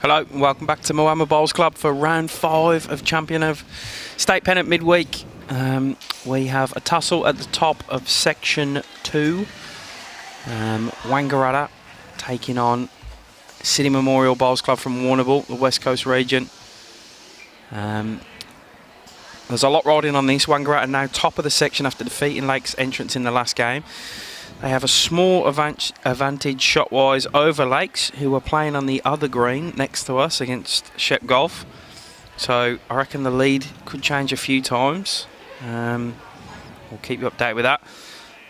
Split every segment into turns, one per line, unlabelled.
Hello and welcome back to Moama Bowls Club for round 5 of Champion of State Pennant Midweek. We have a tussle at the top of section 2. Wangaratta taking on City Memorial Bowls Club from Warrnambool, the West Coast region. There's a lot riding on this. Wangaratta now top of the section after defeating Lake's entrance in the last game. They have a small advantage shot-wise over Lakes, who are playing on the other green next to us against Shep Golf. So I reckon the lead could change a few times. We'll keep you updated with that.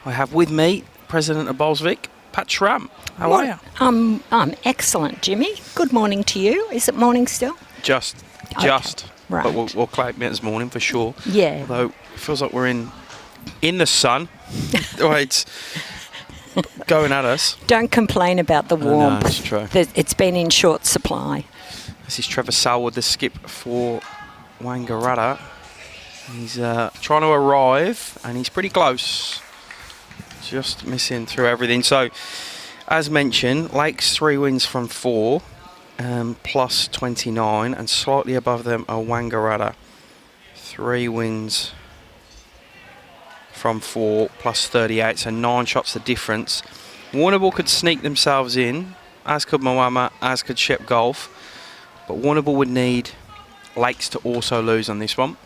I have with me President of Bowlsvic, Pat Schramm. How are you?
I'm excellent, Jimmy. Good morning to you. Is it morning still?
Just.
Right.
But we'll claim it as morning for sure.
Yeah.
Although it feels like we're in the sun. It's going at us.
Don't complain about the warmth.
No, it's true.
It's been in short supply.
This is Trevor Selwood, the skip for Wangaratta. He's trying to arrive, and he's pretty close. Just missing through everything. So, as mentioned, Lake's 3 wins from 4, plus 29, and slightly above them are Wangaratta. 3 wins from 4 plus 38, so 9 shots the difference. Warrnambool could sneak themselves in, as could Moama, as could Shep Golf, but Warrnambool would need Lakes to also lose on this one.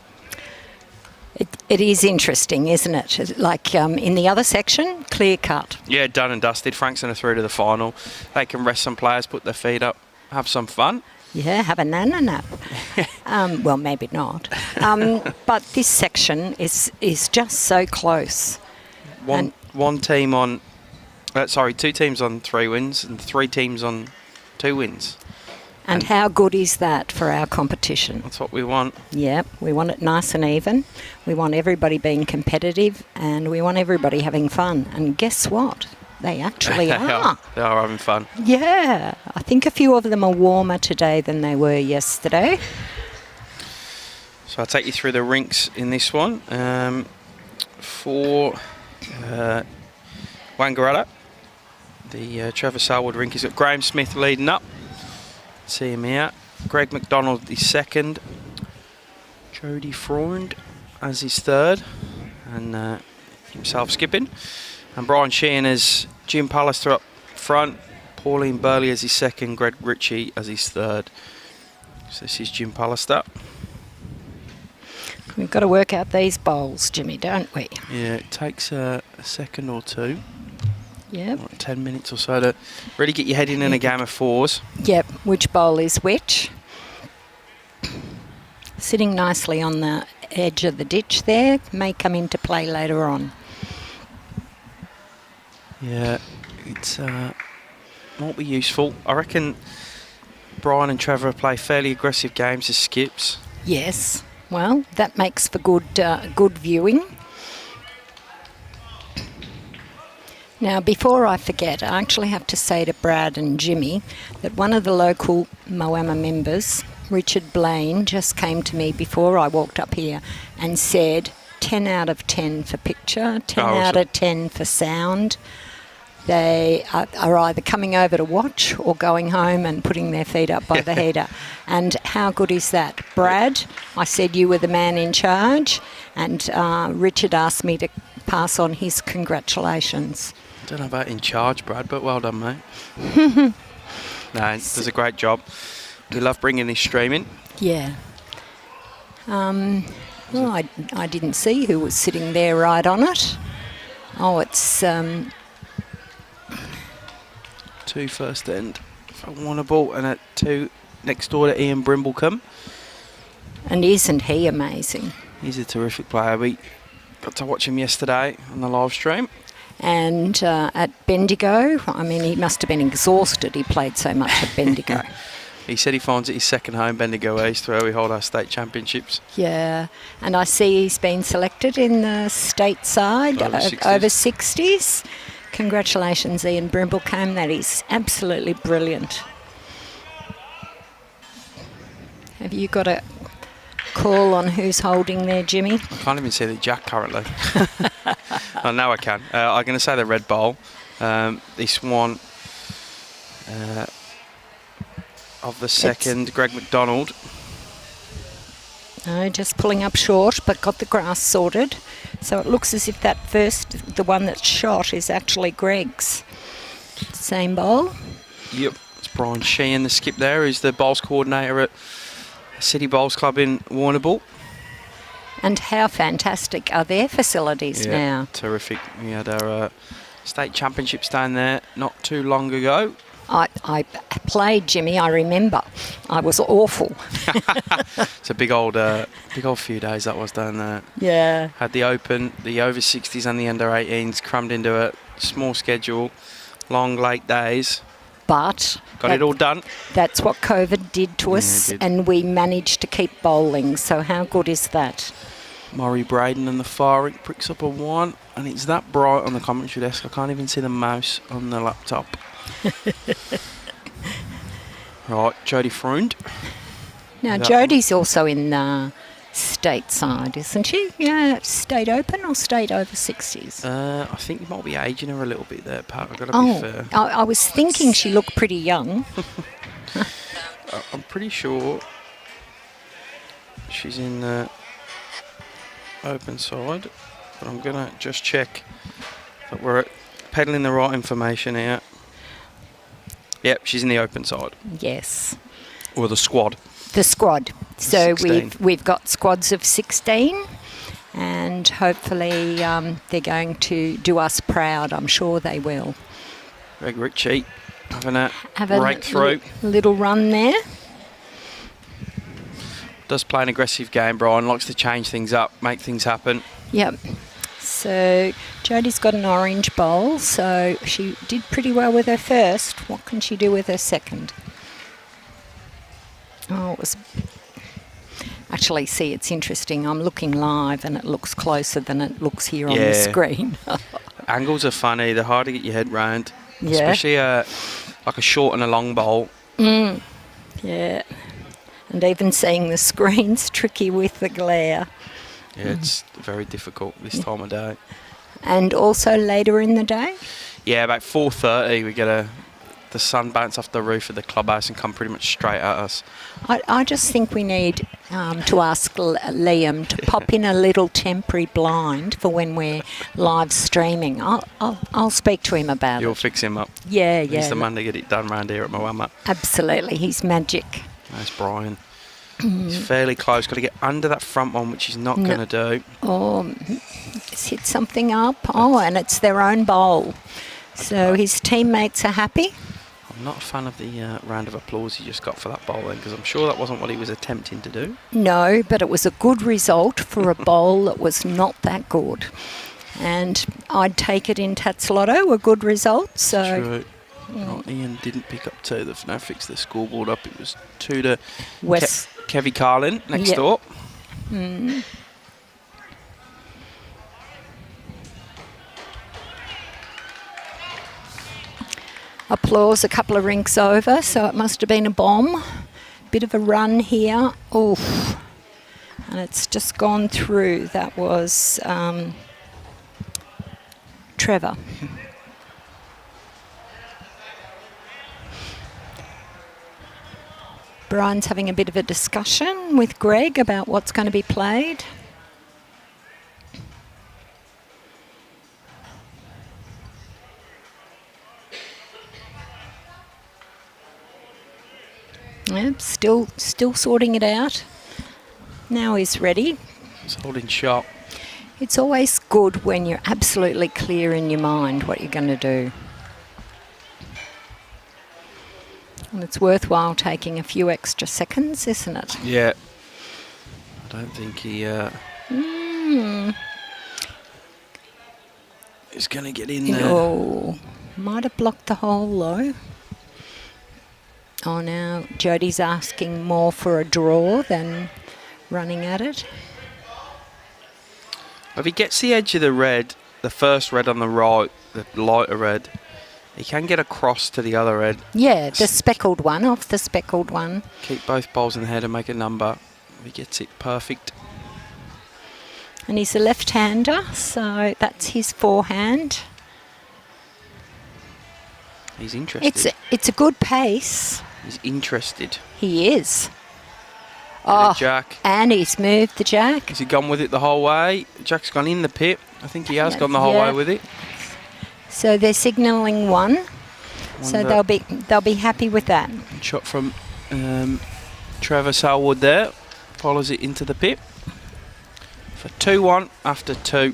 It is interesting, isn't it? Like in the other section, clear cut.
Yeah, done and dusted. Frankston are through to the final. They can rest some players, put their feet up, have some fun.
Yeah, have a nana nap. Well, maybe not. But this section is just so close.
Two teams on 3 wins and 3 teams on 2 wins.
And how good is that for our competition?
That's what we want.
Yeah, we want it nice and even. We want everybody being competitive, and we want everybody having fun. And guess what? They actually are.
They are having fun.
Yeah. I think a few of them are warmer today than they were yesterday.
So I'll take you through the rinks in this one. For Wangaratta, the Trevor Selwood rink has got Graham Smith leading up. See him here. Greg McDonald the second. Jody Freund as his third. And himself skipping. And Bryan Sheehan as Jim Pallister up front. Pauline Burley as his second. Greg Ritchie as his third. So this is Jim Pallister.
We've got to work out these bowls, Jimmy, don't we?
Yeah, it takes a second or two.
Yep.
Like 10 minutes or so to really get your head in a game of 4s.
Yep, which bowl is which. Sitting nicely on the edge of the ditch there, may come into play later on.
Yeah, it's might be useful. I reckon Bryan and Trevor play fairly aggressive games as skips.
Yes, well, that makes for good viewing. Now, before I forget, I actually have to say to Brad and Jimmy that one of the local Moama members, Richard Blaine, just came to me before I walked up here and said 10 out of 10 for picture, 10 out of 10 for sound. They are either coming over to watch or going home and putting their feet up by the heater. And how good is that? Brad, I said you were the man in charge, and Richard asked me to pass on his congratulations.
I don't know about in charge, Brad, but well done, mate. No, does a great job. We love bringing this stream in.
Yeah. Well, I didn't see who was sitting there right on it. Oh, it's
2 first end for Warrnambool and at 2 next door to Ian Brimblecombe.
And isn't he amazing?
He's a terrific player. We got to watch him yesterday on the live stream.
And at Bendigo, I mean, he must have been exhausted. He played so much at Bendigo.
He said he finds it his second home, Bendigo East, where we hold our state championships.
Yeah, and I see he's been selected in the state side, over 60s. Congratulations, Ian Brimblecombe. That is absolutely brilliant. Have you got a call on who's holding there, Jimmy?
I can't even see the jack currently. Oh, now I can. I'm going to say the red bowl. This one, of the second, Greg McDonald.
No, just pulling up short, but got the grass sorted. So it looks as if that first, the one that's shot, is actually Greg's. Same bowl.
Yep, it's Brian Sheehan, the skip there, who's the bowls coordinator at City Bowls Club in Warrnambool.
And how fantastic are their facilities now?
Terrific. We had our state championships down there not too long ago.
I played, Jimmy, I remember. I was awful.
It's a big old few days that was down there.
Yeah.
Had the Open, the over 60s and the under 18s crammed into a small schedule, long late days.
But
got it all done.
That's what COVID did to us, and we managed to keep bowling. So how good is that?
Murray Braden and the far Rink picks up a 1, and it's that bright on the commentary desk. I can't even see the mouse on the laptop. Right, Jodie Freund.
Now, Jodie's also in stateside, isn't she? Yeah, state open or state over 60s?
I think you might be aging her a little bit there, Pat. I've got to be fair.
I was thinking she looked pretty young.
I'm pretty sure she's in the open side, but I'm going to just check that we're peddling the right information here. Yep, she's in the open side.
Yes.
Or the squad.
The squad. So
16.
we've got squads of 16, and hopefully they're going to do us proud. I'm sure they will.
Greg Ritchie having a breakthrough.
Little run there.
Does play an aggressive game, Bryan. Likes to change things up, make things happen.
Yep. So Jodie's got an orange bowl, so she did pretty well with her first. What can she do with her second? Oh, it was... Actually, see, it's interesting. I'm looking live and it looks closer than it looks here on the screen.
Angles are funny. They're hard to get your head round.
Yeah.
Especially like a short and a long bowl.
Yeah. And even seeing the screen's tricky with the glare.
Yeah, it's very difficult this time of day.
And also later in the day?
Yeah, about 4:30 we get the sun bounce off the roof of the clubhouse and come pretty much straight at us.
I just think we need to ask Liam to pop in a little temporary blind for when we're live streaming. I'll speak to him about
You'll
it.
fix him up.
Yeah.
He's the man to get it done round here at Moama.
Absolutely, he's magic.
That's Bryan. He's fairly close. Got to get under that front one, which he's not going to do.
Oh, he's hit something up. Oh, and it's their own bowl. So his teammates are happy.
I'm not a fan of the round of applause he just got for that bowl then, because I'm sure that wasn't what he was attempting to do.
No, but it was a good result for a bowl that was not that good. And I'd take it in Tats Lotto, a good result. So.
True. Right, Ian didn't pick up 2. They've now fixed the scoreboard up. It was 2 to
West.
Kevy Carlin next door.
Applause a couple of rinks over, so it must have been a bomb. Bit of a run here. Oof. And it's just gone through. That was Trevor. Brian's having a bit of a discussion with Greg about what's going to be played. Yep, still sorting it out. Now he's ready.
He's holding sharp.
It's always good when you're absolutely clear in your mind what you're going to do. And it's worthwhile taking a few extra seconds, isn't it?
Yeah. I don't think he is going to get in there.
Oh, might have blocked the hole though. Oh, now Jodie's asking more for a draw than running at it.
If he gets the edge of the red, the first red on the right, the lighter red, he can get across to the other red.
Yeah, the speckled one, off the speckled one.
Keep both bowls in the head and make a number. If he gets it perfect.
And he's a left-hander, so that's his forehand.
He's interested.
It's a good pace.
He's interested.
He is.
Oh, Jack.
And he's moved the jack.
Has he gone with it the whole way? Jack's gone in the pit. I think he has gone the whole way with it.
So they're signalling one. So they'll be happy with that.
Shot from Trevor Selwood there. Follows it into the pit. For 2-1 after 2.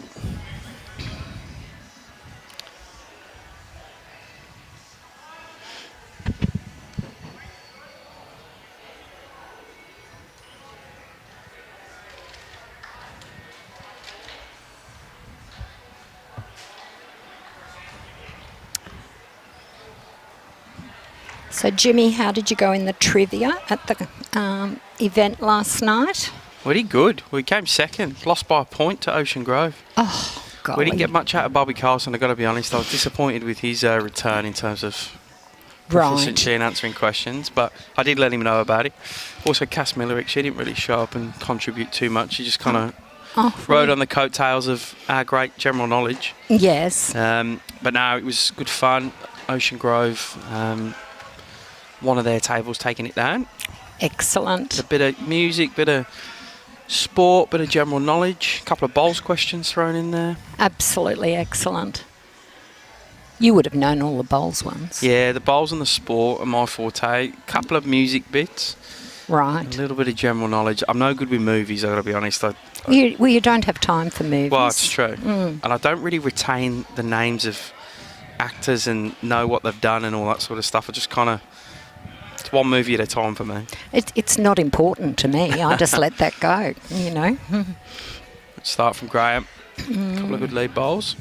So, Jimmy, how did you go in the trivia at the event last night?
We did good. We came second. Lost by a point to Ocean Grove.
Oh, God.
We didn't get much out of Bobby Carlson, I've got to be honest. I was disappointed with his return in terms of proficiency in answering questions, but I did let him know about it. Also, Cass Millerick, she didn't really show up and contribute too much. She just kind of rode on the coattails of our great general knowledge.
Yes.
But no, it was good fun. Ocean Grove, one of their tables taking it down.
Excellent.
A bit of music, bit of sport, bit of general knowledge, a couple of bowls questions thrown in there.
Absolutely excellent. You would have known all the bowls ones.
Yeah, the bowls and the sport are my forte. A couple of music bits.
Right.
A little bit of general knowledge. I'm no good with movies, I've got to be honest.
You don't have time for movies.
Well, it's true. And I don't really retain the names of actors and know what they've done and all that sort of stuff. I just kind of... It's one movie at a time for me.
It's not important to me. I just let that go, you know.
Let's start from Graham. A couple of good lead bowls.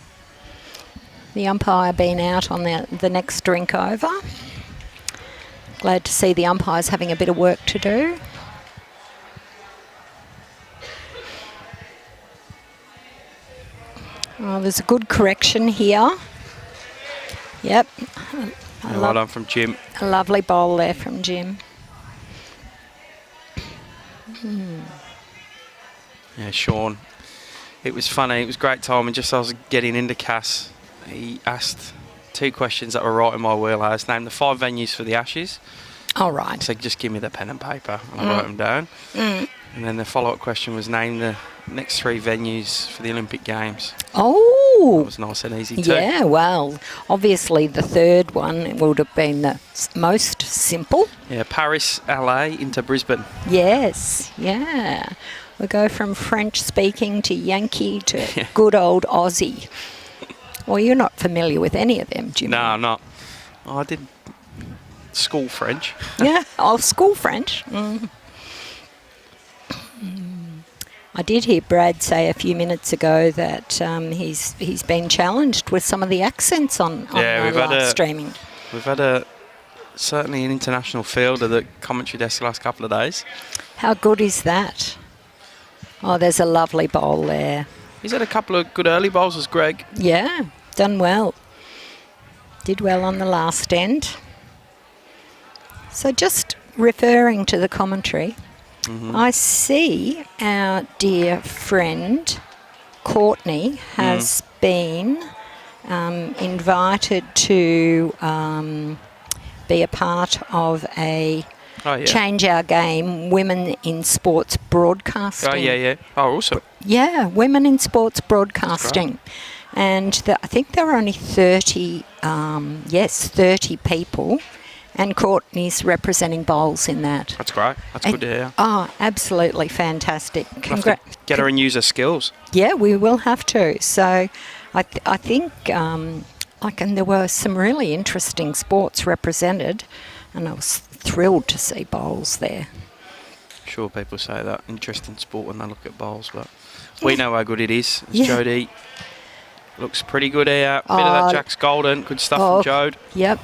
The umpire being out on the next drink over. Glad to see the umpires having a bit of work to do. Oh, there's a good correction here. Yep.
Well done from Jim.
A lovely bowl there from Jim.
Yeah, Sean. It was funny. It was great timing. Just as I was getting into Cass, he asked 2 questions that were right in my wheelhouse. Named the 5 venues for the Ashes.
All right.
So just give me the pen and paper, and I wrote them down. And then the follow-up question was name the next 3 venues for the Olympic Games.
Oh.
That was nice and easy too.
Yeah, well, obviously the third one would have been the most simple.
Yeah, Paris, LA into Brisbane.
Yes, yeah. We go from French-speaking to Yankee to good old Aussie. Well, you're not familiar with any of them, Jimmy.
No, I'm not. I did school French.
Yeah, school French. I did hear Brad say a few minutes ago that he's been challenged with some of the accents on live streaming.
We've had certainly an international field of the commentary desk the last couple of days.
How good is that? Oh, there's a lovely bowl there.
He's had a couple of good early bowls as Greg.
Yeah, done well. Did well on the last end. So just referring to the commentary, I see our dear friend Courtney has been invited to be a part of a Change Our Game Women in Sports Broadcasting.
Oh, yeah. Oh, awesome.
Yeah, Women in Sports Broadcasting. And I think there are only 30 people. And Courtney's representing bowls in that.
That's great. That's good to hear.
Oh, absolutely fantastic.
Get her and use her skills.
Yeah, we will have to. So I think there were some really interesting sports represented, and I was thrilled to see bowls there.
Sure, people say that. Interesting sport when they look at bowls, but we know how good it is. Jodie looks pretty good here. Bit of that Jack's Golden. Good stuff from Jode.
Yep.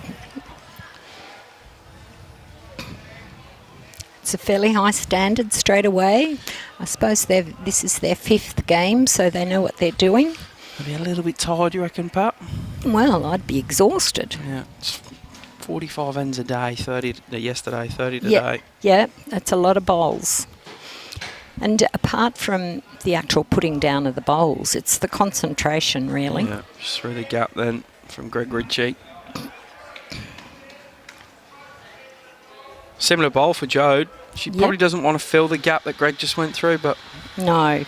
It's a fairly high standard straight away. I suppose this is their 5th game, so they know what they're doing.
Maybe a little bit tired, you reckon, Pat?
Well, I'd be exhausted.
Yeah, it's 45 ends a day, 30 yesterday, 30 today.
Yeah, that's a lot of bowls. And apart from the actual putting down of the bowls, it's the concentration, really.
Yeah, just through the gap then from Greg Ritchie. Similar bowl for Jode. She probably doesn't want to fill the gap that Greg just went through, but...
No.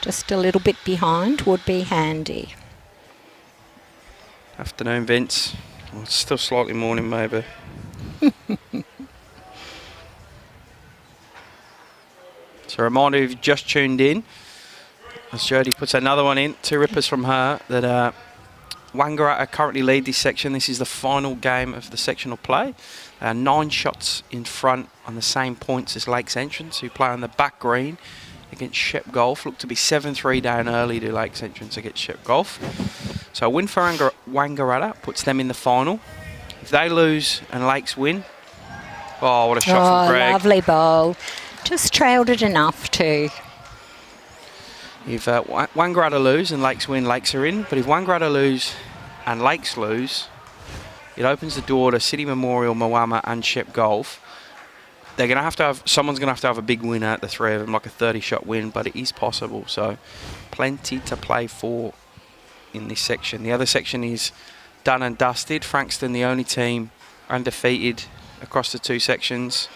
Just a little bit behind would be handy.
Afternoon, Vince. Well, it's still slightly morning, maybe. So a reminder, if you've just tuned in, as Jodie puts another one in, 2 rippers from her, that Wangaratta currently lead this section. This is the final game of the sectional play. 9 shots in front on the same points as Lakes Entrance, who play on the back green against Shep Golf. Look to be 7-3 down early to Lakes Entrance against Shep Golf. So a win for Wangaratta puts them in the final. If they lose and Lakes win, oh, what a shot from Greg.
Lovely bowl. Just trailed it enough too.
If Wangaratta lose and Lakes win, Lakes are in. But if Wangaratta lose and Lakes lose, it opens the door to City Memorial, Moama and Shep Golf. They're going to have someone's going to have a big win out the 3 of them, like a 30-shot win, but it is possible. So plenty to play for in this section. The other section is done and dusted. Frankston, the only team undefeated across the 2 sections.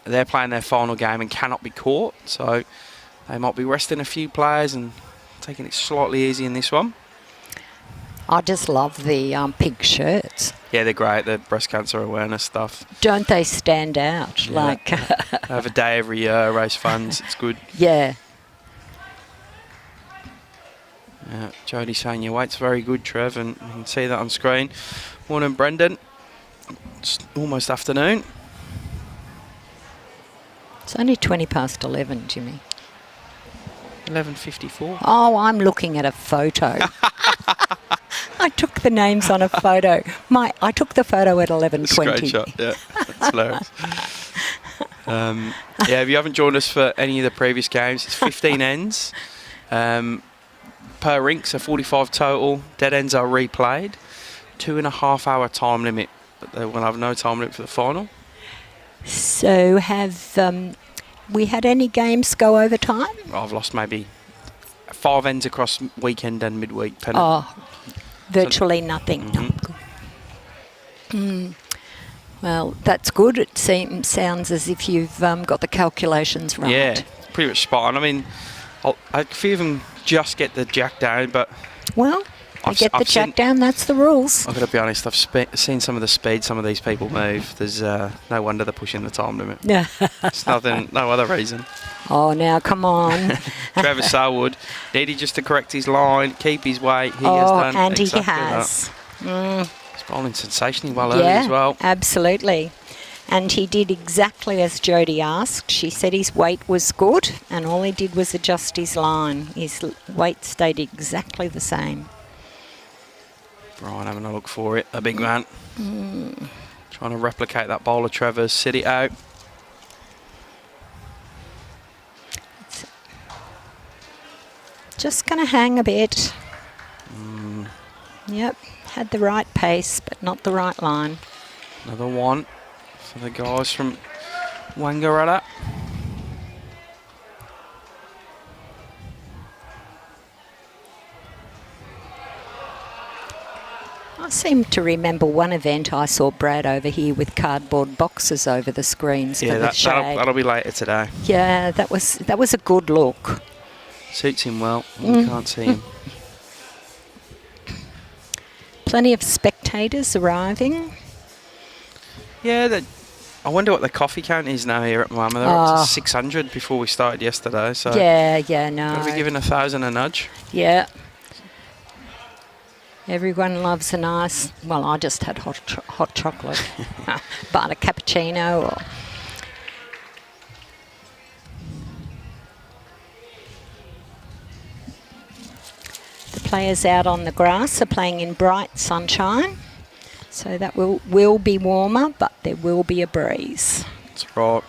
They're playing their final game and cannot be caught, so they might be resting a few players and taking it slightly easy in this one.
I just love the pink shirts.
Yeah, they're great. The breast cancer awareness stuff.
Don't they stand out?
Yeah.
Like
They have a day every year, raise funds. It's good.
Yeah.
Jodie saying your weight's very good, Trev, and you can see that on screen. Morning, Brendan. It's almost afternoon.
It's only 20 past 11, Jimmy.
11:54.
Oh, I'm looking at a photo. I took the names on a photo. I took the photo at 11:20.
Screenshot, yeah. That's hilarious. If you haven't joined us for any of the previous games, it's 15 ends. Per rink, so 45 total. Dead ends are replayed. 2.5 hour time limit, but they will have no time limit for the final.
So have we had any games go over time?
I've lost maybe 5 ends across weekend and midweek. Pennant.
Oh, virtually nothing. Well, that's good. It sounds as if you've got the calculations right.
Yeah, pretty much spot on. I mean, a few of them just get the jack down, but...
Well, they get the jack down, that's the rules.
I've got to be honest, I've seen some of the speed some of these people move. There's no wonder they're pushing the time limit. Yeah. It's nothing, no other reason.
Oh, now, come on.
Trevor Selwood needed just to correct his line, keep his weight. He has done
and
exactly
he has.
He's bowling sensationally well early as well.
Absolutely. And he did exactly as Jodie asked. She said his weight was good, and all he did was adjust his line. His weight stayed exactly the same.
Bryan having a look for it, a big man. Trying to replicate that bowl of Trevor's, sit it out.
Just going to hang a bit. Yep, had the right pace, but not the right line.
Another one for the guys from Wangaratta.
I seem to remember one event I saw Brad over here with cardboard boxes over the screens for the shade.
That'll be later today.
Yeah, that was a good look.
Suits him well. You can't see him.
Plenty of spectators arriving.
Yeah, I wonder what the coffee count is now here at Moama. They're up to 600 before we started yesterday. So
no.
Gotta be giving 1,000 a nudge.
Yeah. Everyone loves a nice, well, I just had hot chocolate, but a cappuccino or... The players out on the grass are playing in bright sunshine, so that will be warmer, but there will be a breeze.
That's right.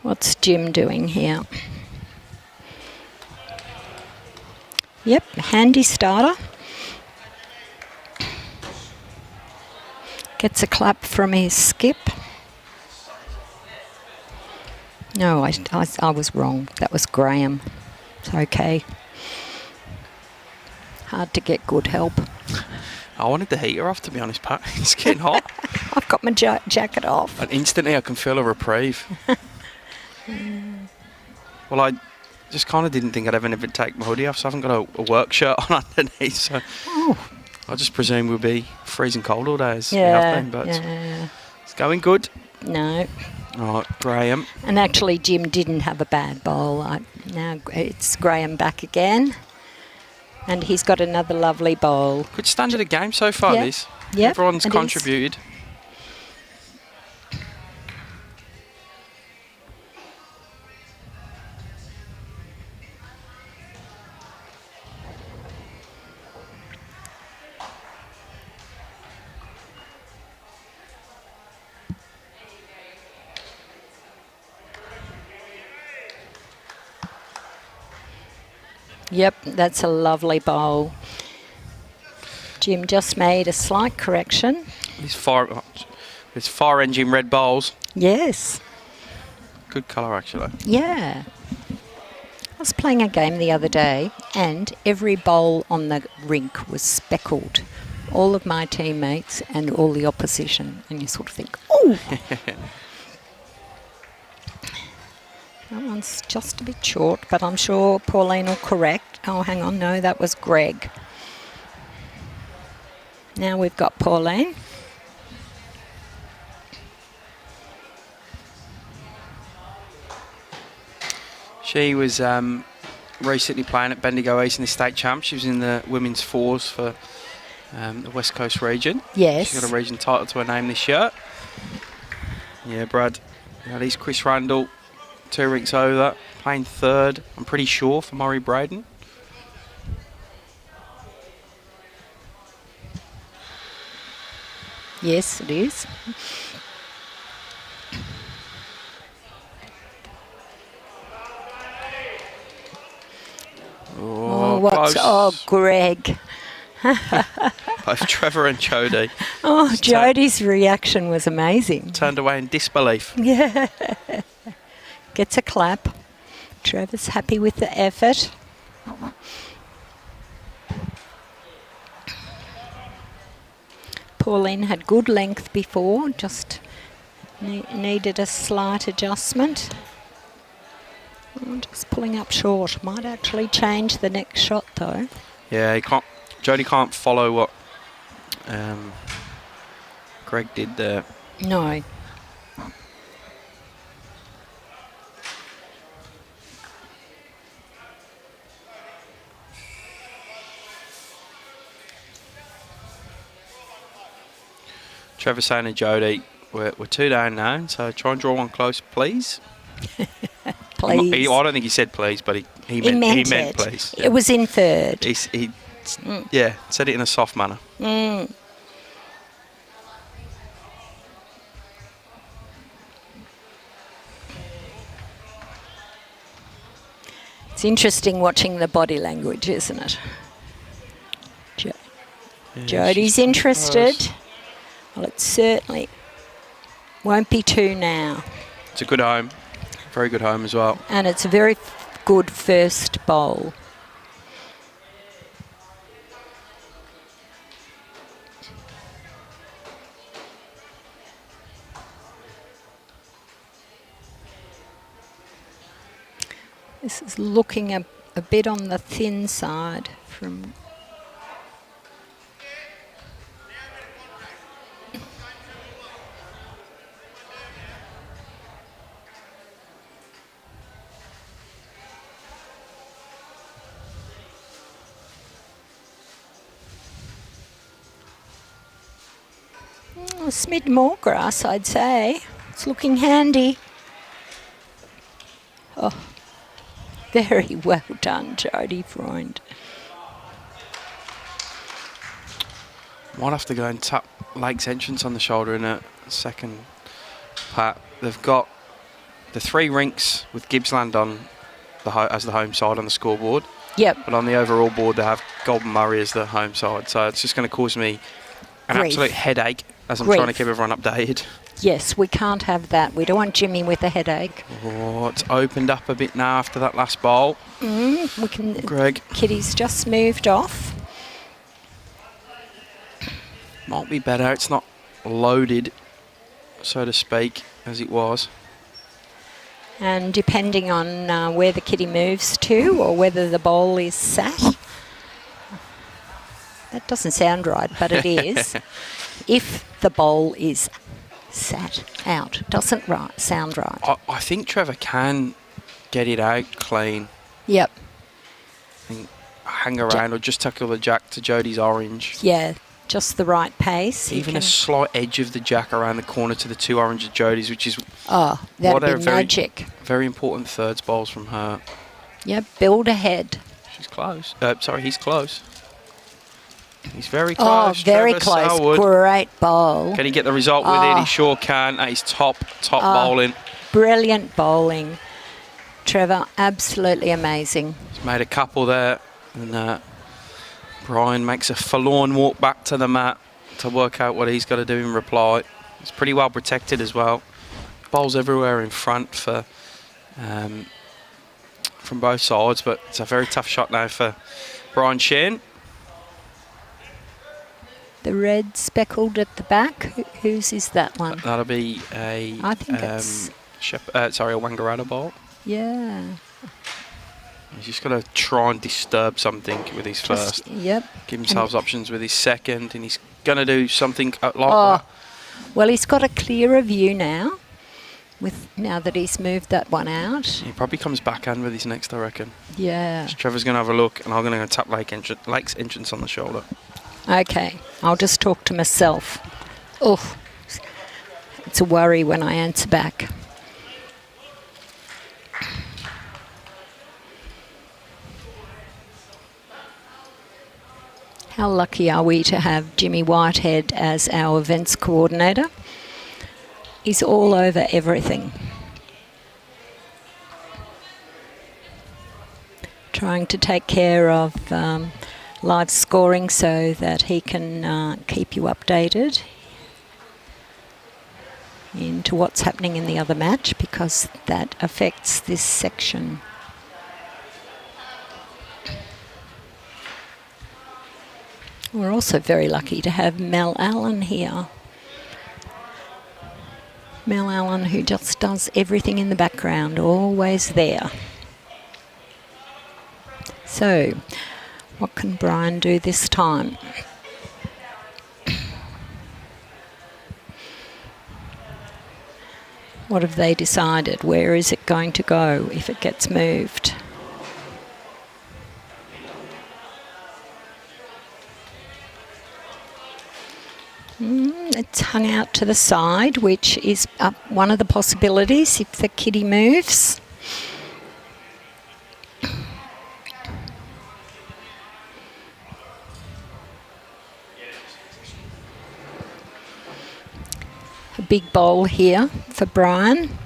What's Jim doing here? Yep, handy starter. Gets a clap from his skip. No, I was wrong. That was Graham. It's okay. Hard to get good help.
I wanted the heater off, to be honest, Pat. It's getting hot.
I've got my jacket off.
And instantly I can feel a reprieve. Well, I just kind of didn't think I'd ever take my hoodie off, so I haven't got a work shirt on underneath. So I just presume we'll be freezing cold all day, as we have been. But it's going good.
No.
All right, Graham.
And actually, Jim didn't have a bad bowl. Now it's Graham back again. And he's got another lovely bowl.
Good standard of game so far, this.
Yep,
Everyone's contributed.
Yep, that's a lovely bowl. Jim just made a slight correction.
These fire engine red bowls.
Yes.
Good colour, actually.
Yeah. I was playing a game the other day and every bowl on the rink was speckled. All of my teammates and all the opposition. And you sort of think, oh! That one's just a bit short, but I'm sure Pauline will correct. Oh, hang on. No, that was Greg. Now we've got Pauline.
She was recently playing at Bendigo East in the state champ. She was in the women's fours for the West Coast region.
Yes.
She got a region title to her name this year. Yeah, Brad. At least Chris Randall, 2 rinks over, playing third, I'm pretty sure, for Murray Braden.
Yes, it is. Greg.
Both Trevor and Jodie.
Oh, Jodie's reaction was amazing.
Turned away in disbelief.
Yeah. Gets a clap. Trevor's happy with the effort. Pauline had good length before, just needed a slight adjustment. Just pulling up short. Might actually change the next shot though.
Yeah, Jodie can't follow what Greg did there.
No.
Trevor saying to Jodie, we're 2 down now, so try and draw one close, please.
Please.
I don't think he said please, but he meant please.
Yeah. It was in third.
Yeah, said it in a soft manner.
It's interesting watching the body language, isn't it? Jodie's interested. Well, it certainly won't be 2 now.
It's a good home. Very good home as well.
And it's a very good first bowl. This is looking a bit on the thin side from... A smid more grass, I'd say. It's looking handy. Oh, very well done, Jodie Freund.
Might have to go and tap Lake's entrance on the shoulder in a second, Pat. They've got the 3 rinks with Gippsland on as the home side on the scoreboard.
Yep.
But on the overall board, they have Golden Murray as the home side. So it's just going to cause me an absolute headache as I'm trying to keep everyone updated.
Yes, we can't have that. We don't want Jimmy with a headache.
Oh, it's opened up a bit now after that last bowl.
We can.
Greg.
Kitty's just moved off.
Might be better. It's not loaded, so to speak, as it was.
And depending on where the kitty moves to or whether the bowl is sat. That doesn't sound right, but it is. If the bowl is sat out, doesn't sound right.
I think Trevor can get it out clean.
Yep.
And hang around or just tackle the jack to Jodie's orange.
Yeah, just the right pace.
Even a slight edge of the jack around the corner to the 2 orange of Jodie's, which is
that'd be magic.
Very important thirds bowls from her.
Yep, build ahead.
She's close. He's close. He's very close.
Oh, very
Trevor
close.
Selwood.
Great bowl.
Can he get the result with it? He sure can. That is top bowling.
Brilliant bowling. Trevor, absolutely amazing.
He's made a couple there. And Bryan makes a forlorn walk back to the mat to work out what he's got to do in reply. He's pretty well protected as well. Bowls everywhere in front from both sides, but it's a very tough shot now for Bryan Sheehan.
The red speckled at the back. Whose is that one?
That'll be a
I think that's
a Wangaratta ball.
Yeah.
He's just got to try and disturb something with his first.
Yep.
Give himself options with his second, and he's going to do something like that.
Well, he's got a clearer view now. Now that he's moved that one out.
He probably comes backhand with his next, I reckon.
Yeah.
So Trevor's going to have a look, and I'm going to tap Lake's entrance on the shoulder.
Okay, I'll just talk to myself. Oh, it's a worry when I answer back. How lucky are we to have Jimmy Whitehead as our events coordinator? He's all over everything. Trying to take care of live scoring so that he can keep you updated into what's happening in the other match, because that affects this section. We're also very lucky to have Mel Allen here. Mel Allen, who just does everything in the background, always there. So, what can Bryan do this time? What have they decided? Where is it going to go if it gets moved? It's hung out to the side, which is one of the possibilities if the kitty moves. A big bowl here for Bryan.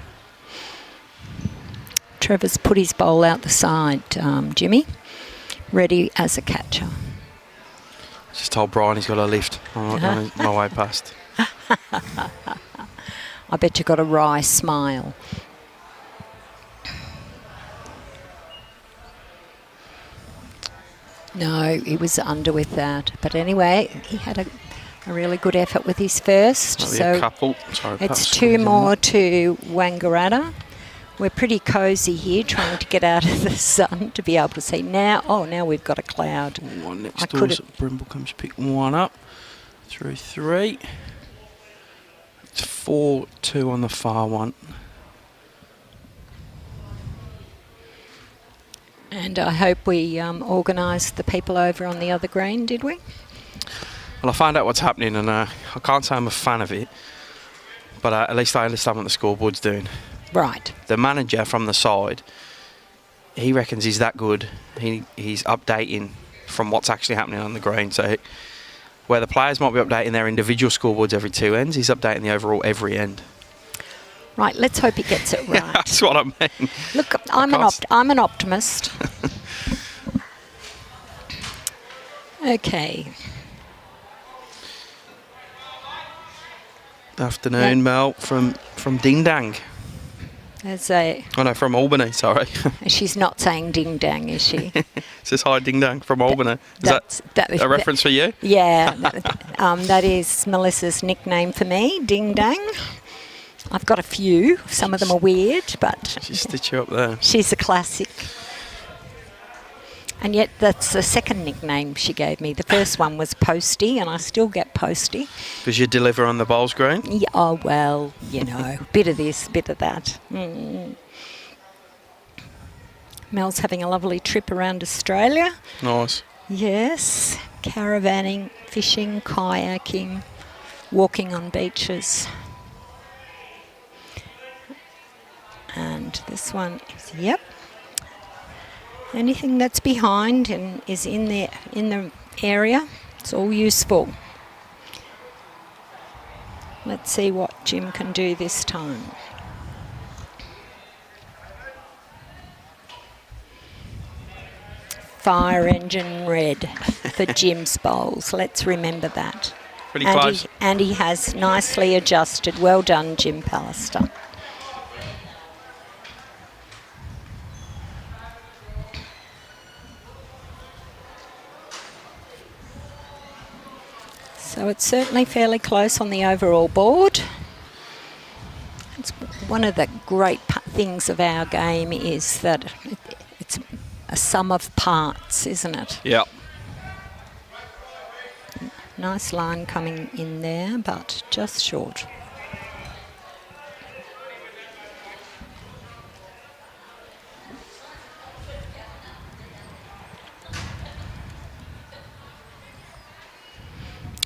Trevor's put his bowl out the side, Jimmy, ready as a catcher.
Just told Bryan he's got a lift on my way past.
I bet you got a wry smile. No, he was under with that. But anyway, he had a really good effort with his first.
So a couple. Sorry,
it's 2 more to Wangaratta. We're pretty cosy here, trying to get out of the sun to be able to see now. Oh, now we've got a cloud.
One next door. Brimble comes pick one up. 3-3. It's 4-2 on the far one.
And I hope we organised the people over on the other green, did we?
Well, I found out what's happening, and I can't say I'm a fan of it, but at least I understand what the scoreboard's doing.
Right.
The manager from the side, he reckons he's that good. He's updating from what's actually happening on the green. So where the players might be updating their individual scoreboards every 2 ends, he's updating the overall every end.
Right, let's hope he gets it right.
That's what I mean.
Look, I'm an optimist. Okay.
Afternoon, Mel, from Ding Dang. From Albany, sorry.
She's not saying ding dang, is she?
It says hi, Ding Dang, from Albany. Is that a reference for you?
Yeah, that is Melissa's nickname for me, Ding Dang. I've got a few. Some of them are weird, but...
She's stitch you up there.
She's a classic. And yet that's the second nickname she gave me. The first one was Posty, and I still get Posty.
Because you deliver on the bowls green?
Yeah, oh, well, bit of this, bit of that. Mel's having a lovely trip around Australia.
Nice.
Yes, caravanning, fishing, kayaking, walking on beaches. And this one is, yep. Anything that's behind and is in the area, it's all useful. Let's see what Jim can do this time. Fire engine red for Jim's bowls. Let's remember that.
Pretty close.
And he has nicely adjusted. Well done, Jim Pallister. So it's certainly fairly close on the overall board. It's one of the great things of our game is that it's a sum of parts, isn't it?
Yeah.
Nice line coming in there, but just short.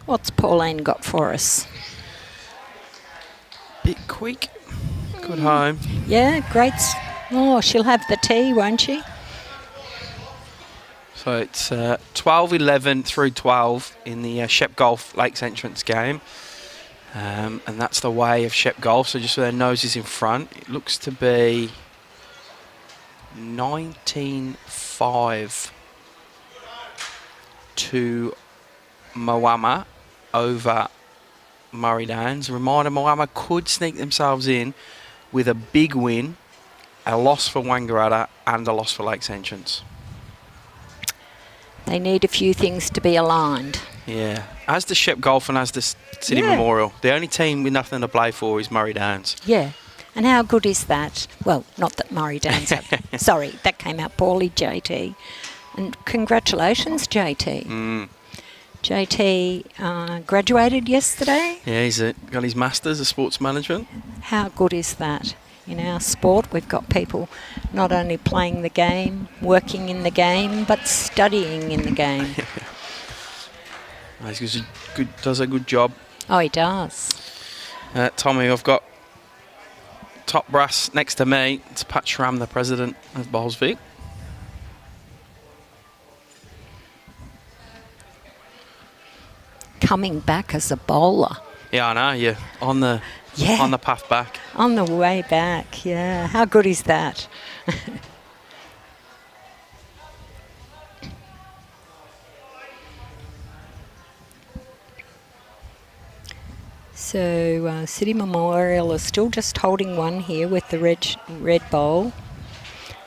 What's Pauline got for us?
Bit quick. Good home.
Yeah, great. Oh, she'll have the tea, won't she?
So it's 12-11 through 12 in the Shep Golf Lakes Entrance game. And that's the way of Shep Golf. So just with their noses in front, it looks to be 19-5 to Moama over Murray Downs. Reminder, Moama could sneak themselves in with a big win, a loss for Wangaratta and a loss for Lakes Entrance.
They need a few things to be aligned.
Yeah, as the Shep Golf and as the City Memorial. The only team with nothing to play for is Murray Downs.
Yeah, and how good is that? Well, not that Murray Downs have. Sorry, that came out poorly, JT. And congratulations, JT. JT graduated yesterday.
Yeah, he's got his Masters of Sports Management.
How good is that? In our sport, we've got people not only playing the game, working in the game, but studying in the game.
He does a good job.
Oh, he does.
Tommy, I've got top brass next to me. It's Pat Schramm, the president of Bowlsvik.
Coming back as a bowler.
Yeah, I know. Yeah, on the path back.
On the way back. Yeah. How good is that? So City Memorial is still just holding one here with the red bowl,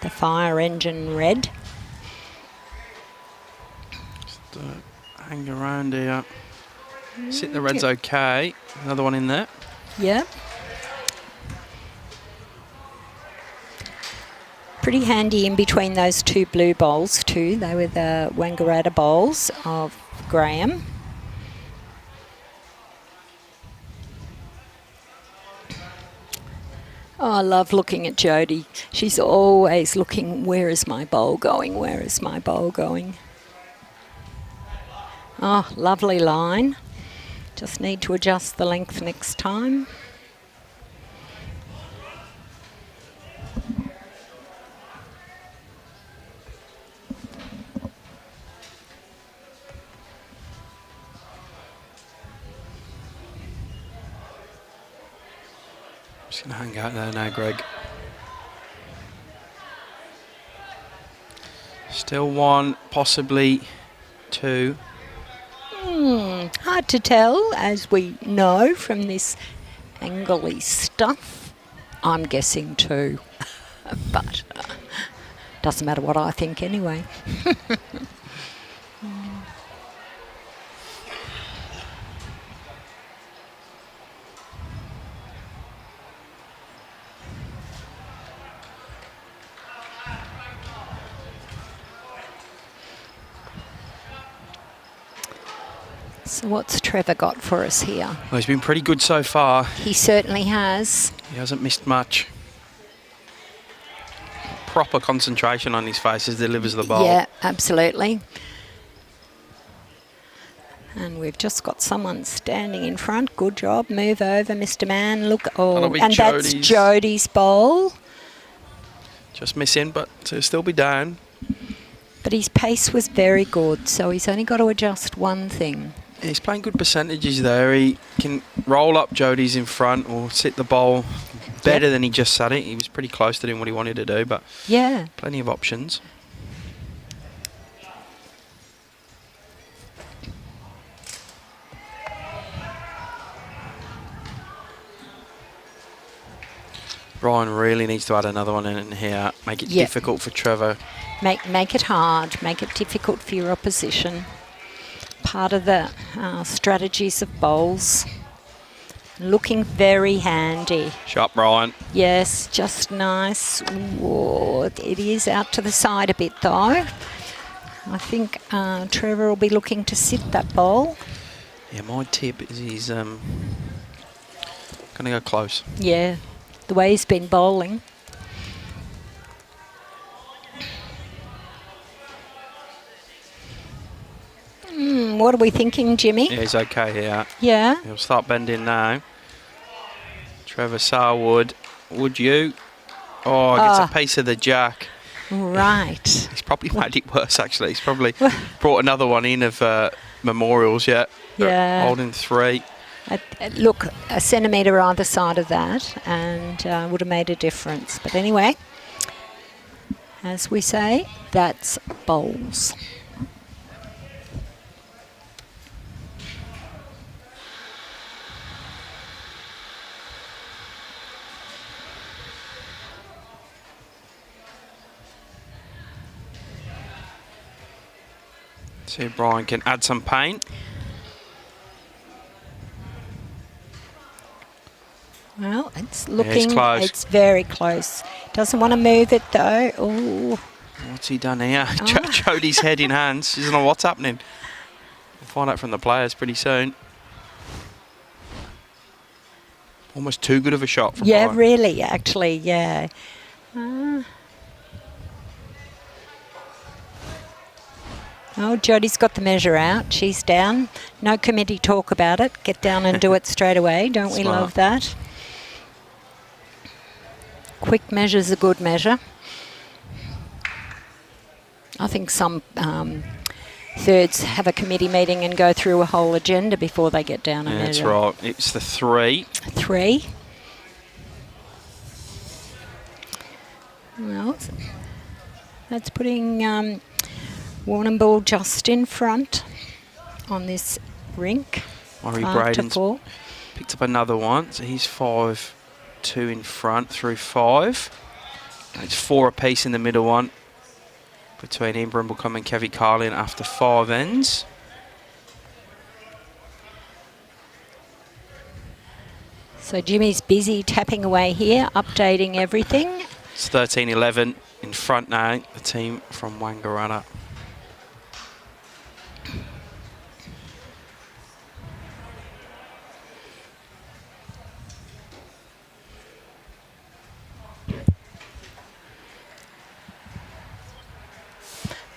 the fire engine red.
Just hang around here. Sit the red's okay. Another one in there.
Yeah. Pretty handy in between those two blue bowls too. They were the Wangaratta bowls of Graham. Oh, I love looking at Jodie. She's always looking, where is my bowl going? Where is my bowl going? Oh, lovely line. Just need to adjust the length next time.
Just going to hang out there now, Greg. Still one, possibly two.
Hard to tell, as we know from this angly stuff. I'm guessing too, but doesn't matter what I think anyway. So what's Trevor got for us here?
Well, he's been pretty good so far.
He certainly has.
He hasn't missed much. Proper concentration on his face as he delivers the ball.
Yeah, absolutely. And we've just got someone standing in front. Good job. Move over, Mr. Man. Look. Oh, and
Jodie's.
That's Jodie's bowl.
Just missing, but to still be down.
But his pace was very good, so he's only got to adjust one thing.
He's playing good percentages there. He can roll up Jodie's in front or sit the ball better than he just sat it. He was pretty close to doing what he wanted to do, but
yeah,
plenty of options. Bryan really needs to add another one in here. Make it difficult for Trevor.
Make it hard. Make it difficult for your opposition. Part of the strategies of bowls. Looking very handy.
Sharp, Bryan.
Yes, just nice. Whoa, it is out to the side a bit though. I think Trevor will be looking to sit that bowl.
Yeah, my tip is he's going to go close.
Yeah, the way he's been bowling. What are we thinking, Jimmy?
Yeah, he's okay here.
Yeah.
He'll start bending now. Trevor Selwood, would you? Oh, gets a piece of the jack.
Right.
He's probably made it worse, actually. He's probably brought another one in of memorials yet.
Yeah.
Holding 3.
Look, a centimetre either side of that and would have made a difference. But anyway, as we say, that's bowls.
See if Bryan can add some paint.
Well, it's looking,
close.
It's very close. Doesn't want to move it though. Ooh.
What's he done here? Jodie's head in hands. She doesn't know what's happening. We'll find out from the players pretty soon. Almost too good of a shot from Bryan.
Really, actually, yeah. Oh, Jodie's got the measure out. She's down. No committee talk about it. Get down and do it straight away. Don't we love that? Quick measure's a good measure. I think some thirds have a committee meeting and go through a whole agenda before they get down and measure.
That's right. It's the 3.
3. Well, that's putting Warrnambool just in front on this rink.
Murray Braden's picked up another one, so he's 5-2 in front through 5. It's 4 apiece in the middle one between him, Brimblecombe and Kevy Carlin after 5 ends.
So Jimmy's busy tapping away here, updating everything.
It's 13-11 in front now, the team from Wangaratta.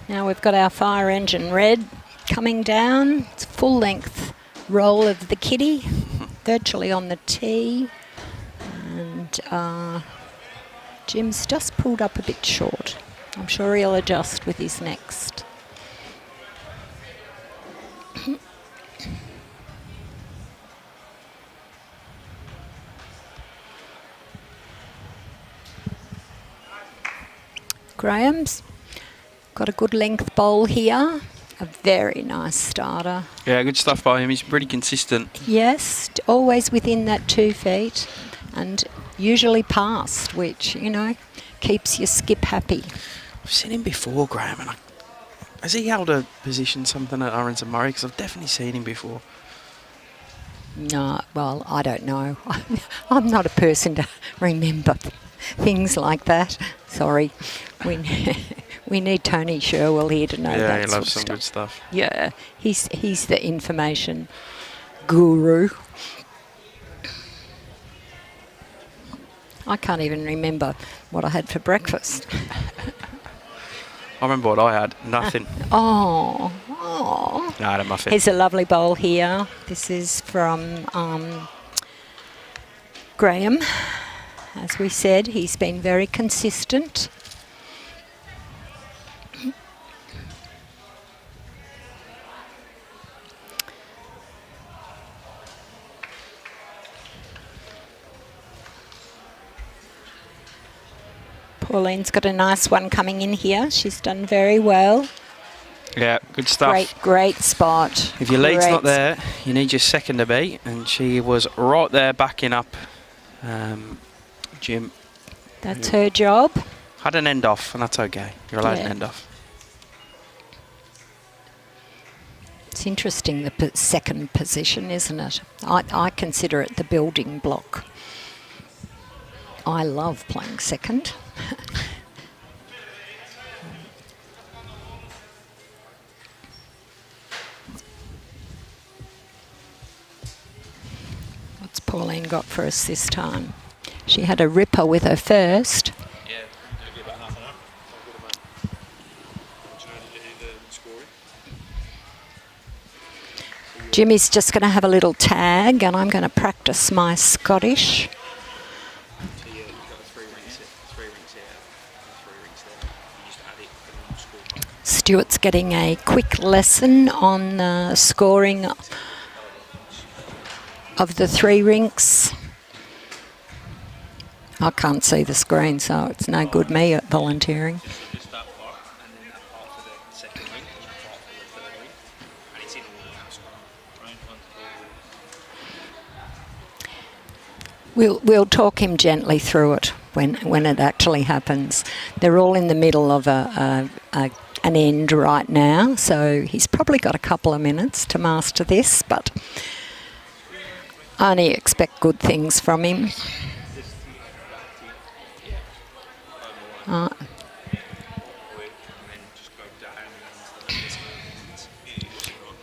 Now we've got our fire engine red coming down. It's full length roll of the kitty, virtually on the tee. And Jim's just pulled up a bit short. I'm sure he'll adjust with his next. Graham's got a good length bowl here. A very nice starter.
Yeah, good stuff by him. He's pretty consistent.
Yes, always within that 2 feet and usually past, which, you know, keeps your skip happy.
I've seen him before, Graham, and has he held a position something at Orange and Murray? Because I've definitely seen him before.
No, well, I don't know. I'm not a person to remember things like that. Sorry. We need Tony Sherwell here to know that.
Yeah, he
sort
loves
of
some
stuff.
good stuff.
Yeah, he's the information guru. I can't even remember what I had for breakfast.
I remember what I had. Nothing.
Oh.
No, I had a muffin.
Here's a lovely bowl here. This is from Graham. As we said, he's been very consistent. Pauline's got a nice one coming in here. She's done very well.
Yeah, good stuff.
Great spot.
If your lead's not there, you need your second to beat, and she was right there backing up Jim.
That's her job.
Had an end off, and that's okay. You're allowed an end off.
It's interesting, the second position, isn't it? I consider it the building block. I love playing second. What's Pauline got for us this time? She had a ripper with her first.
Yeah, it'll be about half an hour.
Jimmy's just going to have a little tag, and I'm going to practice my Scottish. Stuart's getting a quick lesson on the scoring of the 3 rinks. I can't see the screen, so it's no good me at volunteering. We'll talk him gently through it when it actually happens. They're all in the middle of an end right now, so he's probably got a couple of minutes to master this, but I only expect good things from him.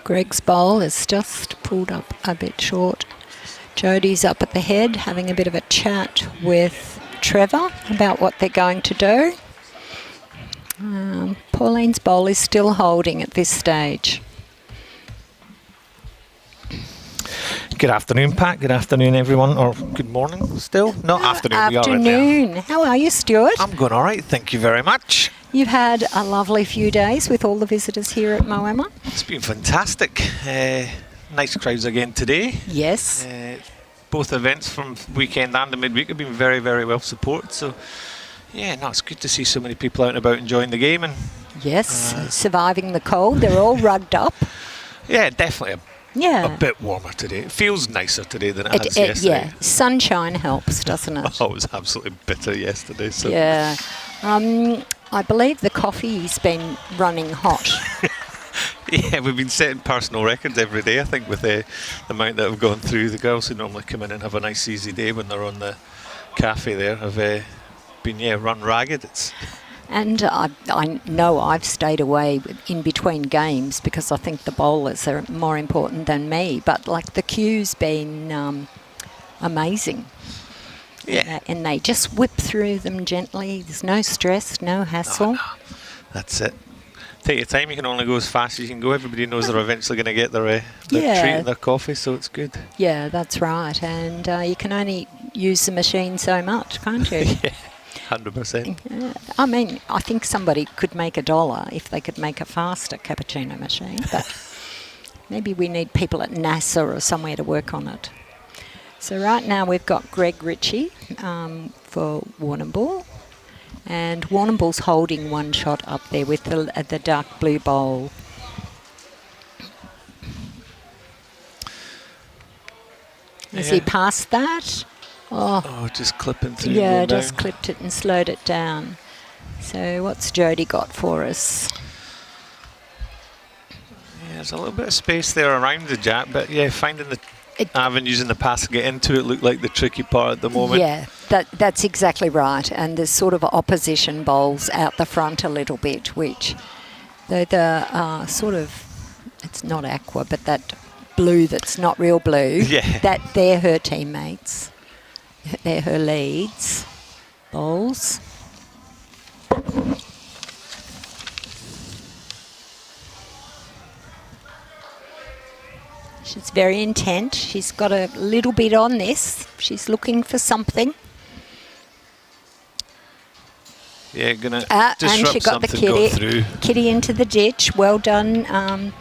Greg's bowl is just pulled up a bit short. Jodie's up at the head having a bit of a chat with Trevor about what they're going to do. Pauline's bowl is still holding at this stage.
Good afternoon, Pat. Good afternoon, everyone. Or good morning still? No, afternoon.
Afternoon. How are you, Stuart?
I'm going all right. Thank you very much.
You've had a lovely few days with all the visitors here at Moama.
It's been fantastic. Nice crowds again today.
Yes.
Both events from weekend and the midweek have been very, very well supported. So, yeah, no, it's good to see so many people out and about enjoying the game. And
yes, surviving the cold. They're all rugged up.
Yeah, definitely a bit warmer today. It feels nicer today than it has yesterday.
Yeah, sunshine helps, doesn't it?
Oh, it was absolutely bitter yesterday. So.
Yeah. I believe the coffee's been running hot.
Yeah, we've been setting personal records every day, I think, with the amount that have gone through. The girls who normally come in and have a nice easy day when they're on the cafe there have been run ragged.
And I know I've stayed away in between games because I think the bowlers are more important than me. But like the queue's been amazing.
Yeah.
And they just whip through them gently. There's no stress, no hassle.
No. That's it. Take your time. You can only go as fast as you can go. Everybody knows they're eventually going to get their treat and their coffee, so it's good.
Yeah, that's right. And you can only use the machine so much, can't you?
Yeah, 100%.
Yeah. I mean, I think somebody could make $1 if they could make a faster cappuccino machine, but maybe we need people at NASA or somewhere to work on it. So right now we've got Greg Ritchie for Warrnambool. And Warrnambool's holding one shot up there with the dark blue bowl. Has he passed that?
Oh, just clipping through.
Yeah,
going
just
down.
clipped it and slowed it down. So what's Jody got for us?
Yeah, there's a little bit of space there around the jack, but yeah, finding the avenues in the pass to get into it look like the tricky part at the moment.
Yeah, that's exactly right. And there's sort of opposition bowls out the front a little bit, which the sort of, it's not aqua, but that blue that's not real blue,
Yeah.
they're her teammates. They're her leads, bowls. She's very intent. She's got a little bit on this. She's looking for something.
Yeah, gonna
And
disrupt
she got the
something going
kitty,
through.
kitty into the ditch. Well done,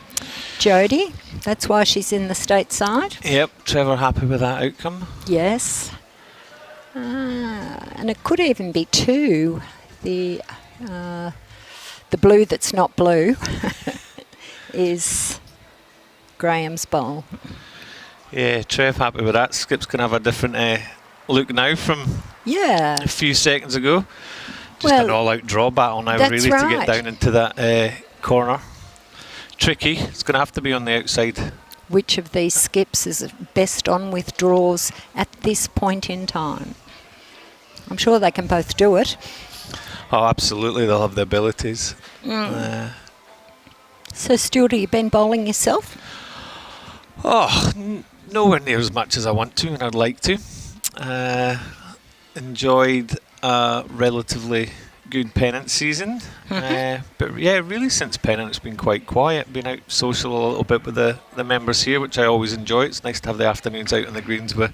Jody. That's why she's in the stateside.
Yep, Trevor happy with that outcome.
Yes. And it could even be two. The blue that's not blue is Graham's bowl.
Yeah, Trev happy with that. Skip's going to have a different look now from
Yeah.
a few seconds ago. Just
Well,
an all-out draw battle now,
that's
really, to
right.
get down into that corner. Tricky. It's going to have to be on the outside.
Which of these skips is best on with draws at this point in time? I'm sure they can both do it.
Oh, absolutely. They'll have the abilities.
So, Stuart, have you been bowling yourself?
Nowhere near as much as I want to and I'd like to. Enjoyed a relatively good Pennant season. But yeah, really since Pennant it's been quite quiet. Been out social a little bit with the members here, which I always enjoy. It's nice to have the afternoons out on the greens with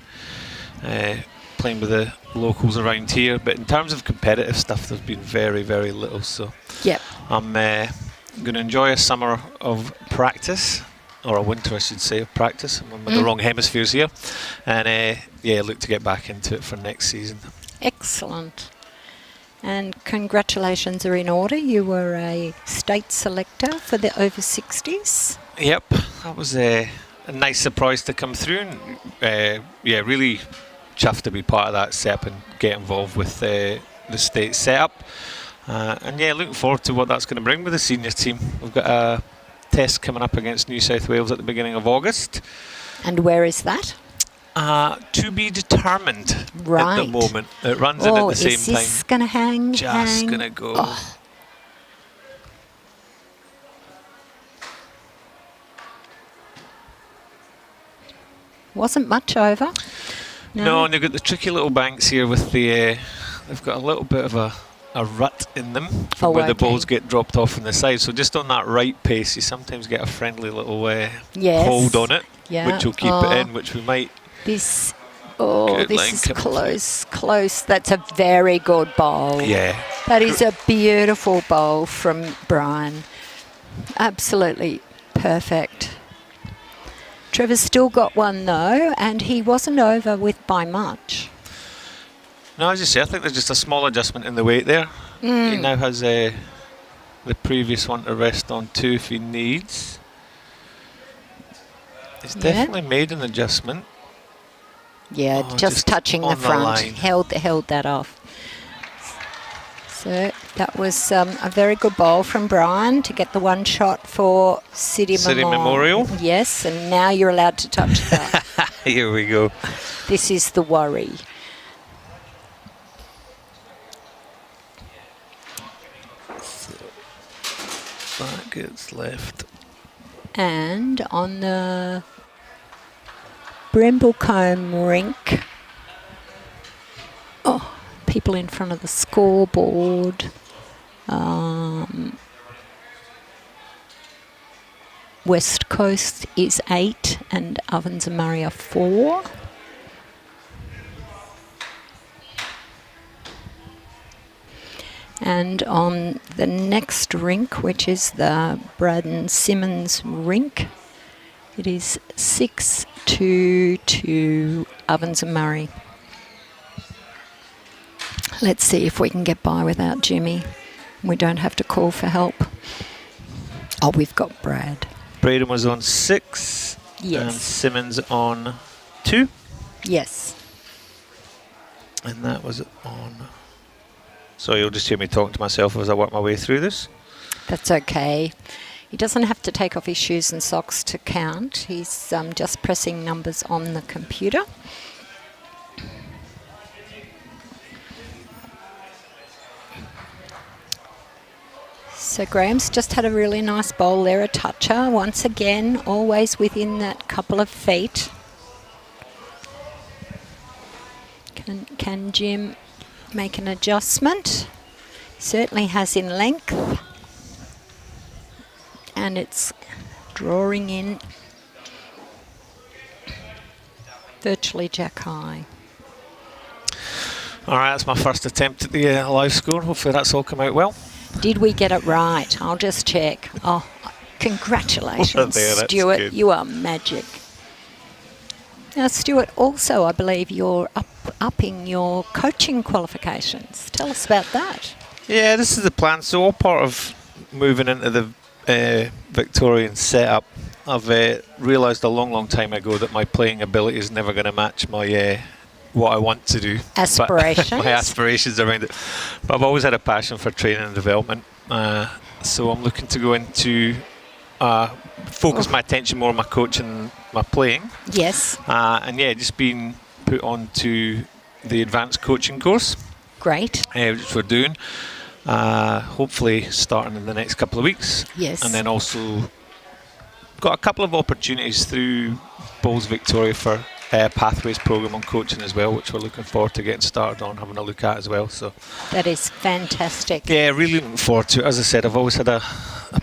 playing with the locals around here. But in terms of competitive stuff, there's been very, very little. So
Yep.
I'm going to enjoy a summer of practice, or a winter I should say, of practice. I'm with the wrong hemispheres here. And yeah, look to get back into it for next season.
Excellent. And congratulations are in order. You were a state selector for the over 60s.
Yep, that was a nice surprise to come through. And yeah, really chuffed to be part of that setup and get involved with the state setup. And yeah, looking forward to what that's going to bring with the senior team. We've got a test coming up against New South Wales at the beginning of August.
And where is that?
To be determined at
Right.
the moment. It runs in at the same
is this going to hang?
Just going to go.
Oh. Wasn't much over.
No, and they've got the tricky little banks here with the. They've got a little bit of a rut in them from where the balls get dropped off on the side. So just on that right pace, you sometimes get a friendly little
Yes.
hold on it,
Yeah.
which will keep it in, which we might.
This,
Good
this
line
is
coming
close. That's a very good bowl.
Yeah.
That is a beautiful bowl from Bryan. Absolutely perfect. Trevor's still got one though, and he wasn't over with by much.
No, as you say, I think there's just a small adjustment in the weight there. He now has the previous one to rest on too if he needs. He's definitely made an adjustment.
Yeah, just touching the
on the
front.
line.
Held that off. So that was a very good bowl from Bryan to get the one shot for City
Memorial.
Yes, and now you're allowed to touch that.
Here we go.
This is the worry.
That gets left.
And on the Bramblecombe Rink, people in front of the scoreboard. West Coast is 8 and Ovens and Murray are 4. And on the next rink, which is the Braddon-Simmons rink, it is 6-2 to Ovens and Murray. Let's see if we can get by without Jimmy. We don't have to call for help. Oh, we've got Brad.
Braden was on 6
Yes.
and Simmons on 2.
Yes.
And that was on. So you'll just hear me talking to myself as I work my way through this.
That's okay. He doesn't have to take off his shoes and socks to count. He's just pressing numbers on the computer. So Graham's just had a really nice bowl there, a toucher. Once again, always within that couple of feet. Can Jim make an adjustment? Certainly has in length. And it's drawing in virtually jack high.
All right, that's my first attempt at the live score. Hopefully that's all come out well.
Did we get it right? I'll just check. Oh, congratulations,
There, that's
Stuart.
good.
You are magic. Now, Stuart, also, I believe you're upping your coaching qualifications. Tell us about that.
Yeah, this is the plan. So all part of moving into the Victorian setup, I've realised a long time ago that my playing ability is never going to match my what I want to do.
Aspirations.
My aspirations around it. But I've always had a passion for training and development. So I'm looking to go into focus my attention more on my coaching and my playing.
Yes.
And yeah, just being put onto the advanced coaching course.
Great.
Which we're doing. Hopefully starting in the next couple of weeks.
Yes.
And then also got a couple of opportunities through Bowls Victoria for Pathways programme on coaching as well, which we're looking forward to getting started on, having a look at as well. So
that is fantastic.
yeah, really looking forward to it. As I said, I've always had a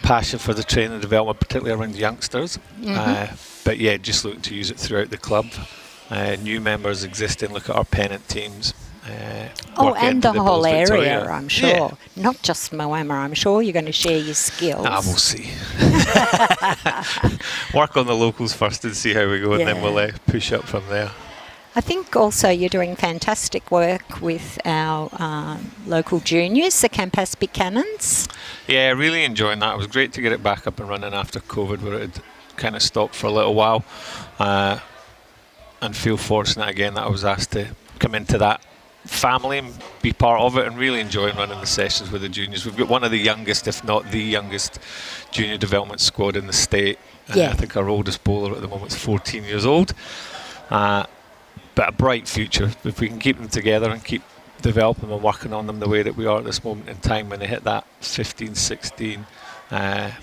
passion for the training and development, particularly around youngsters. But yeah, just looking to use it throughout the club. New members existing, look at our Pennant teams.
And the whole
Bowls
area,
Victoria.
I'm sure.
Yeah.
Not just Moama, I'm sure you're going to share your skills.
We'll see. Work on the locals first and see how we go, and then we'll push up from there.
I think also you're doing fantastic work with our local juniors, the Campaspe Cannons.
Yeah, really enjoying that. It was great to get it back up and running after COVID, where it had kind of stopped for a little while. And feel fortunate again that I was asked to come into that family and be part of it, and really enjoying running the sessions with the juniors. We've got one of the youngest, if not the youngest, junior development squad in the state. I think our oldest bowler at the moment is 14 years old. But a bright future if we can keep them together and keep developing and working on them the way that we are at this moment in time. When they hit that 15, 16, I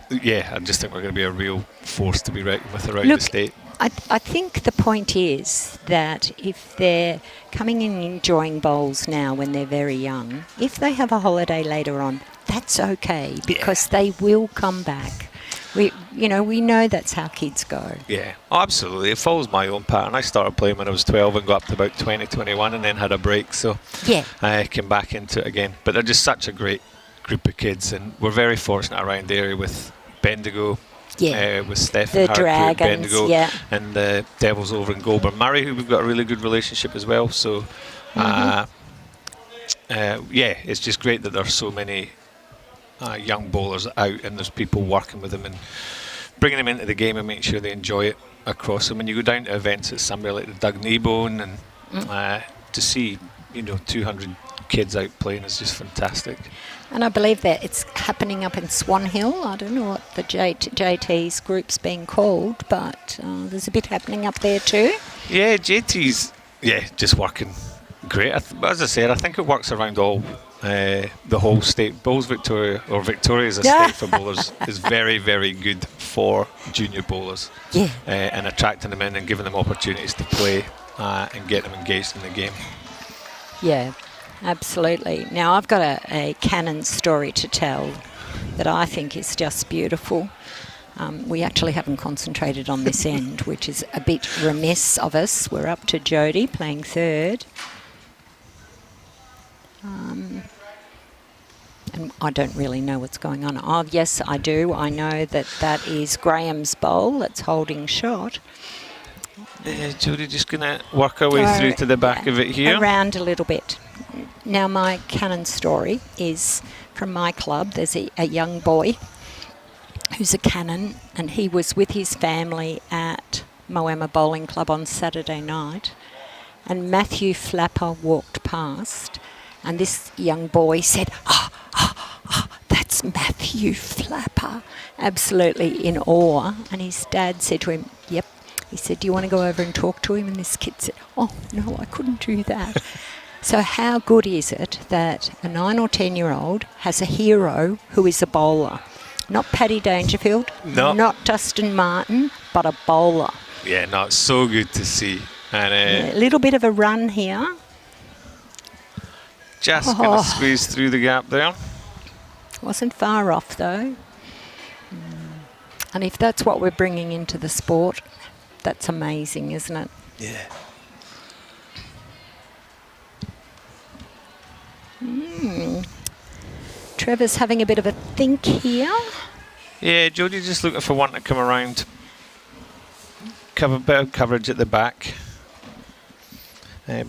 just think we're going to be a real force to be reckoned with around the state.
I think the point is that if they're coming in and enjoying bowls now when they're very young, if they have a holiday later on, that's okay, because they will come back. We know that's how kids go. Yeah,
absolutely. It follows my own pattern. I started playing when I was 12 and got up to about 20, 21 and then had a break. So I came back into it again. But they're just such a great group of kids, and we're very fortunate around the area with Bendigo. With Steph
the
and Harcourt,
Dragons,
Bendigo, and the Devils over in Goulburn. Murray, who we've got a really good relationship as well. So, it's just great that there's so many young bowlers out, and there's people working with them and bringing them into the game and making sure they enjoy it across them. When you go down to events at somebody like the Doug Kneebone, and to see 200 kids out playing is just fantastic.
And I believe that it's happening up in Swan Hill. I don't know what the JT's group's being called, but there's a bit happening up there too. Yeah,
JT's just working great. As I said, I think it works around all the whole state. Bowls Victoria, or Victoria as a state for bowlers, is very, very good for junior bowlers. And attracting them in and giving them opportunities to play and get them engaged in the game.
Yeah. Absolutely. Now, I've got a Cannon story to tell that I think is just beautiful. We actually haven't concentrated on this end, which is a bit remiss of us. We're up to Jodie playing third. And I don't really know what's going on. Oh, yes, I do. I know that is Graham's bowl that's holding shot.
Jodie just going to work her way through to the back of it here.
Around a little bit. Now, my Cannon story is from my club. There's a young boy who's a Cannon, and he was with his family at Moama Bowling Club on Saturday night, and Matthew Flapper walked past, and this young boy said, that's Matthew Flapper, absolutely in awe. And his dad said to him, yep. He said, do you want to go over and talk to him? And this kid said, oh, no, I couldn't do that. So how good is it that a 9 or 10-year-old has a hero who is a bowler? Not Paddy Dangerfield, not Dustin Martin, but a bowler.
Yeah, no, it's so good to see. And
a little bit of a run here.
Just going to squeeze through the gap there.
Wasn't far off, though. And if that's what we're bringing into the sport, that's amazing, isn't it?
Yeah.
Trevor's having a bit of a think here.
Yeah, Jodie's just looking for one to come around. Cover bit of coverage at the back.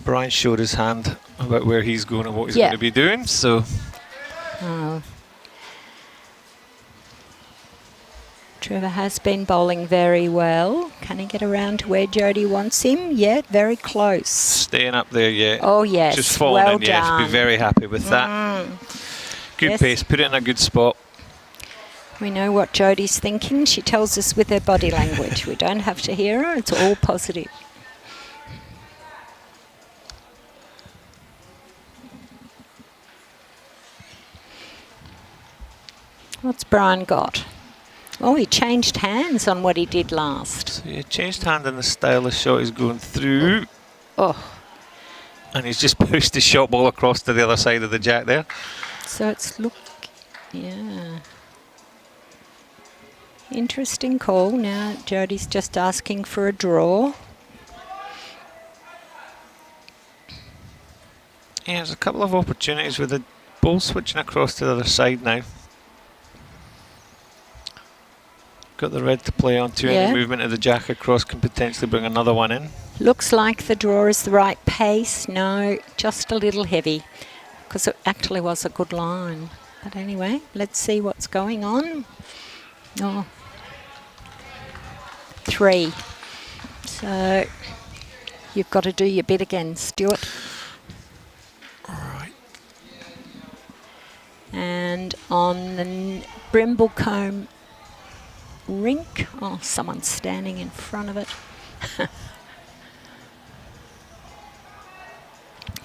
Bryan showed his hand about where he's going and what he's going to be doing, so...
Trevor has been bowling very well. Can he get around to where Jodie wants him? Yeah, very close.
Staying up there, yeah.
Oh, yes.
Just falling
well
in, yes.
Done.
Be very happy with that. Good pace, put it in a good spot.
We know what Jodie's thinking. She tells us with her body language. We don't have to hear her. It's all positive. What's Bryan got? Oh, he changed hands on what he did last.
So he changed hand in the style of shot he's going through.
Oh.
And he's just pushed the shot ball across to the other side of the jack there.
So it's interesting call. Now Jodie's just asking for a draw.
Yeah, there's a couple of opportunities with the ball switching across to the other side now. Got the red to play on to, and the movement of the jack across can potentially bring another one in.
Looks like the draw is the right pace. No, just a little heavy, because it actually was a good line. But anyway, let's see what's going on. Oh, 3. So you've got to do your bit again, Stuart.
All right.
And on the Brimblecombe Rink. Oh, someone's standing in front of it.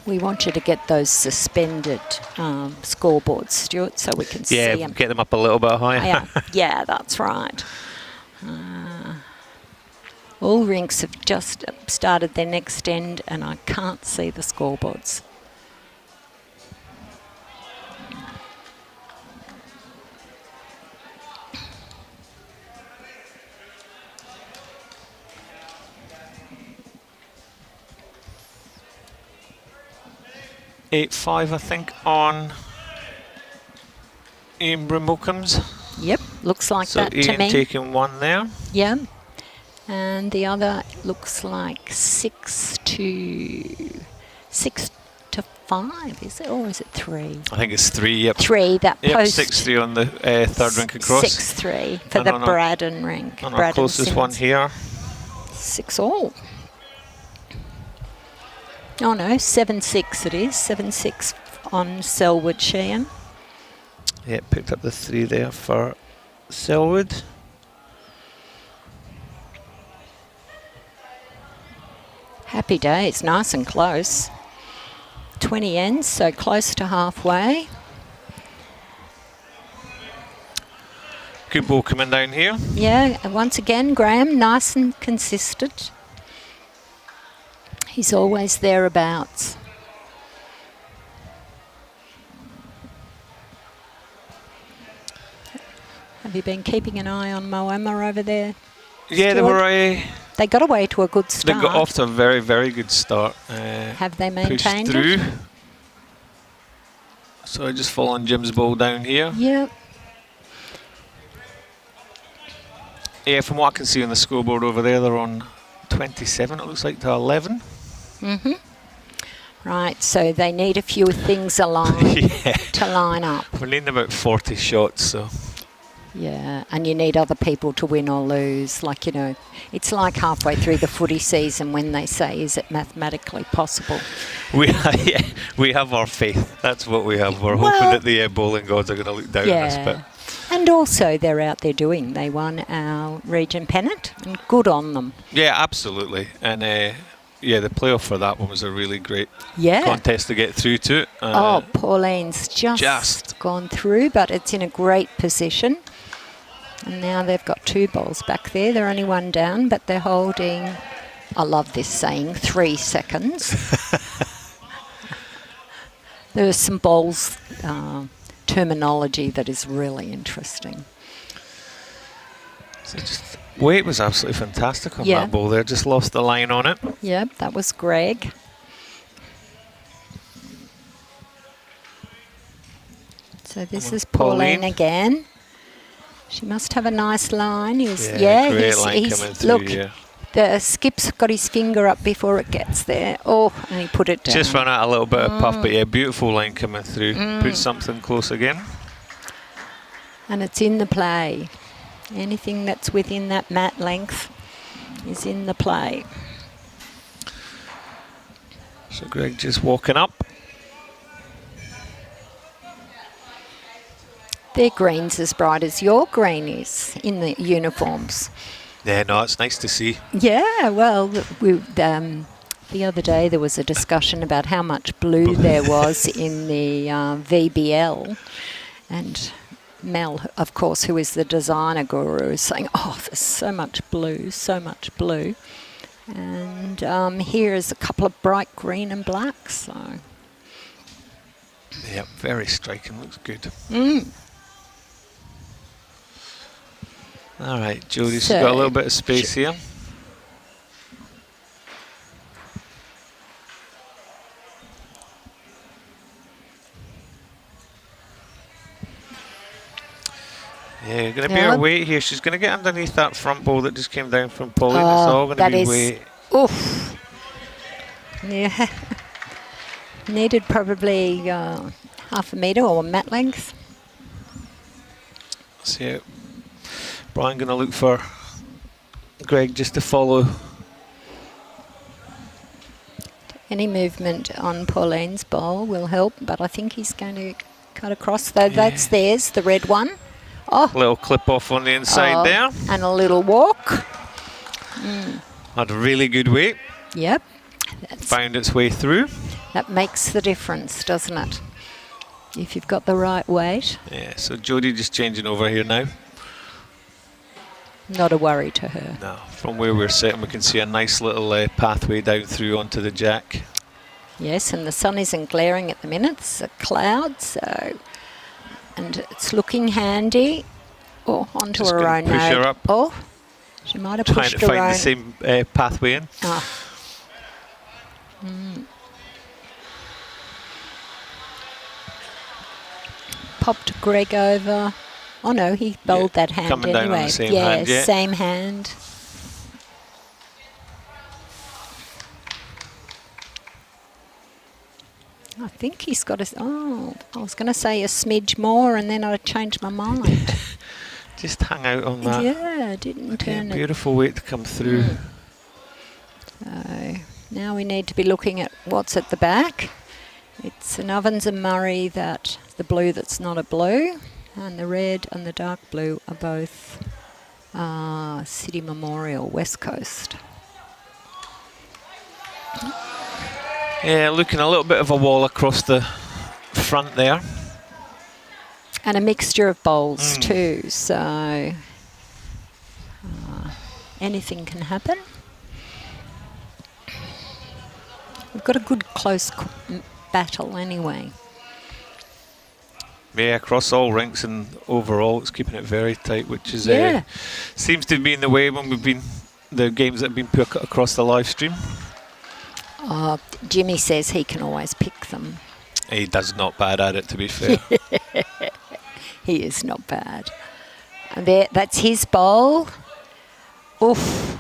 We want you to get those suspended scoreboards, Stuart, so we can see them.
Yeah, get them up a little bit higher.
Yeah, that's right. All rinks have just started their next end, and I can't see the scoreboards.
.85, I think, on Ian Brimblecomb's.
Yep, looks like
so
that to
Ian
me.
taking 1 there.
Yeah, and the other looks like 6 to 5, is it, or is it 3?
I think it's 3. Yep.
3. That post.
6-3 on the third rink across.
6-3 for the Braddon rink.
On our closest one here.
6-all. Oh no, 7-6 it is. 7-6 on Selwood, Sheehan.
Yeah, picked up the 3 there for Selwood.
Happy day, it's nice and close. 20 ends, so close to halfway.
Good ball coming down here.
Yeah, and once again, Graham, nice and consistent. He's always thereabouts. Have you been keeping an eye on Moama over there?
Yeah,
Stuart? They got away to a good start.
They got off to a very, very good start.
Have they maintained
through.
it?
So I just following Jim's ball down here.
Yep.
Yeah, from what I can see on the scoreboard over there, they're on 27, it looks like, to 11.
Mm-hmm. Right, so they need a few things aligned to line up.
We're needing about 40 shots, so...
Yeah, and you need other people to win or lose. Like, you know, it's like halfway through the footy season when they say, is it mathematically possible?
We have our faith. That's what we have. We're hoping that the bowling gods are going to look down on us. But
and also they're out there doing. They won our region pennant, and good on them.
Yeah, absolutely. And the playoff for that one was a really great contest to get through to.
Pauline's just gone through, but it's in a great position. And now they've got 2 bowls back there. They're only 1 down, but they're holding, I love this saying, 3 seconds. There are some bowls terminology that is really interesting.
So weight was absolutely fantastic on that bowl there. Just lost the line on it.
Yep, that was Greg. So this is Pauline again. She must have a nice line. He's
line coming through,
look, the skip's got his finger up before it gets there. Oh, and he put it down.
Just run out a little bit of puff, but beautiful line coming through. Put something close again.
And it's in the play. Anything that's within that mat length is in the play.
So Greg just walking up.
Their green's as bright as your green is in the uniforms.
Yeah, no, it's nice to see.
Yeah, well, the other day there was a discussion about how much blue there was in the VBL, and Mel, of course, who is the designer guru, is saying, oh, there's so much blue, so much blue. And here is a couple of bright green and black, so.
Yeah, very striking, looks good. All right, Jodie's got a little bit of space here. Yeah, going to be her weight here. She's going to get underneath that front bowl that just came down from Pauline. It's all going to be weight.
Oof. Yeah. Needed probably half a metre or mat length.
See it. Bryan going to look for Greg just to follow.
Any movement on Pauline's bowl will help, but I think he's going to cut across. Though that's theirs, the red one. Oh,
little clip off on the inside there.
And a little walk.
Had a really good weight.
Yep.
Found its way through.
That makes the difference, doesn't it? If you've got the right weight.
Yeah, so Jodie just changing over here now.
Not a worry to her.
No, from where we're sitting we can see a nice little pathway down through onto the jack.
Yes, and the sun isn't glaring at the minute. It's a cloud, so... And it's looking handy. Oh, onto
just
her own
push her up.
Oh, she might have pushed her own.
Trying to find the same pathway in.
Popped Greg over. Oh no, he bowled that hand
coming
anyway.
Down on the same hand,
same hand. I think he's got a... Oh, I was going to say a smidge more and then I changed my mind.
Just hang out on that.
Yeah, didn't turn it.
Beautiful weight to come through.
So now we need to be looking at what's at the back. It's an Ovens and Murray, that the blue that's not a blue, and the red and the dark blue are both City Memorial, West Coast.
Yeah, looking a little bit of a wall across the front there.
And a mixture of bowls too, so anything can happen. We've got a good close battle anyway.
Yeah, across all rinks and overall it's keeping it very tight, which is seems to be in the way when we've been the games that have been put across the live stream.
Jimmy says he can always pick them.
He does not bad at it, to be fair.
He is not bad. And there, that's his bowl. Oof.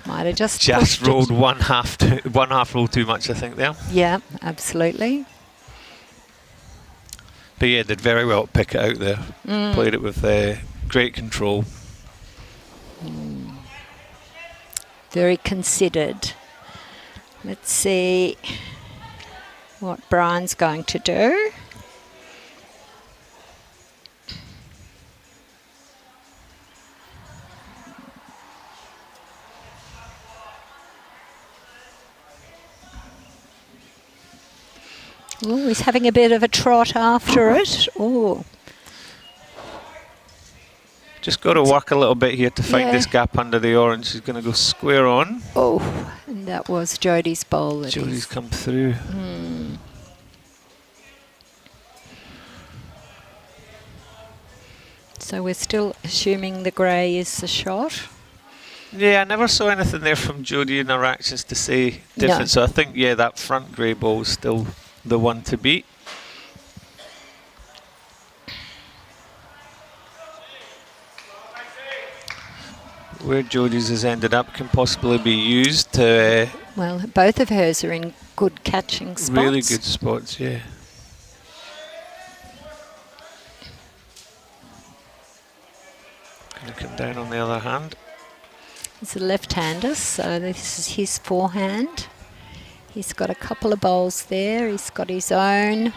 Might have just
rolled one half roll too much, I think, there.
Yeah, absolutely.
But yeah, did very well to pick it out there. Played it with great control.
Very considered. Let's see what Bryan's going to do. Oh, he's having a bit of a trot after it. Oh.
Just got to work a little bit here to find this gap under the orange. He's going to go square on.
Oh, and that was Jodie's bowl.
Jodie's come through.
So we're still assuming the grey is the shot.
Yeah, I never saw anything there from Jodie in her actions to say different.
No.
So I think, yeah, that front grey ball is still the one to beat. Where Jodie's has ended up can possibly be used to...
well, both of hers are in good catching spots.
really good spots, yeah. Going to come down on the other hand.
He's a left-hander, so this is his forehand. He's got a couple of bowls there. He's got his own.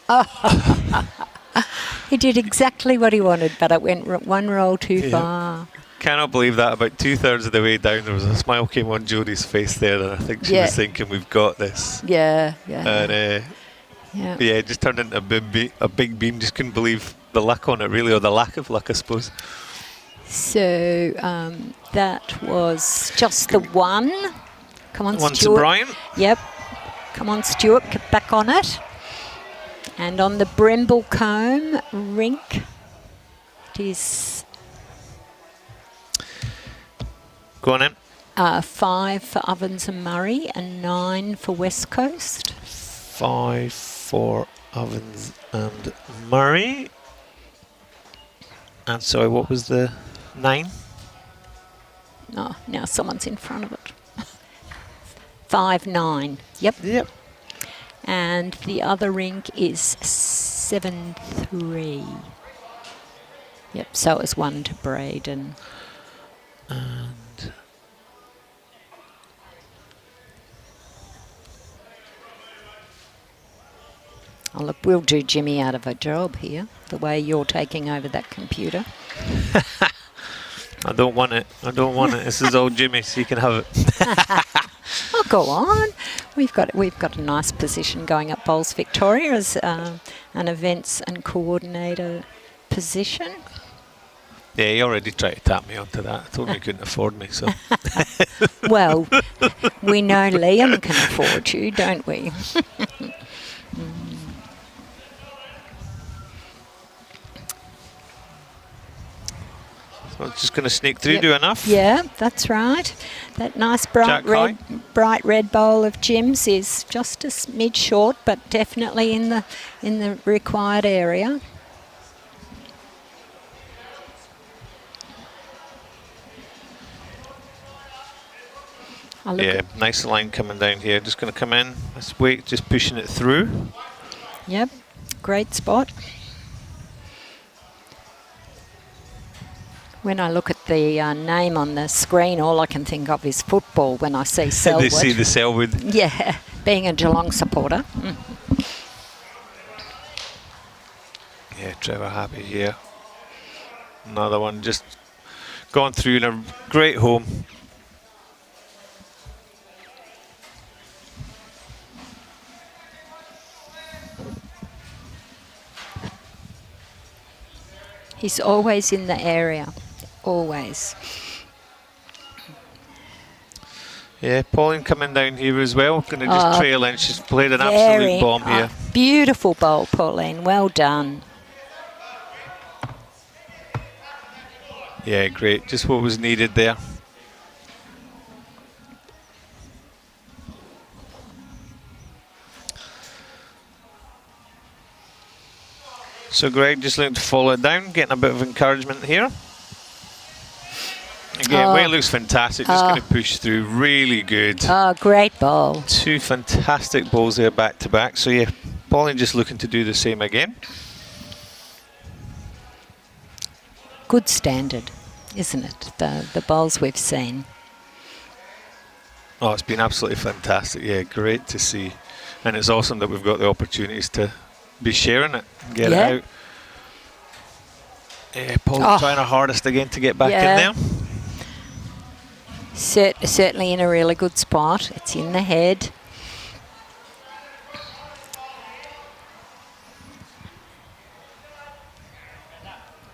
Oh. He did exactly what he wanted, but it went one roll too far.
Cannot believe that. About 2/3 of the way down, there was a smile came on Jodie's face there, and I think she was thinking, "We've got this."
Yeah.
And it just turned into a big beam. Just couldn't believe the luck on it, really, or the lack of luck, I suppose.
So that was just the one. Come on,
One
Stuart.
to Bryan.
Yep. Come on, Stuart. Get back on it. And on the Bremblecombe rink, it is...
Go on in.
5 for Ovens and Murray and 9 for West Coast.
5 for Ovens and Murray. And sorry, what was the 9?
Oh, now someone's in front of it. 5-9. Yep. And the other rink is 7-3. Yep, so it was 1 to Braden.
And
oh, look, we'll do Jimmy out of a job here, the way you're taking over that computer.
I don't want it. This is all Jimmy, so you can have it.
Oh, go on. We've got a nice position going up Bowls Victoria as an events and coordinator position.
Yeah, he already tried to tap me onto that. I told me he couldn't afford me, so.
Well, we know Liam can afford you, don't we?
So I'm just going to sneak through, do enough.
Yeah, that's right. That nice bright red bowl of Jim's is just a smidge short, but definitely in the required area.
Yeah, nice line coming down here. Just going to come in. Let's wait, just pushing it through.
Yep, great spot. When I look at the name on the screen, all I can think of is football when I see Selwood.
They see the Selwood.
Yeah, being a Geelong supporter.
Yeah, Trevor happy here. Another one just gone through in a great home.
He's always in the area, always.
Yeah, Pauline coming down here as well. Going to just trail in. She's played an absolute bomb here.
Beautiful bowl, Pauline. Well done.
Yeah, great. Just what was needed there. So Greg just looking to follow it down, getting a bit of encouragement here. Again, weight looks fantastic. Just going to push through. Really good.
Oh, great ball.
2 fantastic balls there back to back. So yeah, Pauline just looking to do the same again.
Good standard, isn't it? The bowls we've seen.
Oh, it's been absolutely fantastic. Yeah, great to see. And it's awesome that we've got the opportunities to be sharing it and get it out. Yeah, Paul trying her hardest again to get back in there.
Certainly in a really good spot. It's in the head.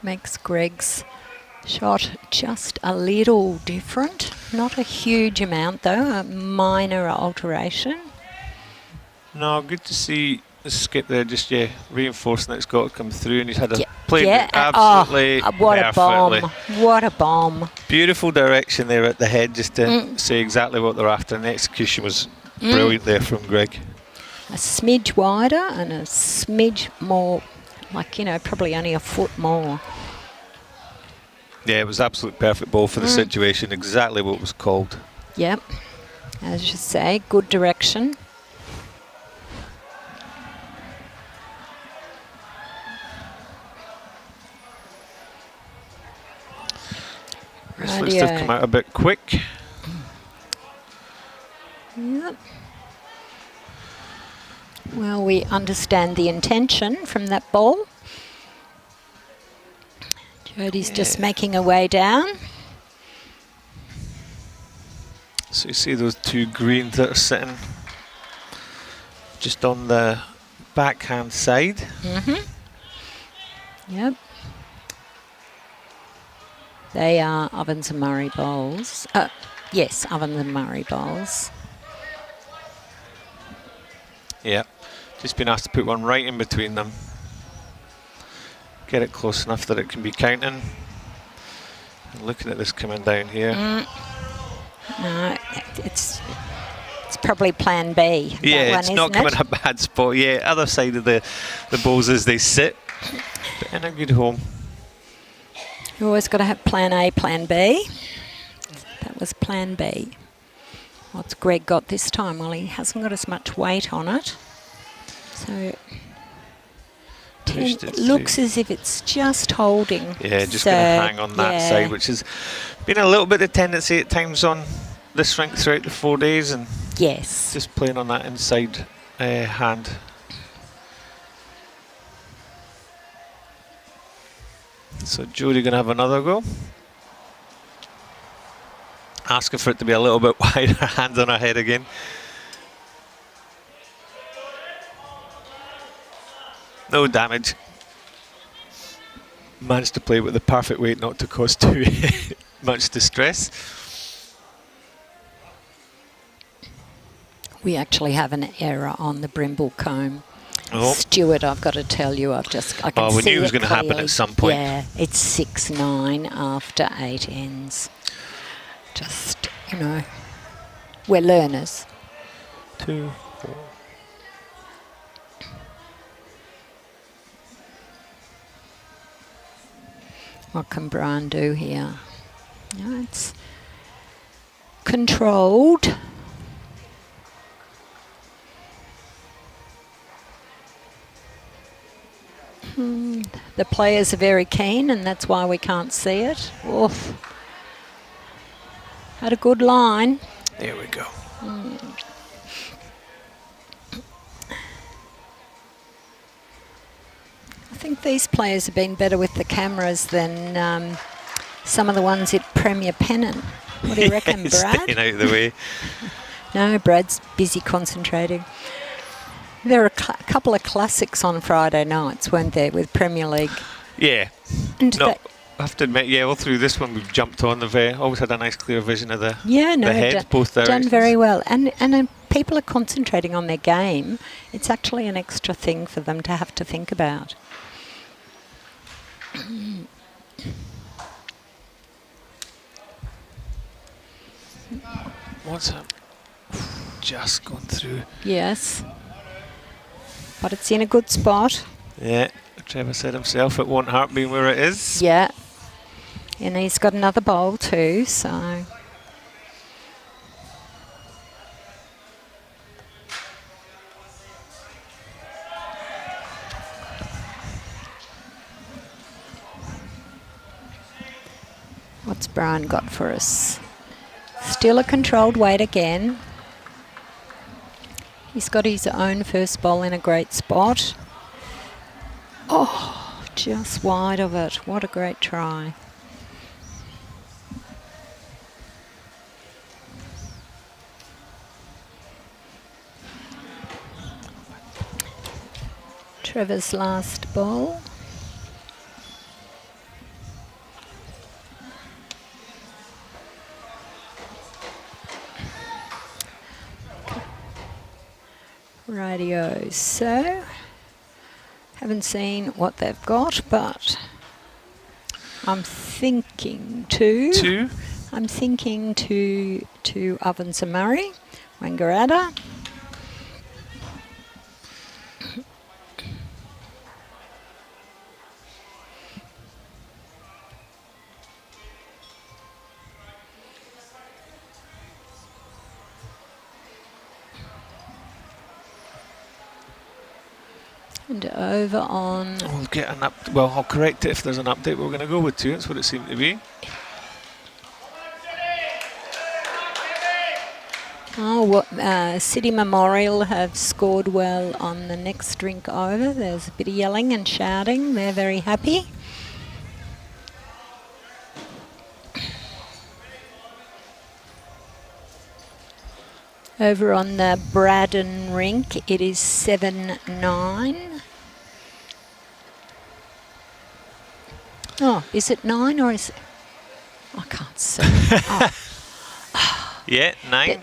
Makes Greg's shot just a little different. Not a huge amount though, a minor alteration.
No, good to see the skip there, just reinforcing that it's got to come through, and he's had played it absolutely
what
perfectly.
A bomb. What a bomb.
Beautiful direction there at the head, just to say exactly what they're after, and the execution was brilliant there from Greg.
A smidge wider and a smidge more, like, you know, probably only a foot more.
Yeah, it was absolute perfect ball for the situation, exactly what was called.
Yep, as you say, good direction.
This looks to have come out a bit quick.
Yep. Well, we understand the intention from that ball. Jodie's just making her way down.
So you see those 2 greens that are sitting just on the backhand side.
Yep. They are Ovens and Murray bowls. Yes, Ovens and Murray bowls.
Yeah, just been asked to put one right in between them. Get it close enough that it can be counting. And looking at this coming down here.
No, it's probably plan B.
Yeah, it's not coming a bad spot. Yeah, other side of the balls as they sit. But in a good home.
You always got to have plan A, plan B. That was plan B. What's Greg got this time? Well, he hasn't got as much weight on it. So it looks as if it's just holding.
Yeah, just going to hang on that side, which has been a little bit of tendency at times on this rink throughout the 4 days. And just playing on that inside hand. So Jodie going to have another go. Asking for it to be a little bit wider, hands on her head again. No damage. Managed to play with the perfect weight not to cause too much distress.
We actually have an error on the Brimble comb.
Oh.
Stuart, I've got to tell you, I can see
we knew it was going to
clearly.
happen at some point.
Yeah, it's 6-9 after 8 ends. Just, you know, we're learners.
2, 4.
What can Bryan do here? No, it's controlled. The players are very keen, and that's why we can't see it. Oof. Had a good line.
There we go.
I think these players have been better with the cameras than some of the ones at Premier Pennant. What do you reckon, Brad?
Staying out of the way.
No, Brad's busy concentrating. There are a couple of classics on Friday nights, weren't there, with Premier League?
Yeah.
And
I have to admit, all through this one we've jumped on. They've always had a nice clear vision of the head, both directions.
Done very well. And people are concentrating on their game. It's actually an extra thing for them to have to think about.
What's up? Just gone through.
Yes. But it's in a good spot.
Yeah, Trevor said himself it won't hurt being where it is.
Yeah. And he's got another bowl too, so... What's Bryan got for us? Still a controlled weight again. He's got his own first bowl in a great spot. Oh, just wide of it. What a great try. Trevor's last ball. Rightio, so haven't seen what they've got, but I'm thinking to Ovens and Murray, Wangaratta. And over on...
We'll get an well, I'll correct it if there's an update. We're going to go with 2. That's what it seemed to be.
Oh, City Memorial have scored well on the next drink over. There's a bit of yelling and shouting. They're very happy. Over on the Braddon Rink, it is 7-9. Oh, is it 9 or is it... I can't see. Oh.
Yeah, 9.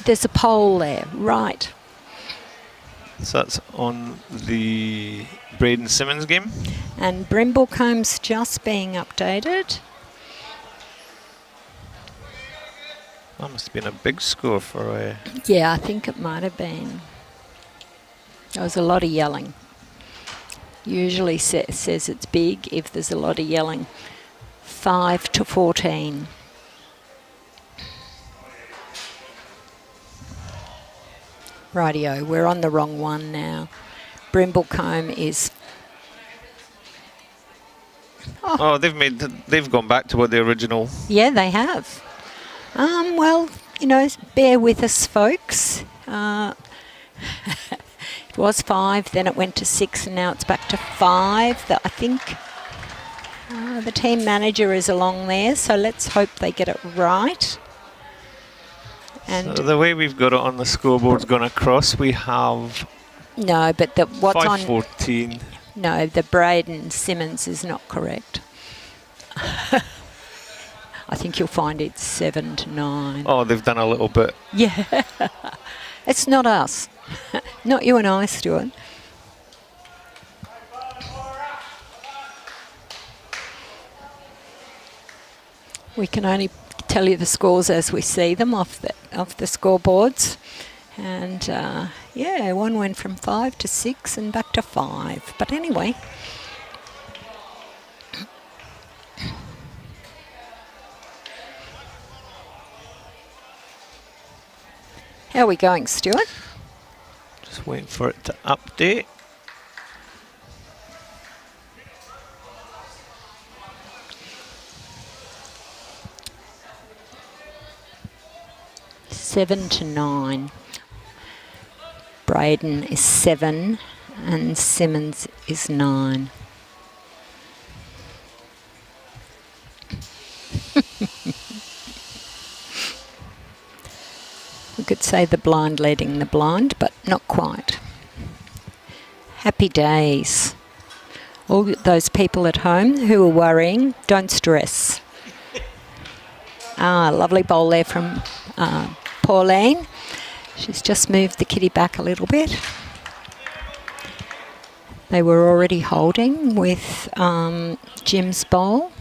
There's a pole there, right.
So that's on the Braden Simmons game.
And Brimblecomb's just being updated.
That must have been a big score for...
Yeah, I think it might have been. There was a lot of yelling. Usually says it's big if there's a lot of yelling. 5-14. Rightio, we're on the wrong one now. Brimblecombe is...
Oh, they've gone back to what the original...
Yeah, they have. Well, you know, bear with us, folks. It was 5, then it went to 6, and now it's back to 5. I think the team manager is along there, so let's hope they get it right. And
so the way we've got it on the scoreboard's gone across. We have...
No, but what's on...
5-14.
No, the Braden Simmons is not correct. I think you'll find it's 7-9.
Oh, they've done a little bit.
Yeah. It's not us. Not you and I, Stuart. We can only tell you the scores as we see them off the scoreboards. And, yeah, one went from 5 to 6 and back to 5. But anyway... How are we going, Stuart?
Just waiting for it to update.
Seven to 9. Braden is 7 and Simmons is 9. We could say the blind leading the blind, but not quite. Happy days. All those people at home who are worrying, don't stress. Lovely bowl there from Pauline. She's just moved the kitty back a little bit. They were already holding with Jim's bowl.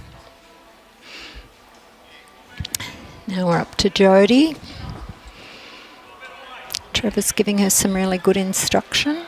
Now we're up to Jodie. Trevor's giving her some really good instruction.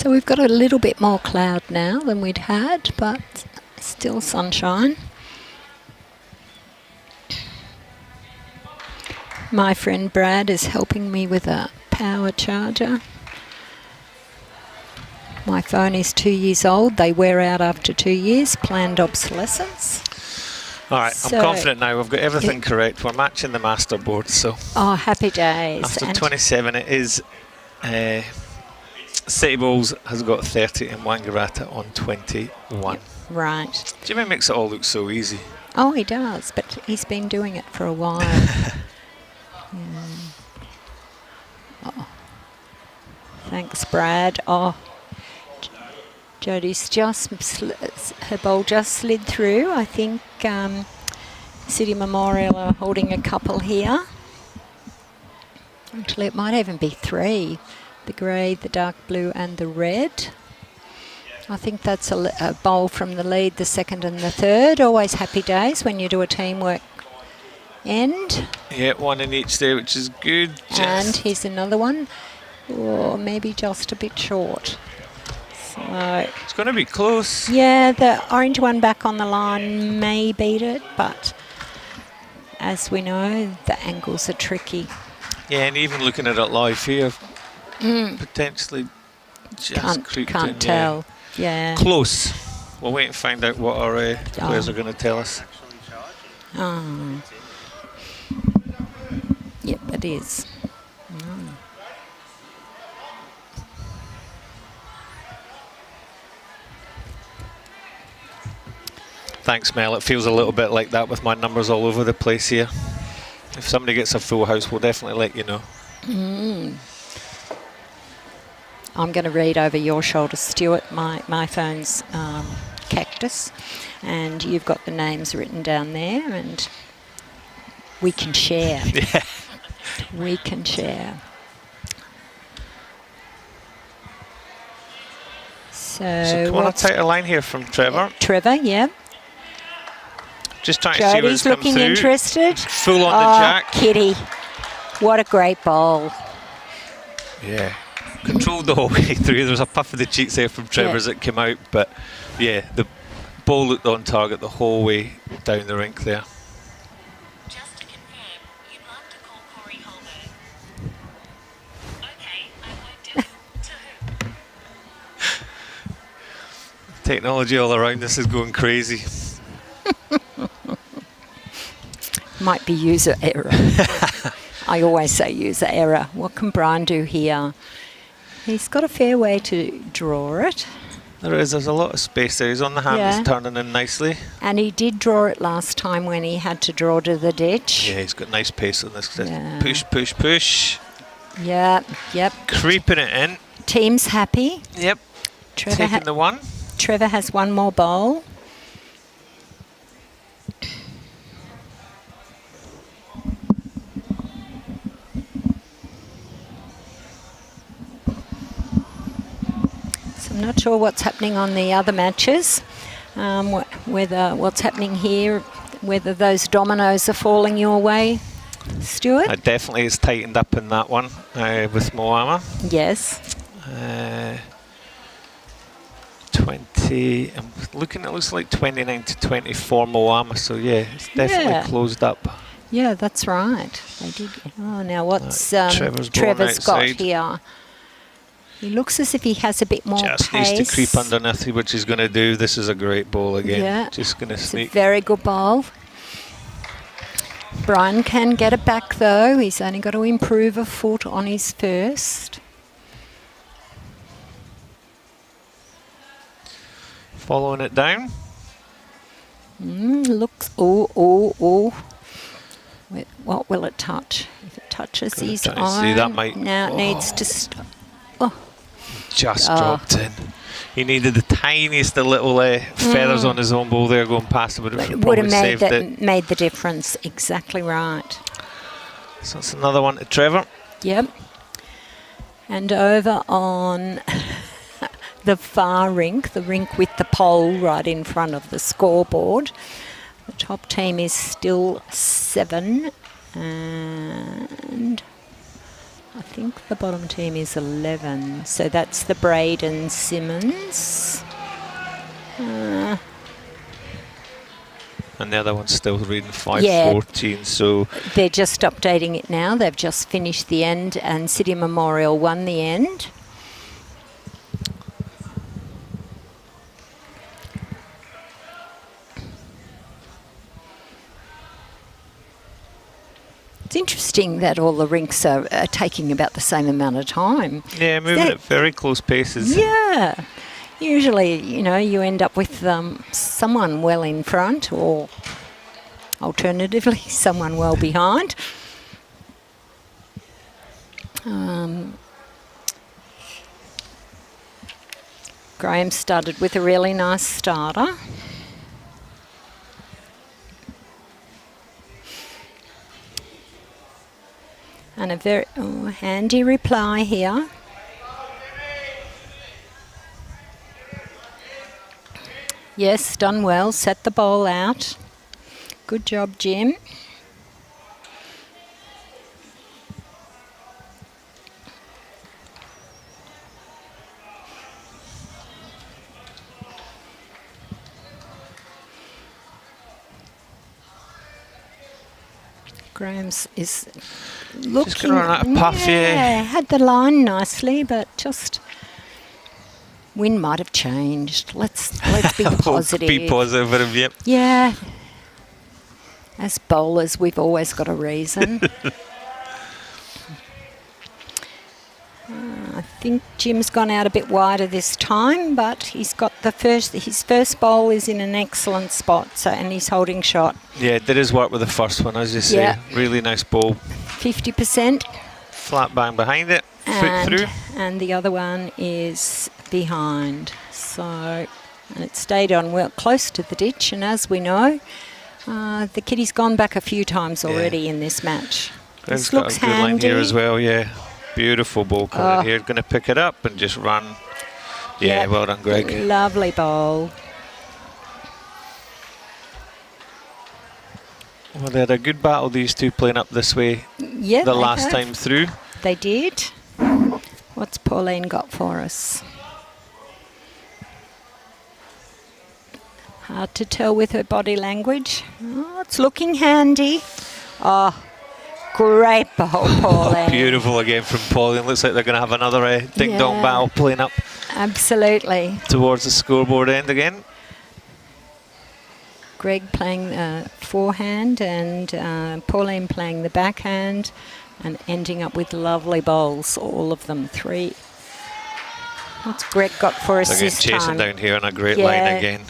So we've got a little bit more cloud now than we'd had, but still sunshine. My friend Brad is helping me with a power charger. My phone is 2 years old. They wear out after 2 years. Planned obsolescence.
All right,
So
I'm confident now. We've got everything correct. We're matching the master board. So
oh, happy days.
after
And
27, it is City Bowls has got 30 and Wangaratta on 21.
right.
Jimmy makes it all look so easy.
Oh, he does, but he's been doing it for a while. Oh. Thanks, Brad. Oh, Jodie's just her bowl just slid through. I think City Memorial are holding a couple here. Actually, it might even be 3. The grey, the dark blue and the red. I think that's a bowl from the lead, the second and the third. Always happy days when you do a teamwork end.
Yeah, one in each there, which is good.
And here's another one. Oh, maybe just a bit short. So
It's going to be close.
yeah, the orange one back on the line may beat it, but as we know, the angles are tricky.
Yeah, and even looking at it live here, potentially just creeped in.
Can't tell. Yeah.
Close. We'll wait and find out what our players are going to tell us.
Oh. Yep, it is.
Thanks, Mel. It feels a little bit like that with my numbers all over the place here. If somebody gets a full house, we'll definitely let you know.
I'm going to read over your shoulder, Stuart. My phone's Cactus, and you've got the names written down there, and we can share.
Yeah.
We can share. So
come on, I'll take a line here from Trevor.
Trevor, yeah.
Just trying to see what's
Jodie's
come
looking
through.
interested.
Full on the jack.
Kitty. What a great bowl.
Yeah. Controlled the whole way through. There was a puff of the cheeks there from Trevor's that came out, but yeah, the ball looked on target the whole way down the rink there.
Just to confirm, you'd like to call Corey Holberg. Okay, I won't do it. To who?
Technology all around us is going crazy.
Might be user error. I always say user error. What can Bryan do here? He's got a fair way to draw it.
There is. There's a lot of space there. He's on the hand.
Yeah.
He's turning in nicely.
And he did draw it last time when he had to draw to the ditch.
Yeah, he's got nice pace on this.
Yeah.
Push, push, push.
Yep.
Creeping it in.
Team's happy.
Yep. Taking the one.
Trevor has one more bowl. So I'm not sure what's happening on the other matches, whether what's happening here, whether those dominoes are falling your way, Stuart?
It definitely is tightened up in that one with Moama.
Yes.
20, I'm looking, it looks like 29 to 24 Moama, so yeah, it's definitely closed up.
Yeah, that's right. They did. Oh, now what's
Trevor's
got here? He looks as if he has a bit more
Just
pace.
needs to creep underneath, which he's going to do. This is a great ball again.
Yeah.
Just going to
It's a
sneak.
very good ball. Bryan can get it back though. He's only got to improve a foot on his first.
Following it down.
Looks. Oh. What will it touch? If it touches
Gonna
his
try and
iron,
see, that might-
now it needs to stop. Oh,
Just dropped in. He needed the tiniest of little feathers on his own ball there going past him, but it
would
probably
have
saved it.
made the difference. Exactly right.
So that's another one to Trevor.
Yep. And over on the far rink, the rink with the pole right in front of the scoreboard, the top team is still 7 and I think the bottom team is 11. So that's the Braden Simmons.
And the other one's still reading 5:14, so...
They're just updating it now. They've just finished the end, and City Memorial won the end. It's interesting that all the rinks are taking about the same amount of time.
Yeah, moving at very close paces.
Yeah. Usually, you know, you end up with someone well in front, or alternatively, someone well behind. Graham started with a really nice starter. And a very handy reply here. Yes, done well. Set the ball out. Good job, Jim. Graham's is looking...
Just going to run out of puff, yeah.
Had the line nicely, but just... Wind might have changed. Let's be positive.
Be positive with him, yep.
Yeah. As bowlers, we've always got a reason. I think Jim's gone out a bit wider this time, but he's got his first bowl is in an excellent spot, so, and he's holding shot.
Yeah, did his work with the first one, as you say.
Yeah.
Really nice ball.
50%.
Flat bang behind it, foot through.
And the other one is behind. So, and it stayed on well close to the ditch, and as we know, the kiddie's gone back a few times already in this match.
Graham's
This looks
got a good line
handy.
here as well, yeah. Beautiful ball coming here. Going to pick it up and just run. Yeah, well done, Greg.
Lovely bowl.
Well, they had a good battle, these two, playing up this way
Yeah,
the
they
last
have.
time through.
They did. What's Pauline got for us? Hard to tell with her body language. Oh, it's looking handy. Oh, great bowl, Pauline.
Beautiful again from Pauline. Looks like they're going to have another ding-dong battle playing up
Absolutely.
towards the scoreboard end again.
Greg playing the forehand and Pauline playing the backhand and ending up with lovely bowls, all of them. 3. What's Greg got for us
They're
this
getting chasing
time?
down here on a great line again.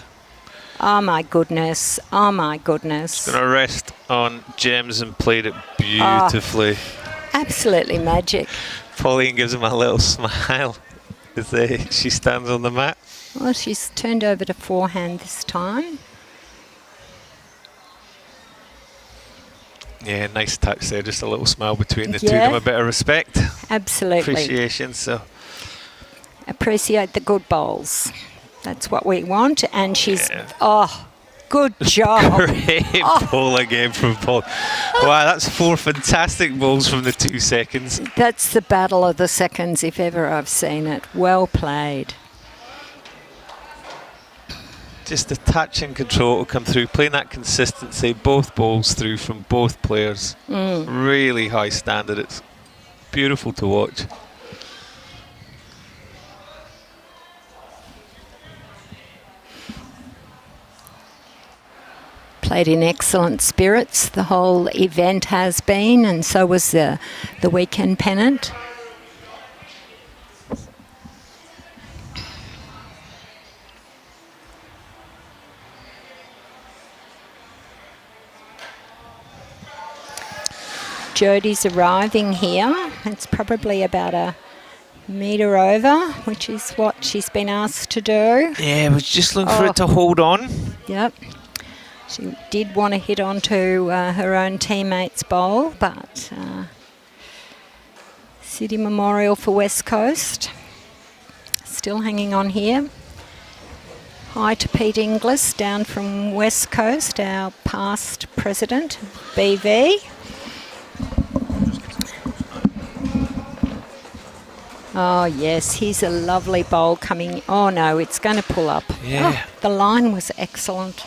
Oh my goodness. Oh my goodness.
Going to rest on gems and played it beautifully.
Absolutely magic.
Pauline gives him a little smile as she stands on the mat.
Well, she's turned over to forehand this time.
Yeah, nice touch there. Just a little smile between the two of them. A bit of respect.
Absolutely.
Appreciation. So
appreciate the good bowls. That's what we want. And she's, good job.
Great ball again from Paul. Wow, that's 4 fantastic balls from the 2 seconds.
That's the battle of the seconds, if ever I've seen it. Well played.
Just the touch and control will come through. Playing that consistency, both balls through from both players. Really high standard. It's beautiful to watch.
Played in excellent spirits. The whole event has been, and so was the weekend pennant. Jodie's arriving here. It's probably about a metre over, which is what she's been asked to do.
Yeah, we're just looking for it to hold on.
Yep. She did want to hit onto her own teammate's bowl, but City Memorial for West Coast. Still hanging on here. Hi to Pete Inglis down from West Coast, our past president, BV. Oh, yes, here's a lovely bowl coming. Oh, no, it's going to pull up.
Yeah.
Oh, the line was excellent.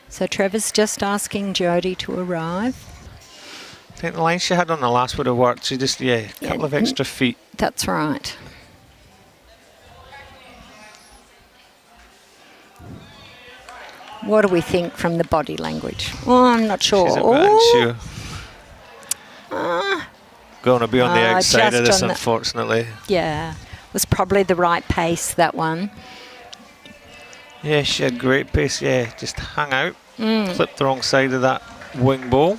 So Trevor's just asking Jodie to arrive.
I think the line she had on the last would have worked. She just, a couple of extra feet.
That's right. What do we think from the body language? Oh, I'm not sure.
She's a bit unsure. Going to be on the outside of this, unfortunately.
Yeah, was probably the right pace, that one.
Yeah, she had great pace. Yeah, just hung out, flipped the wrong side of that wing ball.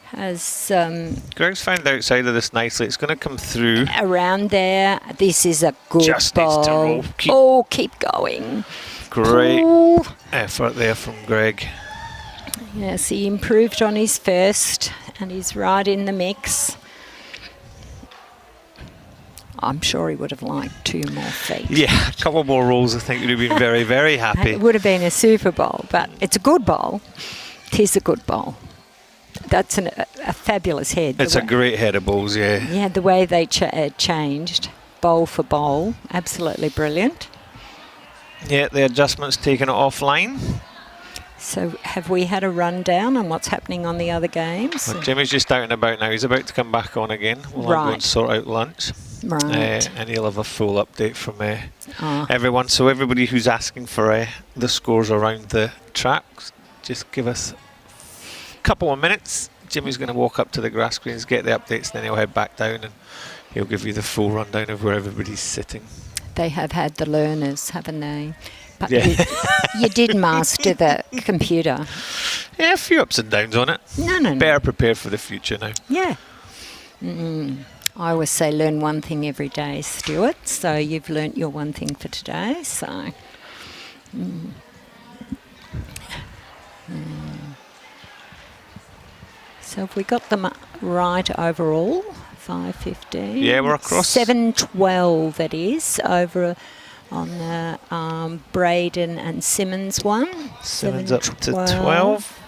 Has
Greg's found the outside of this nicely. It's going to come through.
Around there. This is a good
Just
ball.
needs to roll.
Keep going.
Great
Ooh.
effort there from Greg.
Yes, he improved on his first and he's right in the mix. I'm sure he would have liked 2 more feet.
Yeah, a couple more rolls, I think, would have been very, very happy.
It would have been a super bowl, but it's a good bowl. It is a good bowl. That's a fabulous head.
It's a great head of balls, yeah.
Yeah, the way they changed, bowl for bowl, absolutely brilliant.
Yeah, the adjustments taken it offline.
So have we had a rundown on what's happening on the other games?
Well, Jimmy's just out and about now. He's about to come back on again. We'll go and sort out lunch.
Right.
And he'll have a full update from everyone. So everybody who's asking for the scores around the track, just give us a couple of minutes. Jimmy's going to walk up to the grass greens, get the updates, and then he'll head back down and he'll give you the full rundown of where everybody's sitting.
They have had the learners, haven't they? But
yeah.
you did master the computer.
Yeah, a few ups and downs on it.
No.
Better prepared for the future now.
Yeah. I always say learn one thing every day, Stuart. So you've learnt your one thing for today. So. So have we got them right overall? 5:15.
Yeah, we're across.
7:12 it is over on the Braden and Simmons one.
7's up to 12.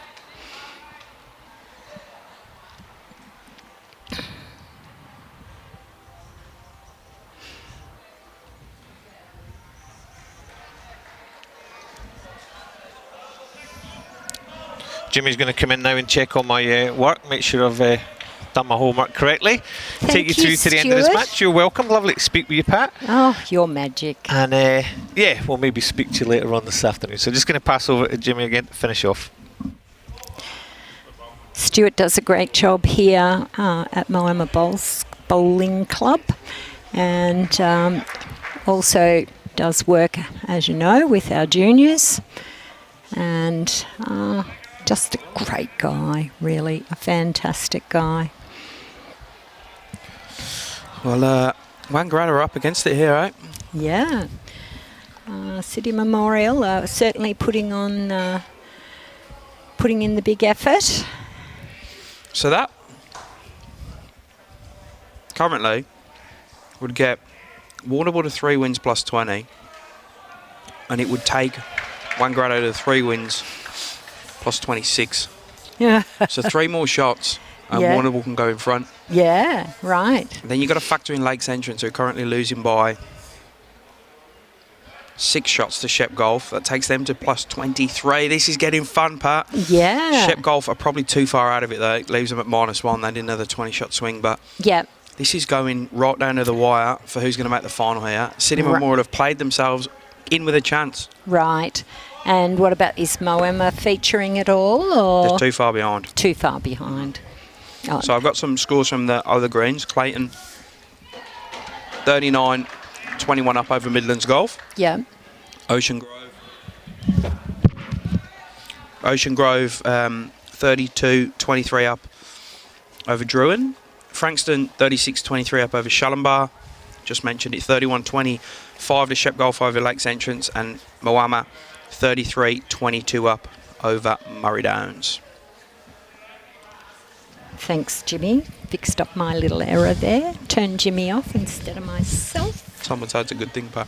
Jimmy's going to come in now and check on my work, make sure I've done my homework correctly. Take you through to the end of this match. You're welcome. Lovely to speak with you, Pat.
Oh, you're magic.
And yeah, we'll maybe speak to you later on this afternoon. So just going to pass over to Jimmy again to finish off.
Stuart does a great job here at Moama Bowling Club, and also does work, as you know, with our juniors, and just a great guy, really, a fantastic guy.
Well, Wangaratta are up against it here, right?
Yeah. City Memorial certainly putting in the big effort.
So that currently would get Warrnambool to 3 wins plus 20, and it would take Wangaratta to 3 wins plus 26.
Yeah.
So 3 more shots and Warrnambool can go in front.
Yeah, right.
And then you've got to factor in Lakes Entrance, who are currently losing by 6 shots to Shep Golf. That takes them to plus 23. This is getting fun, Pat.
Yeah.
Shep Golf are probably too far out of it, though. It leaves them at -1. They did another 20-shot swing, but this is going right down to the wire for who's going to make the final here. City Memorial have played themselves in with a chance.
Right. And what about, is Moama featuring at all? Or
They're too far behind.
Too far behind. Oh.
So I've got some scores from the other greens. Clayton, 39-21 up over Midlands Golf.
Yeah.
Ocean Grove, 32-23 up over Druin. Frankston, 36-23 up over Shallumbar. Just mentioned it, 31-25 to Shep Golf over Lakes Entrance, and Moama, 33-22 up over Murray Downs.
Thanks, Jimmy. Fixed up my little error there. Turned Jimmy off instead of myself.
Someone said it's a good thing, Pat.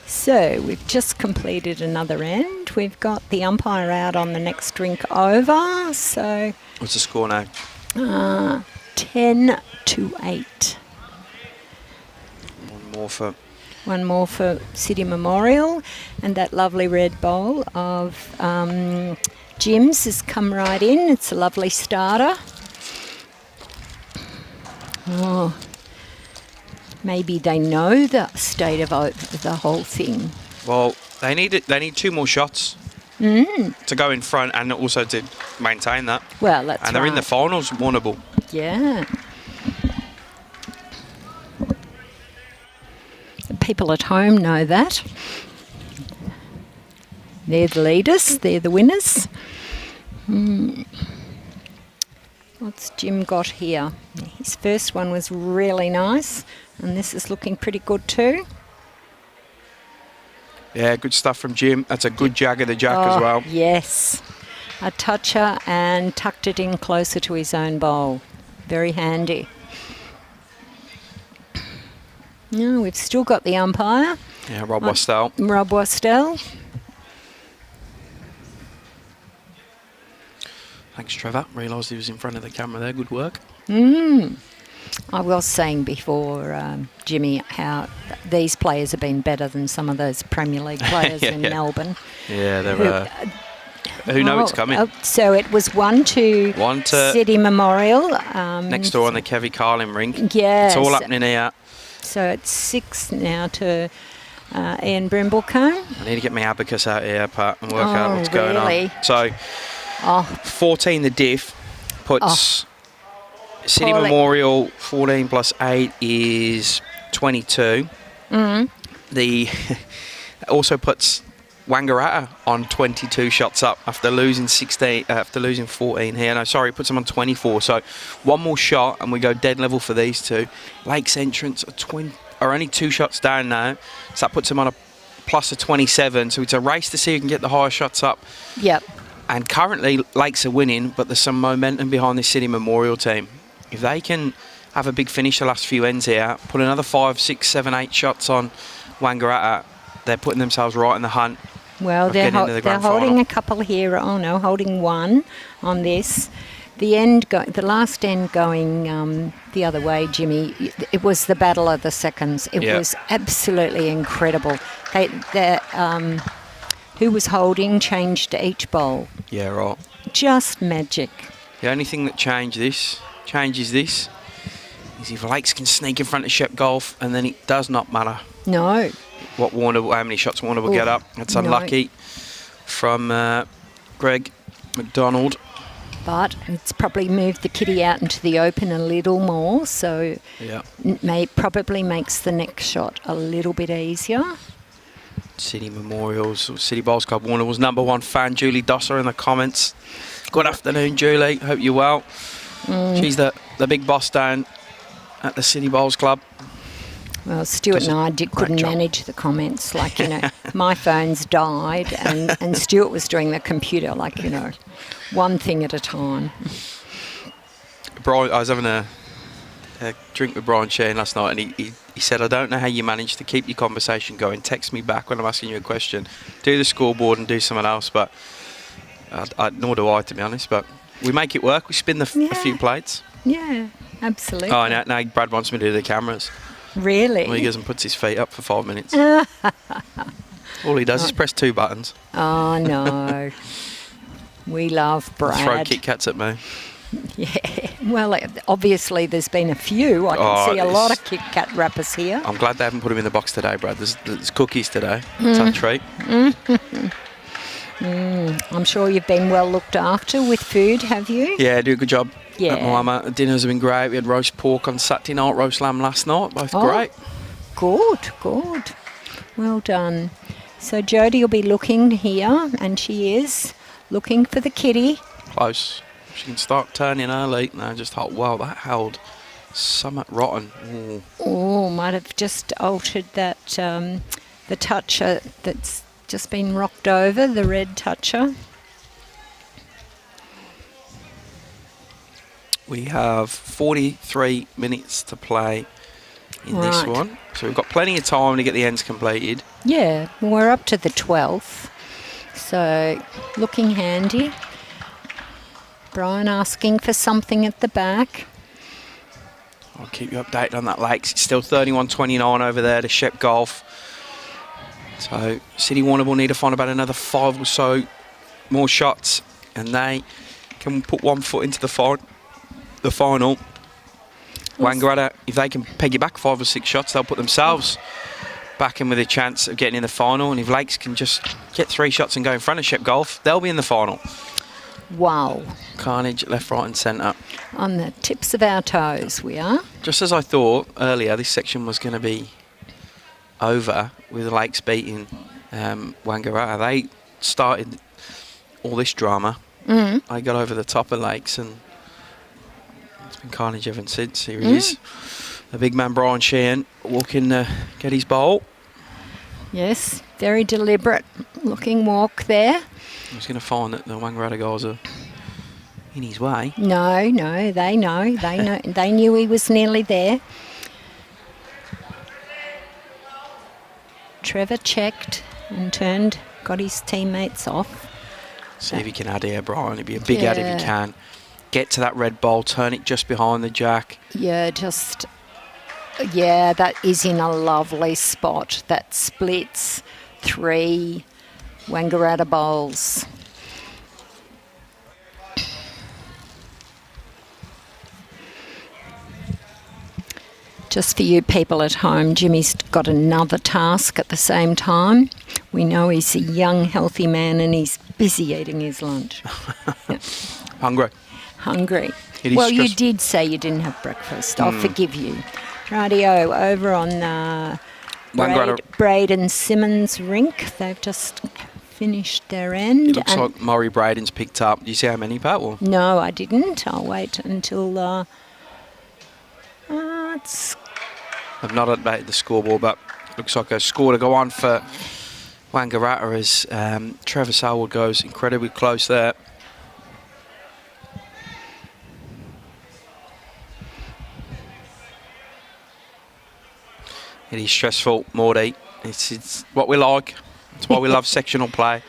So we've just completed another end. We've got the umpire out on the next drink over. So
What's the score now?
10-8.
One more for
One more for City Memorial, and that lovely red bowl of Jim's has come right in. It's a lovely starter. Oh, maybe they know the state of the whole thing.
Well, they need 2 more shots to go in front and also to maintain that.
Well, that's
And they're in the finals, Warrnambool.
Yeah. The people at home know that. They're the leaders, they're the winners. What's Jim got here? His first one was really nice, and this is looking pretty good too.
Yeah, good stuff from Jim. That's a good jag of the jack as well.
Yes. A toucher and tucked it in closer to his own bowl. Very handy. No, we've still got the umpire.
Yeah, Rob Wastell.
Rob Wastell.
Thanks, Trevor. Realised he was in front of the camera there. Good work.
I was saying before, Jimmy, how these players have been better than some of those Premier League players in Melbourne.
Yeah, they're... who know it's coming.
So it was 1-2 City Memorial.
Next door on the Kevy Carlin Rink.
Yeah.
It's all happening here.
So it's 6 now to Ian Brimblecombe.
I need to get my abacus out here, Pat, and work out what's going on. So, 14 the diff puts City Memorial 14 plus 8 is 22. The also puts Wangaratta on 22 shots up after losing 14 here. No, sorry, puts them on 24. So one more shot and we go dead level for these two. Lakes Entrance are only 2 shots down now, so that puts them on a plus of 27. So it's a race to see who can get the higher shots up.
Yep.
And currently Lakes are winning, but there's some momentum behind this City Memorial team. If they can have a big finish the last few ends here, put another 5, 6, 7, 8 shots on Wangaratta, they're putting themselves right in the hunt.
Well, they're holding a couple here. Oh no, holding one on this. The last end going the other way, Jimmy. It was the battle of the seconds. It was absolutely incredible. Who was holding changed each bowl.
Yeah, right.
Just magic.
The only thing that changes this is if Lakes can sneak in front of Shep Golf, and then it does not matter.
No.
How many shots Warner will get up. That's unlucky from Greg McDonald.
But it's probably moved the kitty out into the open a little more, so probably makes the next shot a little bit easier.
City Memorials, City Bowls Club Warrnambool's #1 fan, Julie Dosser, in the comments. Good afternoon, Julie. Hope you're well. She's the big boss down at the City Bowls Club.
Well, Stuart and I couldn't manage the comments. Like, my phone's died and Stuart was doing the computer, one thing at a time.
Bryan, I was having a drink with Bryan Sheehan last night, and he said, I don't know how you manage to keep your conversation going. Text me back when I'm asking you a question. Do the scoreboard and do something else, but nor do I, to be honest. But we make it work. We spin a few plates.
Yeah, absolutely.
Oh, now Brad wants me to do the cameras.
Really?
Well, he goes and puts his feet up for 5 minutes. All he does is press 2 buttons.
Oh, no. We love Brad.
Throw Kit Kats at me.
Yeah. Well, obviously there's been a few. I can see a lot of Kit Kat wrappers here.
I'm glad they haven't put them in the box today, Brad. There's cookies today. It's a treat.
I'm sure you've been well looked after with food, have you?
Yeah, do a good job.
Yeah.
At Moama. The dinners have been great. We had roast pork on Saturday night, roast lamb last night. Both great.
Good. Well done. So Jodie will be looking here, and she is looking for the kitty.
Close. She can start turning early. No, just thought, wow, that held somewhat rotten. Ooh.
Oh, might have just altered that, the toucher that's just been rocked over, the red toucher.
We have 43 minutes to play in this
Right.
one. So we've got plenty of time to get the ends completed.
Yeah, we're up to the 12th. So, looking handy. Bryan asking for something at the back.
I'll keep you updated on that, Lakes. It's still 31-29 over there to Shep Golf. So City Warrnambool need to find about another 5 or so more shots, and they can put 1 foot into the final. Wangaratta, if they can peg it back 5 or 6 shots, they'll put themselves back in with a chance of getting in the final. And if Lakes can just get 3 shots and go in front of Shep Golf, they'll be in the final.
Wow.
Carnage left, right and centre.
On the tips of our toes we are.
Just as I thought earlier, this section was going to be over with the Lakes beating Wangaratta. They started all this drama. They got over the top of Lakes, and it's been carnage ever since. Here he is, the big man Bryan Sheehan, walking to get his bowl.
Yes, very deliberate looking walk there.
He's going to find that the Wangaratta guys are in his way.
No, they know. They knew he was nearly there. Trevor checked and turned, got his teammates off.
See if he can add here, Bryan. It'd be a big add if he can. Get to that red bowl, turn it just behind the jack.
Yeah, that is in a lovely spot. That splits 3 Wangaratta bowls. Just for you people at home, Jimmy's got another task at the same time. We know he's a young, healthy man and he's busy eating his lunch.
Hungry.
Hungry.
It is
Well, you
stress-
did say you didn't have breakfast. I'll forgive you. Rightio, over on
Wangaratta.
Braden Simmons Rink. They've just finished their end.
It looks like Murray Braden's picked up. Do you see how many, Pat? Or?
No, I didn't. I'll wait until... it's
I've not updated the scoreboard, but looks like a score to go on for Wangaratta as Trevor Selwood goes incredibly close there. It is stressful, Mordy. It's what we like. It's why we love sectional play.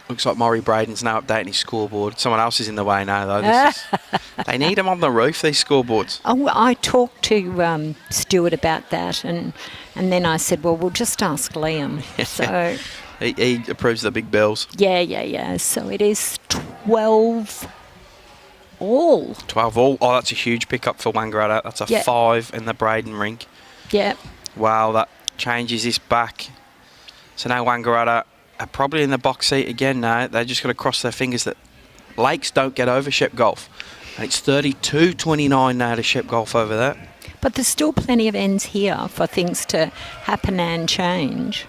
Looks like Murray Braden's now updating his scoreboard. Someone else is in the way now, though. They need them on the roof, these scoreboards.
Oh, I talked to Stuart about that, and then I said, well, we'll just ask Liam. So
He approves the big bills.
yeah. So it is 12 all.
12 all. Oh, that's a huge pickup for Wangaratta. That's a 5 in the Braden Rink.
Yeah.
Wow, that changes this back. So now Wangaratta are probably in the box seat again now. They're just going to cross their fingers that Lakes don't get over Shep Golf. And it's 32-29 now to Shep Golf over there.
But there's still plenty of ends here for things to happen and change.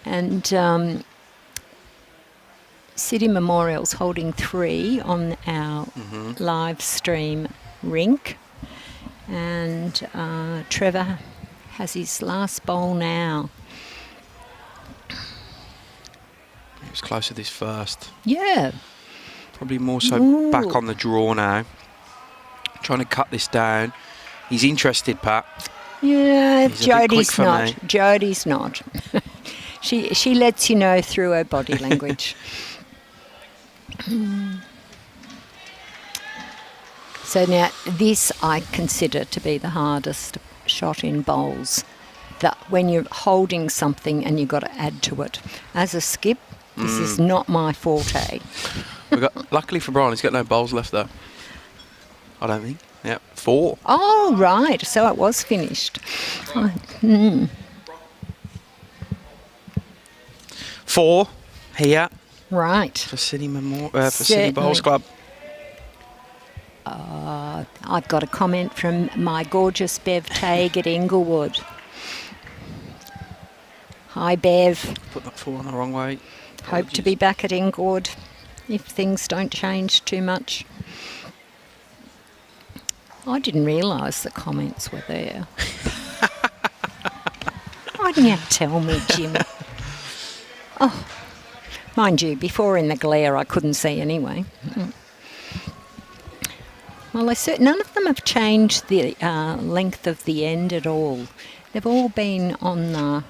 And City Memorial's holding 3 on our live stream Rink. And Trevor has his last bowl now.
He was close to this first.
Yeah.
Probably more so back on the draw now. Trying to cut this down. He's interested, Pat.
Yeah,
He's a bit quick
Jodie's
for
not.
me.
Jodie's not. She lets you know through her body language. So now this I consider to be the hardest shot in bowls. That when you're holding something and you've got to add to it. As a skip, this is not my forte.
Luckily for Bryan, he's got no bowls left though. I don't think. Yeah, 4.
Oh, right. So it was finished.
4 here
Right.
for City City Bowls Club.
I've got a comment from my gorgeous Bev Tague at Inglewood. Hi, Bev.
Put that 4 on the wrong way.
Hope to be back at Inglewood if things don't change too much. I didn't realise the comments were there. Why didn't you tell me, Jim? Oh, Mind you, before in the glare I couldn't see anyway. Well, none of them have changed the length of the end at all. They've all been on the,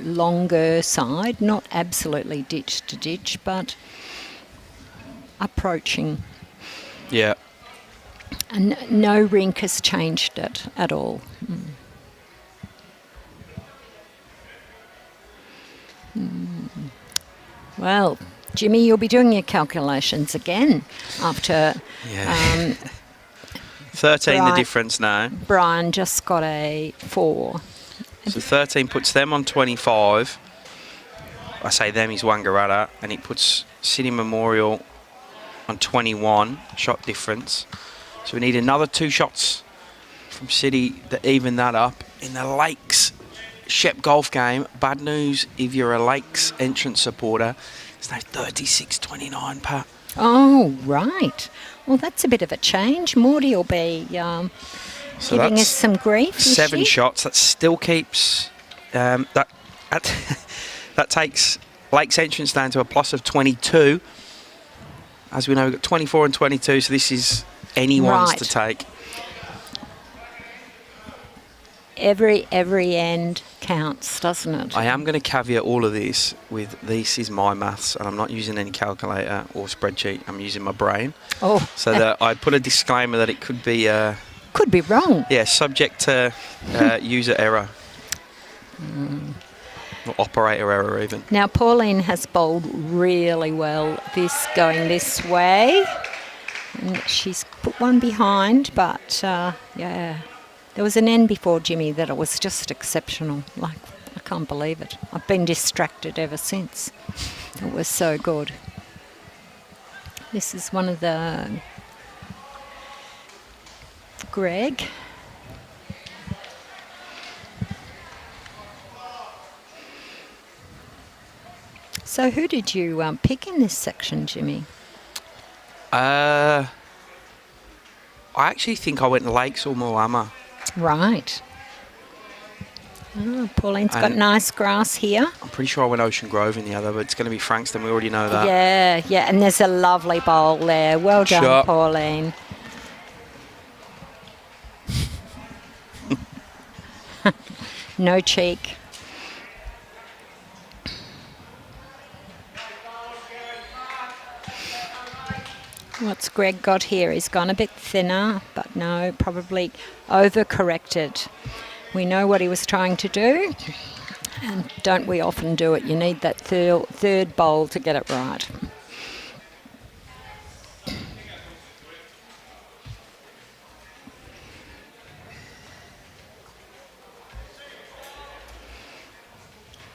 longer side, not absolutely ditch to ditch, but approaching.
Yeah.
And no rink has changed it at all. Well, Jimmy, you'll be doing your calculations again after...
Yeah. 13 the difference now.
Bryan just got a 4.
So 13 puts them on 25. I say them, he's Wangaratta, and it puts City Memorial on 21 shot difference. So we need another 2 shots from City to even that up. In the Lakes Shep Golf game, bad news if you're a Lakes entrance supporter, there's no 36-29, Pat.
Oh, right. Well, that's a bit of a change. Morty will be giving us some grief.
7 shots. That still keeps... that takes Lakes entrance down to a plus of 22. As we know, we've got 24 and 22, so this is anyone's to take.
Every end counts, doesn't it?
I am going to caveat all of this with this is my maths, and I'm not using any calculator or spreadsheet. I'm using my brain.
Oh.
So that I put a disclaimer that it could be...
could be wrong.
Yeah, subject to user error. Or operator error even.
Now, Pauline has bowled really well going this way. And she's put one behind, but, yeah... There was an end before, Jimmy, that it was just exceptional. Like, I can't believe it. I've been distracted ever since. It was so good. This is one of the... Greg. So who did you pick in this section, Jimmy?
I actually think I went Lakes or Moama.
Right. Oh, Pauline's got nice grass here.
I'm pretty sure I went Ocean Grove in the other, but it's going to be Frankston. We already know that.
Yeah, and there's a lovely bowl there. Well done,
Sure.
Pauline. No cheek. What's Greg got here? He's gone a bit thinner, but no, probably overcorrected. We know what he was trying to do, and don't we often do it? You need that third bowl to get it right.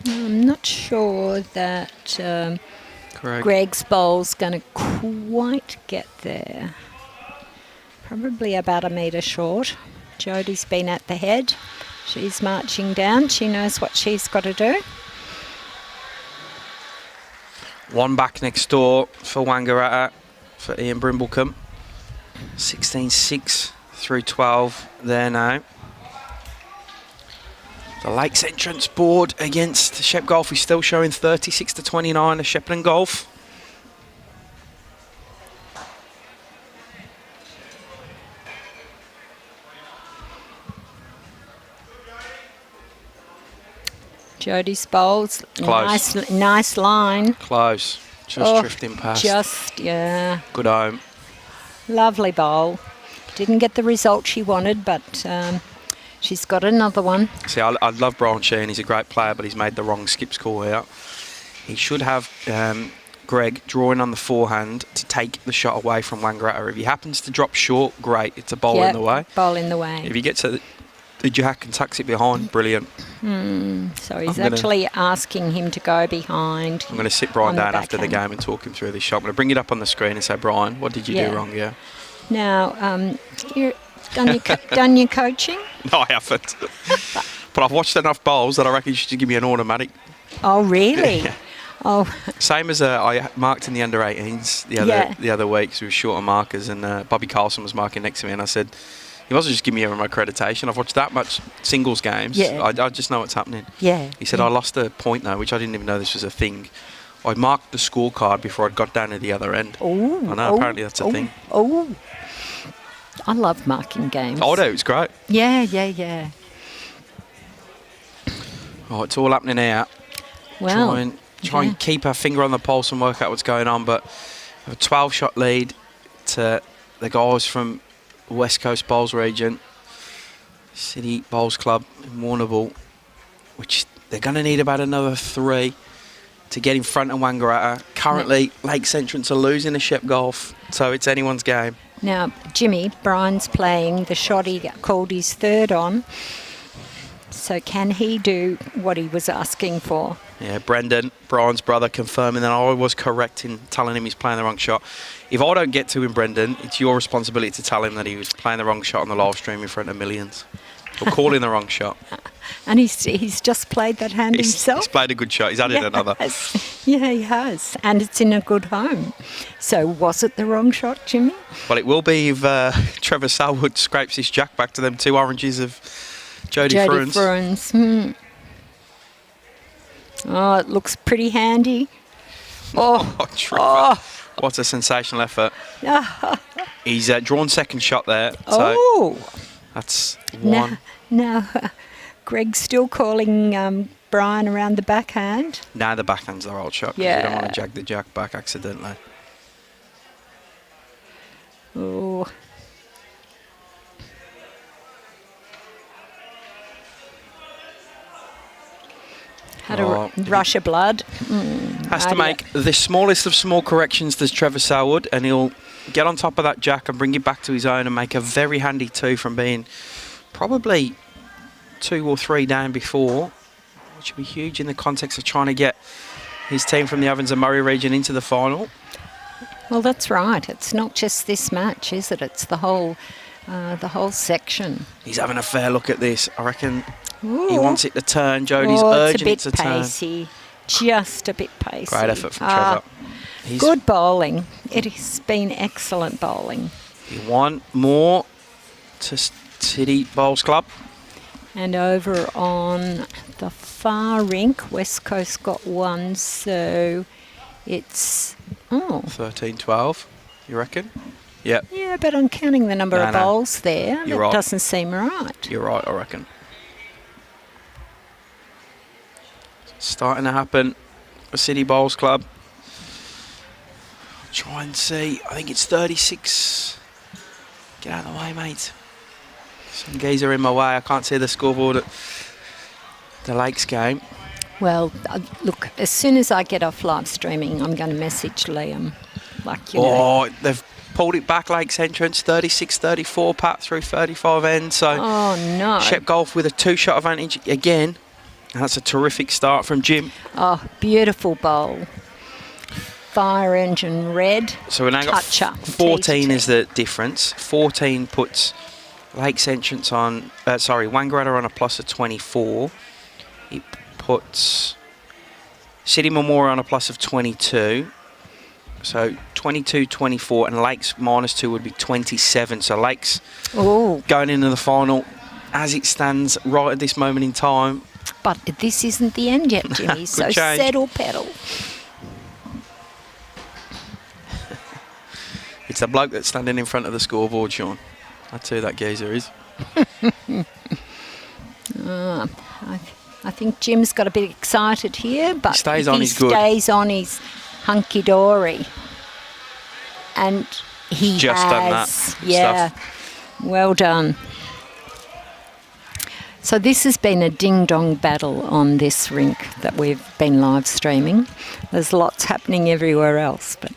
I'm not sure that... Greg's bowl's going to quite get there. Probably about a metre short. Jodie's been at the head. She's marching down. She knows what she's got to do.
One back next door for Wangaratta, for Ian Brimblecombe. 16-6 through 12 there now. The Lakes entrance board against Shep Golf is still showing 36-29 to Shepparton Golf.
Jodie's bowls.
Close.
Nice line.
Close. Just drifting past.
Yeah.
Good home.
Lovely bowl. Didn't get the result she wanted, but... she's got another one.
See, I love Bryan Sheehan. He's a great player, but he's made the wrong skips call out. He should have Greg drawing on the forehand to take the shot away from Wangaratta. If he happens to drop short, great. It's a bowl in the way.
Bowl in the way.
If he gets the jack and tucks it behind, brilliant.
So he's actually asking him to go behind.
I'm going to sit Bryan down after the game and talk him through this shot. I'm going to bring it up on the screen and say, Bryan, what did you do wrong? Yeah.
Now, you're... Done your coaching?
No, I haven't. But I've watched enough bowls that I reckon you should give me an automatic.
Oh, really?
Yeah.
Oh.
Same as I marked in the under-18s the other week, so we were short on markers, and Bobby Carlson was marking next to me, and I said, you must just give me my accreditation. I've watched that much singles games.
Yeah.
I just know what's happening.
Yeah.
He said, I lost a point, though, which I didn't even know this was a thing, I marked the scorecard before I got down to the other end.
Oh,
I know, apparently that's a thing.
Oh, I love marking games.
I do, it's great.
Yeah.
Oh, it's all happening here.
Well,
Try and keep our finger on the pulse and work out what's going on. But a 12-shot lead to the guys from West Coast Bowls region, City Bowls Club in Warrnambool, which they're going to need about another 3 to get in front of Wangaratta. Currently, Lakes Entrance are losing to Shep Golf, so it's anyone's game.
now, Jimmy, Bryan's playing the shot he called his third on. So can he do what he was asking for?
Yeah, Brendan, Bryan's brother, confirming that I was correct in telling him he's playing the wrong shot. If I don't get to him, Brendan, it's your responsibility to tell him that he was playing the wrong shot on the live stream in front of millions. Or calling the wrong shot.
And he's just played that hand himself.
He's played a good shot. He's added another.
Yeah, he has. And it's in a good home. So was it the wrong shot, Jimmy?
Well, it will be if Trevor Selwood scrapes his jack back to them 2 oranges of Jodie Fruins.
Oh, it looks pretty handy. Oh,
Trevor. What a sensational effort. He's drawn second shot there. So that's 1.
Now, Greg's still calling Bryan around the backhand.
Now the backhand's the right shot.
Yeah.
You don't want to jag the jack back accidentally.
Oh. Had a rush of blood.
Has to make the smallest of small corrections, does Trevor Selwood, and he'll get on top of that jack and bring it back to his own and make a very handy 2 from being probably 2 or 3 down before, which would be huge in the context of trying to get his team from the Ovens and Murray region into the final.
Well, that's right. It's not just this match, is it? It's the whole section.
He's having a fair look at this. I reckon
Ooh.
he wants it to turn. Jodie's urging it to
It's a bit
turn.
pacey. Just a bit pacey.
Great effort from Trevor.
Good bowling. It has been excellent bowling.
He won more to City Bowls Club.
And over on the far rink, West Coast got 1, so it's
13-12, you reckon? Yep.
Yeah, but I'm counting the number of bowls there.
You're
that
right.
doesn't seem right.
You're right, I reckon. Starting to happen. A City Bowls Club. Try and see. I think it's 36. Get out of the way, mate. Some geezer in my way. I can't see the scoreboard at the Lakes game.
Well, look, as soon as I get off live streaming, I'm going to message Liam.
They've pulled it back, Lakes Entrance, 36-34, Pat through 35 end. So
no.
Shep Golf with a 2-shot advantage again. And that's a terrific start from Jim.
Oh, beautiful bowl. Fire engine red.
So we've now got
Touch up.
14 is the difference. 14 puts Lakes Entrance on, Wangaratta on a plus of 24. It puts City Memorial on a plus of 22. So 22, 24, and Lakes -2 would be 27. So Lakes going into the final as it stands right at this moment in time.
But this isn't the end yet, Jimmy, so
change.
settle pedal.
It's the bloke that's standing in front of the scoreboard, Sean. That's who that geezer is.
I think Jim's got a bit excited here, but
he stays
if
on,
he
he's good.
stays on, he's hunky-dory. And he
Just
has.
done that. Good
Yeah,
stuff.
Well done. So this has been a ding-dong battle on this rink that we've been live streaming. There's lots happening everywhere else, but...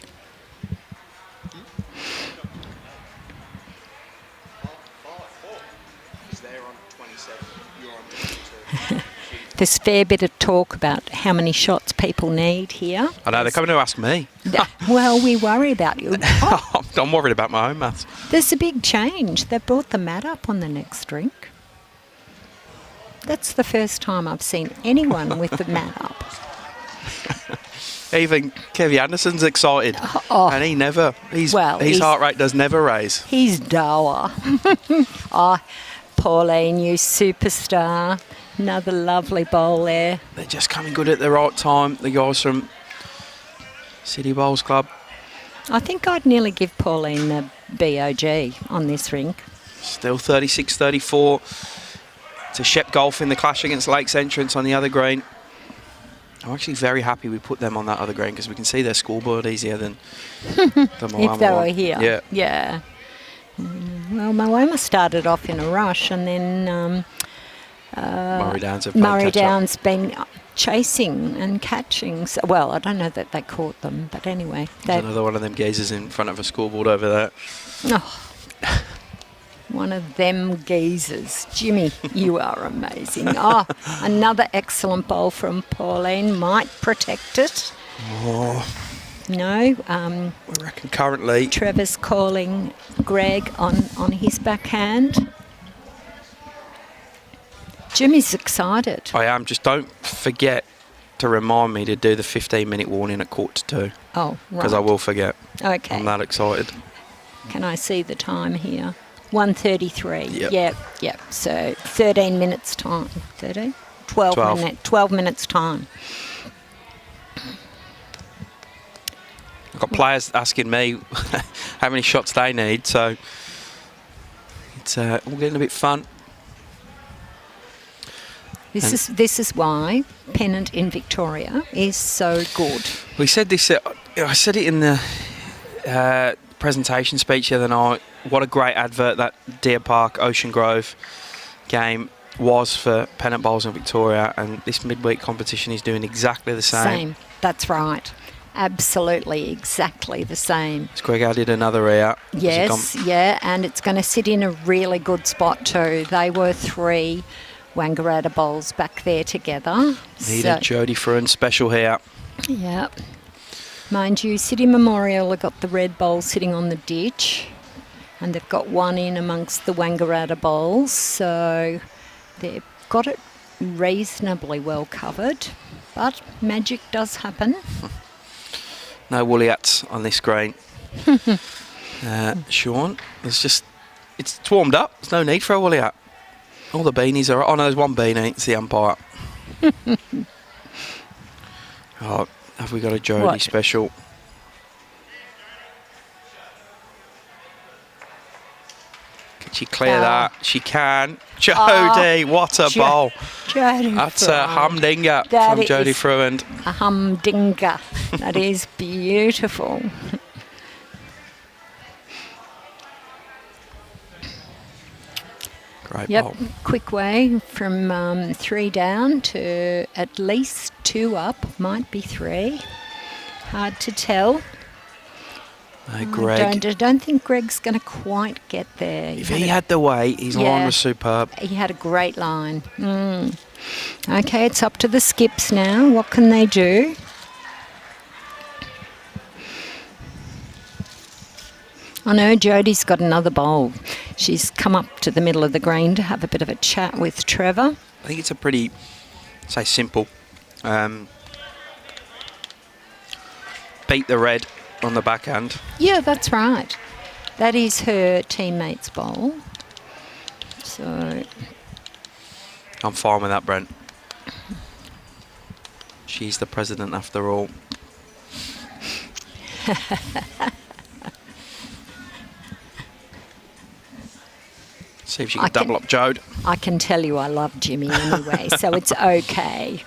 There's a fair bit of talk about how many shots people need here.
I know, they're coming to ask me.
Well, we worry about you.
I'm worried about my own maths.
There's a big change. They brought the mat up on the next rink. That's the first time I've seen anyone with the mat up.
Even Kevy Anderson's excited. And he never, his heart rate does never raise.
He's dour. Pauline, you superstar. Another lovely bowl there.
They're just coming good at the right time. The guys from City Bowls Club.
I think I'd nearly give Pauline the BOG on this rink.
Still 36-34 to Shep Golf in the clash against Lakes Entrance on the other green. I'm actually very happy we put them on that other green because we can see their scoreboard easier than the Moama
If they were
one.
here. Yeah. Well, Moama started off in a rush, and then
Murray Downs have played
Murray
catch up.
Downs been chasing and catching. So, well, I don't know that they caught them, but anyway.
There's another one of them geezers in front of a scoreboard over there.
Oh, one of them geezers. Jimmy, you are amazing. Oh, another excellent bowl from Pauline. Might protect it.
Oh,
No,
I reckon currently
Trevor's calling Greg on his backhand. Jimmy's excited.
I am. Just don't forget to remind me to do the 15-minute warning at 1:45.
Oh, right.
Because I will forget.
Okay.
I'm that excited.
Can I see the time here? 1:33.
Yep.
Yep. So 13 minutes time. 13? 12 minutes time.
I've got players asking me how many shots they need, so it's all getting a bit fun.
This is why Pennant in Victoria is so good.
We said this. I said it in the presentation speech the other night. What a great advert that Deer Park Ocean Grove game was for Pennant Bowls in Victoria, and this midweek competition is doing exactly the same.
That's right. Absolutely, exactly the same.
It's Greg added another ear.
Yes, yeah, and it's going to sit in a really good spot too. They were 3 Wangaratta bowls back there together.
Needed Jodie Fruin special here.
Yeah. Mind you, City Memorial have got the red bowl sitting on the ditch, and they've got one in amongst the Wangaratta bowls, so they've got it reasonably well covered, but magic does happen.
No woolly hats on this green. Sean, it's warmed up. There's no need for a woolly hat. All the beanies are... Oh, no, there's one beanie. It's the umpire. Oh, have we got a Jodie special? Can she clear that? She can. Jodie, what a bowl.
Jodie
That's a humdinger
That
from Jodie
is
Fruin.
A humdinger. That is beautiful.
Great
Yep,
bowl.
quick way from 3 down to at least 2 up. Might be 3. Hard to tell.
No, Greg.
Don't think Greg's going to quite get there.
If he had the way, his line was superb.
He had a great line. Okay, it's up to the skips now. What can they do? I know Jodie's got another bowl. She's come up to the middle of the green to have a bit of a chat with Trevor.
I think it's a pretty, say, simple. Beat the red on the backhand.
Yeah, that's right. That is her teammate's bowl. So
I'm fine with that, Brent. She's the president after all. See if she can double up Jode.
I can tell you I love Jimmy anyway, so it's okay.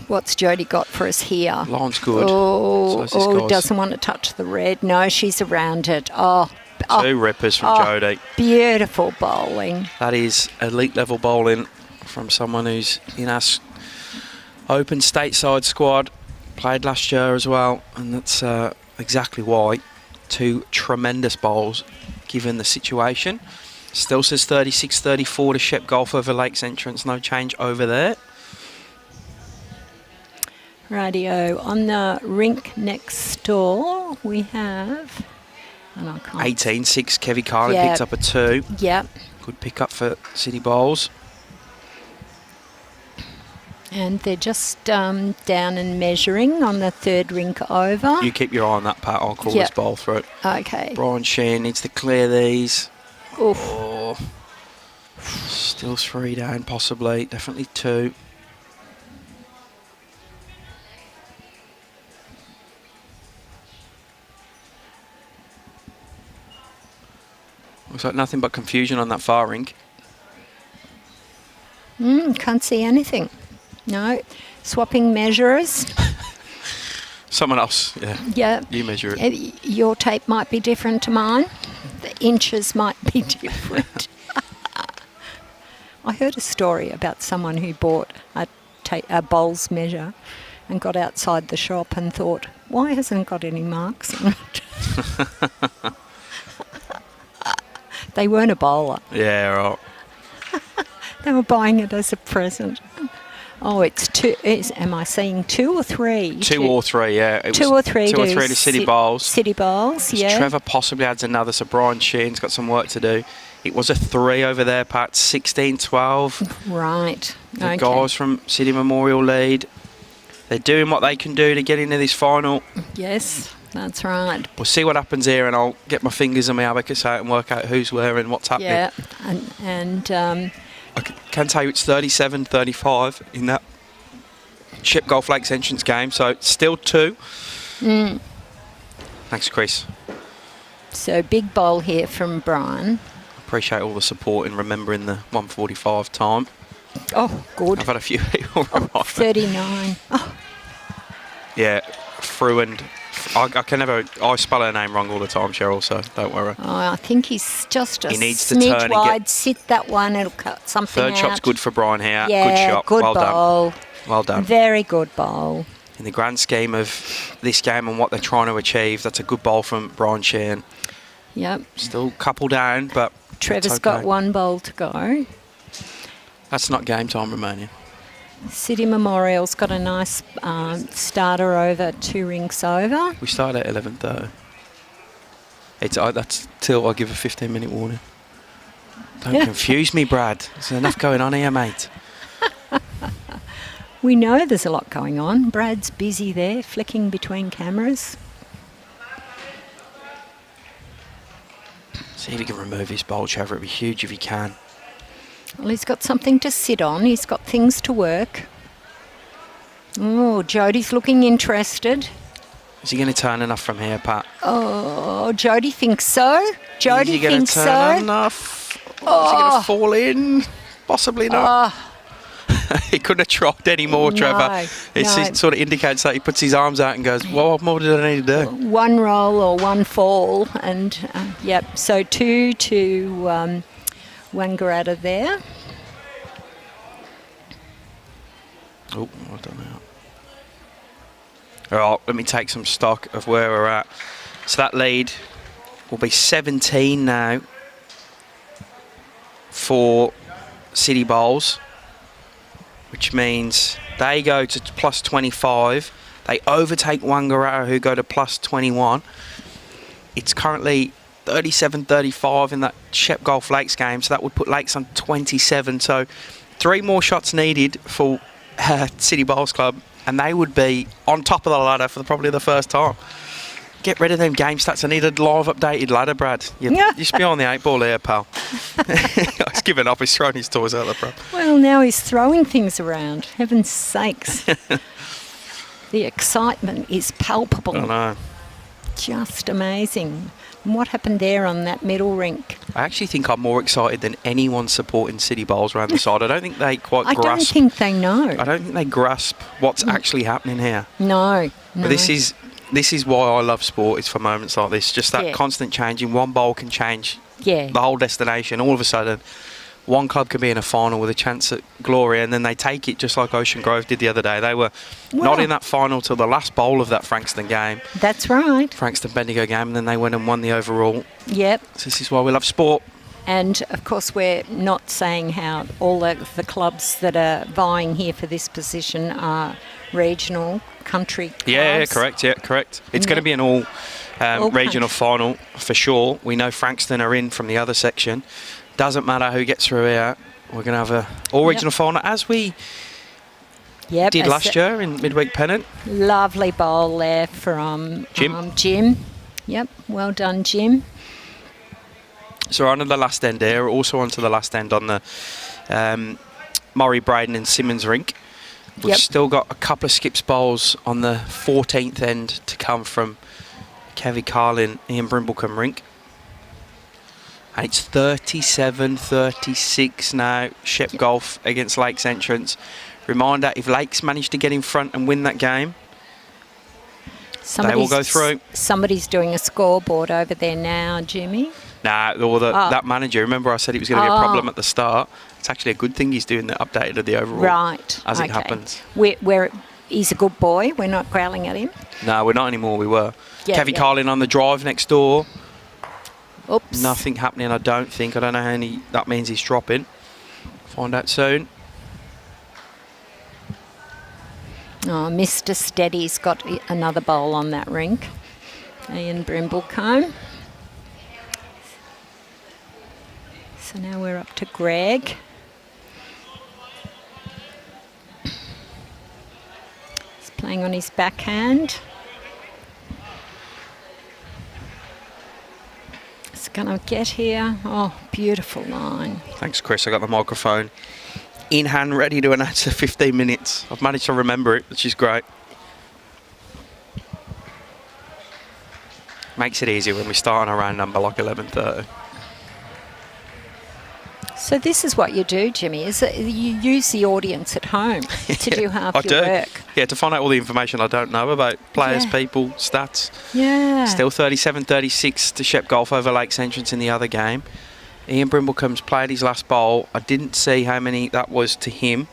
What's Jodie got for us here?
Line's good.
Oh, doesn't want to touch the red. No, she's around it.
Two rippers from Jodie.
Beautiful bowling.
That is elite level bowling from someone who's in our open stateside squad. Played last year as well, and that's exactly why. 2 tremendous bowls given the situation. Still says 36-34 to Shep Golf over Lakes Entrance. No change over there.
Radio. On the rink next door, we have...
18-6, Kevy Carlin picked up a 2.
Yep.
Good pick up for City Bowls.
And they're just down and measuring on the 3rd rink over.
You keep your eye on that, Pat. I'll call this bowl through it.
Okay.
Bryan Sheehan needs to clear these.
Oof.
Oh. Still 3 down, possibly. Definitely 2. Looks like nothing but confusion on that far rink.
Can't see anything. No. Swapping measurers.
Someone else, yeah.
Yeah.
You measure it.
Your tape might be different to mine. The inches might be different. I heard a story about someone who bought a bowls measure and got outside the shop and thought, why hasn't it got any marks on it? They weren't a bowler.
Yeah, right.
They were buying it as a present. Oh, it's two. Am I saying 2 or 3?
2 or 3, yeah. It
2
was
or 3
2 or 3 to City Bowls.
City Bowls, yeah.
Trevor possibly adds another, so Bryan Sheehan's got some work to do. It was a 3 over there, Pat. 16-12.
Right.
The
Okay.
guys from City Memorial lead. They're doing what they can do to get into this final.
Yes, that's right.
We'll see what happens here, and I'll get my fingers on my abacus out and work out who's where and what's happening.
Yeah, and
I can tell you it's 37-35 in that Ship Golf Lakes entrance game, so it's still 2. Thanks, Chris.
so big bowl here from Bryan.
Appreciate all the support in remembering the 1:45 time.
Oh, good.
I've had a few people remind me.
39. Oh,
Yeah, through and I can never. I spell her name wrong all the time, Cheryl. So don't worry.
I think he's just a
He needs to turn
smidge
and
wide.
get-
Sit that one. It'll cut something
Third
out.
shot's good for Bryan here.
Yeah,
Good shot.
good
Well
bowl.
done. Well done.
Very good bowl.
In the grand scheme of this game and what they're trying to achieve, that's a good bowl from Bryan Sheehan.
Yep.
Still couple down, but
Trevor's
it's okay.
got 1 bowl to go.
That's not game time remaining.
City Memorial's got a nice starter over 2 rinks over.
We start at 11:30. That's till I give a 15-minute warning. Don't confuse me, Brad. There's enough going on here, mate.
We know there's a lot going on. Brad's busy there, flicking between cameras.
See if he can remove his bowl, Trevor. It'd be huge if he can.
Well, he's got something to sit on. He's got things to work. Oh, Jodie's looking interested.
Is he going to turn enough from here, Pat?
Oh, Jodie thinks so.
Is
Jodie
he going
thinks
to turn
so.
enough? Is he going to fall in? Possibly not. He couldn't have tried any more, Trevor. It sort of indicates that he puts his arms out and goes, well, what more did I need to do?
1 roll or 1 fall. And, yep, so 2 to Wangaratta there.
Oh, I don't know. All right, let me take some stock of where we're at. So that lead will be 17 now for City Bowls, which means they go to plus 25. They overtake Wangaratta, who go to plus 21. It's currently 37-35 in that Shep Golf Lakes game, so that would put Lakes on 27. So 3 more shots needed for City Bowls Club, and they would be on top of the ladder for probably the first time. Get rid of them game stats. I need a live updated ladder, Brad. You're just behind the 8 ball here, pal. He's given up. He's thrown his toys out of the pram.
Well, now he's throwing things around. Heaven's sakes. The excitement is palpable.
I know.
Just amazing. And what happened there on that middle rink?
I actually think I'm more excited than anyone supporting City Bowls around the side. I don't think they quite
I
grasp.
don't think they know.
I don't think they grasp what's actually happening here.
No.
But this is why I love sport. Is for moments like this, just that constant changing. One bowl can change the whole destination. All of a sudden, one club can be in a final with a chance at glory, and then they take it, just like Ocean Grove did the other day. They were not in that final till the last bowl of that Frankston game.
That's right.
Frankston Bendigo game, and then they went and won the overall.
Yep.
So this is why we love sport.
And, of course, we're not saying how all the clubs that are vying here for this position are regional country clubs.
Yeah, correct. Yeah, correct. It's going to be an all regional final for sure. We know Frankston are in from the other section. Doesn't matter who gets through here. We're going to have a all-regional final, as we did last year in Midweek Pennant.
Lovely bowl there from Jim. Yep, well done, Jim.
So we're on to the last end here. Also onto the last end on the Murray, Braden and Simmons rink. We've still got a couple of skips bowls on the 14th end to come from Kevy Carlin, Ian Brimblecombe rink. And it's 37-36 now. Shep Golf against Lakes Entrance. Reminder, if Lakes manage to get in front and win that game, they will go through.
Somebody's doing a scoreboard over there now, Jimmy.
Nah, or that manager. Remember I said it was going to be a problem at the start? It's actually a good thing he's doing the update of the overall.
Right.
As it happens.
He's a good boy. We're not growling at him.
No, we're not anymore. We were.
Yeah,
Kevy Carlin on the drive next door.
Oops.
Nothing happening, I don't think. I don't know how many that means he's dropping. Find out soon.
Oh, Mr. Steady's got another bowl on that rink. Ian Brimblecombe. So now we're up to Greg. He's playing on his backhand. It's going to get here. Oh, beautiful line.
Thanks, Chris. I got the microphone in hand, ready to announce the 15 minutes. I've managed to remember it, which is great. Makes it easier when we start on a round number like 11:30.
So this is what you do, Jimmy, is that you use the audience at home to do half your work.
Yeah, to find out all the information I don't know about players, people, stats.
Yeah.
Still 37-36 to Shep Golf over Lakes Entrance in the other game. Ian Brimblecomb's played his last bowl. I didn't see how many that was to him.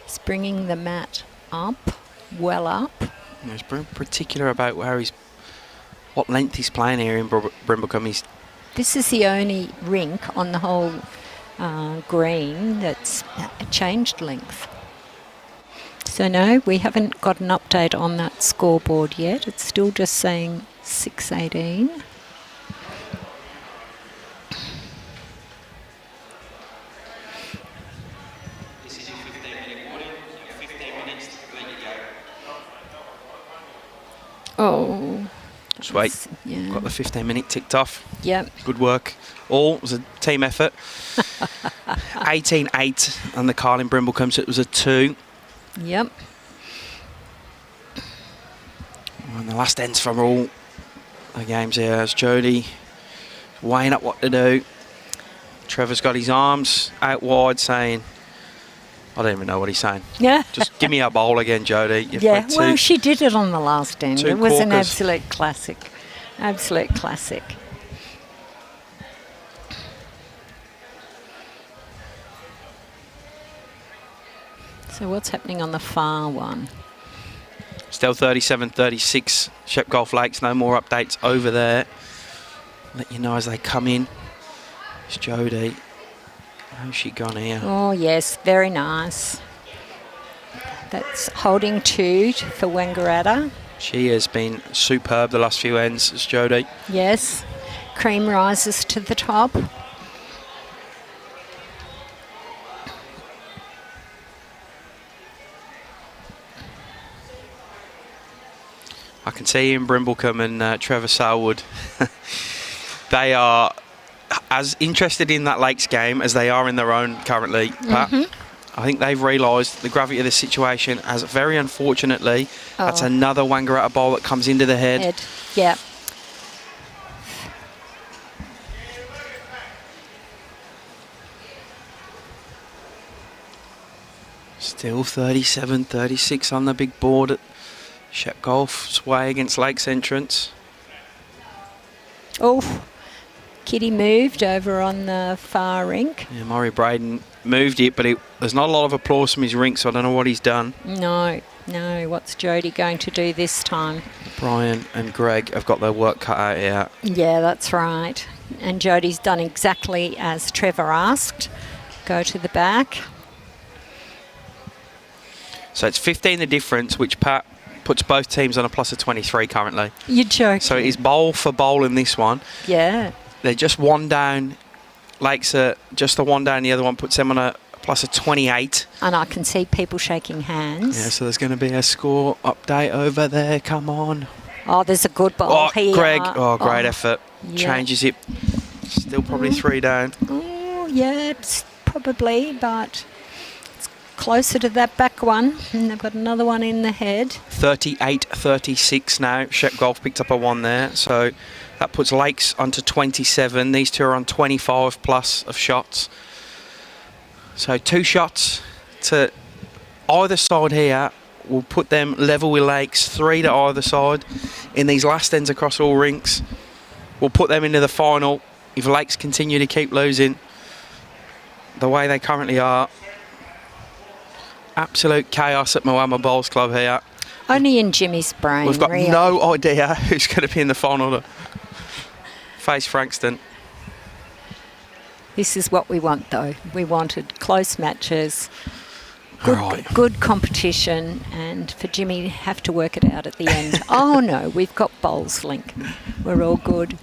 He's bringing the mat up, well up.
He's particular about what length he's playing here in Brimblecombe.
This is the only rink on the whole green that's changed length. So no, we haven't got an update on that scoreboard yet. It's still just saying 6:18.
This is your 15-minute warning. 15 minutes to let you go.
Oh.
Sweet.
Yeah.
Got the 15-minute ticked off.
Yep.
Good work. It was a team effort. 18-8 on the Carlin Brimblecombe, so it was a 2.
Yep.
And the last ends from all the games here as Jody weighing up what to do. Trevor's got his arms out wide saying, I don't even know what he's saying.
Yeah.
Just give me a bowl again, Jody.
Yeah, well, she did it on the last end. It was an
corkers.
absolute classic. Absolute classic. So what's happening on the far one?
Still 37-36. Shep Golf Lakes, no more updates over there. Let you know as they come in. It's Jody. How's she gone here?
Oh, yes, very nice. That's holding 2 for Wangaratta.
She has been superb the last few ends, it's Jody.
Yes. Cream rises to the top.
I can see Ian Brimblecombe and Trevor Selwood. They are as interested in that Lakes game as they are in their own currently, Pat. I think they've realised the gravity of the situation as very unfortunately, that's another Wangaratta ball that comes into the head.
Yeah.
Still 37-36 on the big board at Shep Golf's way against Lakes Entrance.
Oh, Kitty moved over on the far rink.
Yeah, Murray Braden moved it, but there's not a lot of applause from his rink, so I don't know what he's done.
No. What's Jody going to do this time?
Bryan and Greg have got their work cut out here.
Yeah, that's right. And Jody's done exactly as Trevor asked. Go to the back.
So it's 15 the difference, which Pat puts both teams on a plus of 23 currently.
You're joking.
So it is bowl for bowl in this one.
Yeah.
They're just one down. Lakes are just the one down. The other one puts them on a plus of 28.
And I can see people shaking hands.
Yeah, so there's going to be a score update over there. Come on.
Oh, there's a good ball here.
Greg. Oh, great effort.
Yeah.
Changes it. Still probably 3 down.
Oh, yeah, probably, but it's closer to that back one, and they've got another one in the head.
38-36 now. Shep Golf picked up a 1 there, so that puts Lakes onto 27. These two are on 25 plus of shots. So 2 shots to either side here will put them level with Lakes. 3 to either side in these last ends across all rinks. We'll put them into the final if Lakes continue to keep losing the way they currently are. Absolute chaos at Moama Bowls Club here.
Only in Jimmy's brain.
We've got
really.
no idea who's going to be in the final to face Frankston.
This is what we want, though. We wanted close matches, good,
Right.
good competition, and for Jimmy to have to work it out at the end. Oh, no, we've got Bowls Link. We're all good.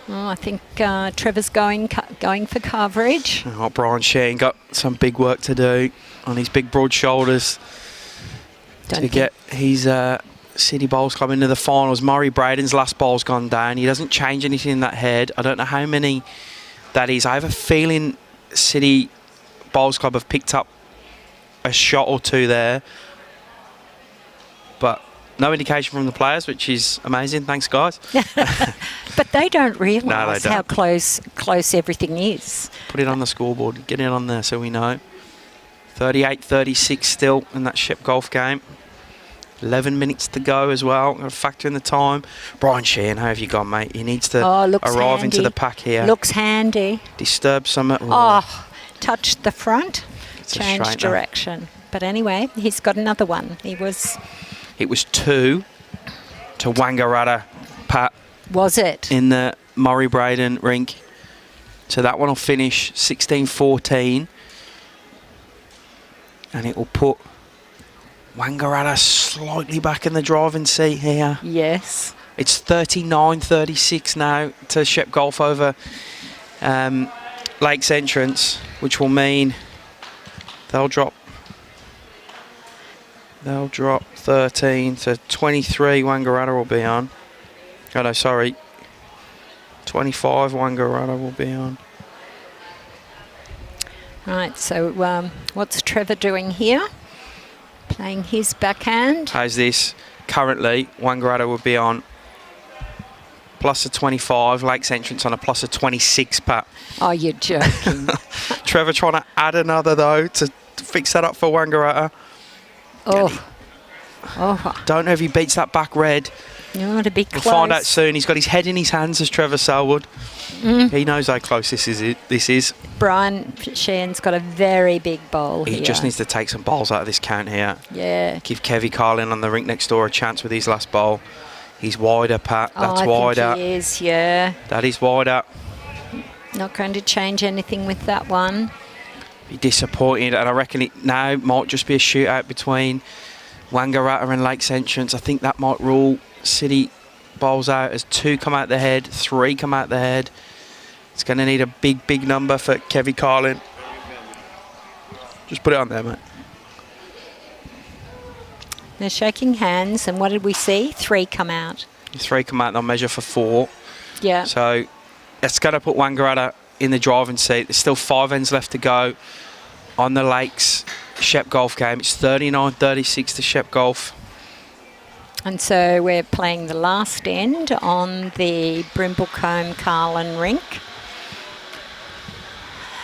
Oh, I think Trevor's going for coverage.
Oh, Bryan Sheehan got some big work to do on his big broad shoulders to get his City Bowls Club into the finals. Murray Braden's last ball's gone down. He doesn't change anything in that head. I don't know how many that is. I have a feeling City Bowls Club have picked up a shot or 2 there, but no indication from the players, which is amazing. Thanks, guys.
But they don't realise
No, they don't.
how close everything is.
Put it on the scoreboard. Get it on there so we know. 38-36 still in that Shep Golf game. 11 minutes to go as well. Got to factor in the time. Bryan Sheehan, how have you gone, mate? He needs to arrive
handy.
into the pack here.
Looks handy.
Disturb some.
Oh, touched the front,
It's a
changed
straightener.
direction. But anyway, he's got another one.
It was 2 to Wangaratta, Pat,
Was it?
in the Murray Braden rink. So that one will finish 16-14. And it will put Wangaratta slightly back in the driving seat here.
Yes.
It's 39-36 now to Shep Golf over Lakes Entrance, which will mean they'll drop 13 to 23. Wangaratta will be on. Oh no, sorry. 25 Wangaratta will be on.
Right, so what's Trevor doing here? Playing his backhand.
How's this? Currently, Wangaratta will be on plus a 25. Lakes Entrance on a plus a 26, Pat.
Oh, you're joking.
Trevor trying to add another, though, to fix that up for Wangaratta.
Oh,
Don't know if he beats that back red.
you want to be
We'll
close.
find out soon. He's got his head in his hands as Trevor Selwood. He knows how close this is.
Bryan Sheehan's got a very big bowl
He
here.
just needs to take some bowls out of this count here.
Yeah.
Give Kevy Carlin on the rink next door a chance with his last bowl. He's wider, Pat. That's
I
wider.
think he is, yeah.
That is wider.
Not going to change anything with that one.
Be disappointed, and I reckon it now might just be a shootout between Wangaratta and Lakes Entrance. I think that might rule City bowls out as 2 come out the head, 3 come out the head. It's going to need a big number for Kevy Carlin. Just put it on there, mate.
They're shaking hands, and what did we see? 3 come out.
3 come out, they'll measure for 4.
Yeah.
So that's going to put Wangaratta in the driving seat. There's still 5 ends left to go on the Lakes Shep Golf game. It's 39-36 to Shep Golf.
And so we're playing the last end on the Brimblecombe Carlin rink.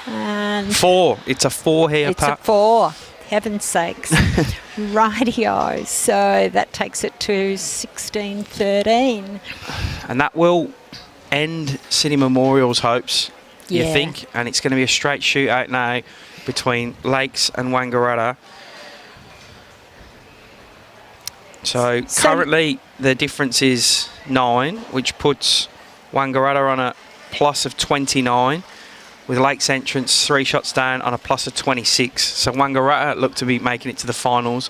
And
4. It's a 4 here,
it's
Pat.
a 4. Heaven's sakes. Rightio. So that takes it to 16-13.
And that will end City Memorial's hopes, you
Yeah.
think? And it's going to be a straight shootout now between Lakes and Wangaratta. So currently the difference is 9, which puts Wangaratta on a plus of 29, with Lakes Entrance 3 shots down on a plus of 26. So Wangaratta look to be making it to the finals.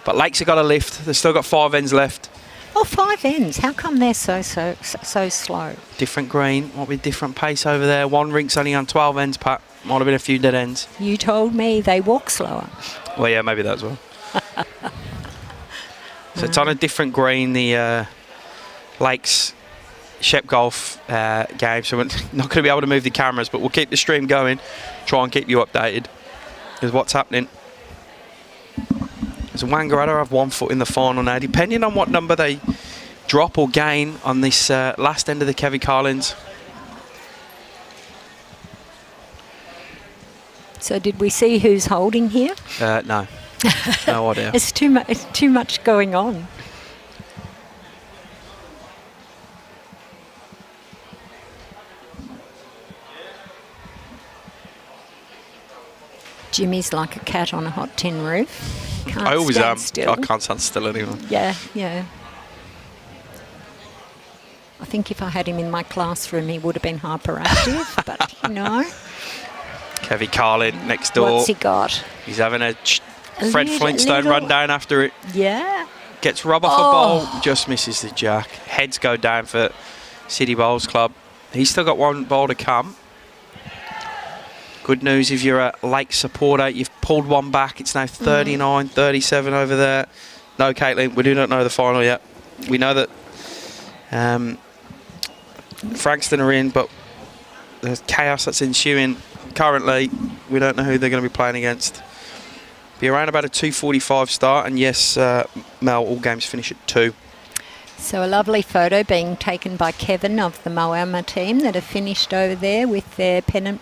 But Lakes have got a lift. They've still got 5 ends left.
Oh, 5 ends. How come they're so slow?
Different green, might be different pace over there. One rink's only on 12 ends, Pat. Might have been a few dead ends.
You told me they walk slower.
Well, yeah, maybe that as well. So it's on a different green. The Lakes Shep Golf game, so we're not going to be able to move the cameras, but we'll keep the stream going, try and keep you updated with what's happening. As Wangaratta have 1 foot in the final now, depending on what number they drop or gain on this last end of the Kevy Carlins.
So did we see who's holding here?
No. No idea.
It's too much going on. Jimmy's like a cat on a hot tin roof. Can't
I always
stand
am.
still.
I can't stand still anymore.
Yeah. I think if I had him in my classroom, he would have been hyperactive, but you know.
Kevy Carlin next door.
What's he got?
He's having a Fred Flintstone run down after it.
Yeah.
Gets rub off a bowl, just misses the jack. Heads go down for City Bowls Club. He's still got 1 bowl to come. Good news if you're a Lake supporter, you've pulled 1 back. It's now 39-37 over there. No, Caitlin, we do not know the final yet. We know that Frankston are in, but the chaos that's ensuing currently, we don't know who they're going to be playing against. Be around about a 2:45 start, and yes, Mel, all games finish at 2.
So a lovely photo being taken by Kevin of the Moama team that have finished over there with their pennant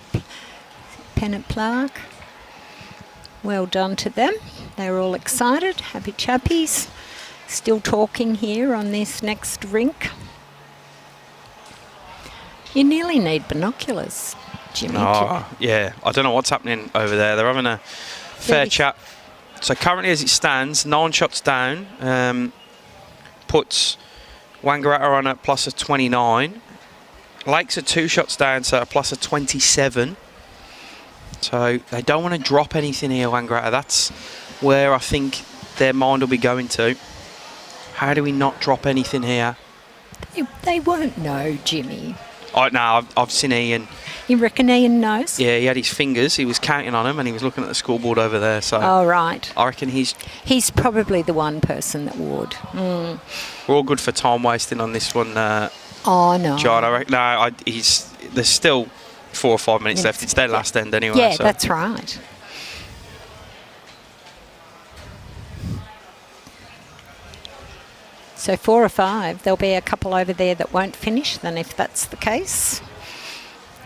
plaque. Well done to them. They're all excited, happy chappies. Still talking here on this next rink. You nearly need binoculars, Jimmy.
Oh, yeah. I don't know what's happening over there. They're having a fair chat. So currently as it stands, 9 shots down. Puts Wangaratta on a plus of 29. Lakes are 2 shots down, so a plus of 27. So they don't want to drop anything here, Wangaratta. That's where I think their mind will be going to. How do we not drop anything here?
They won't know, Jimmy.
No, I've seen Ian.
You reckon Ian knows?
Yeah, he had his fingers. He was counting on them, and he was looking at the scoreboard over there. So
oh, right.
I reckon he's
probably the one person that would.
We're all good for time wasting on this one.
Oh no,
John. I reckon there's still 4 or 5 minutes left. It's their last end anyway.
Yeah,
so.
that's right. So 4 or 5, there'll be a couple over there that won't finish then if that's the case.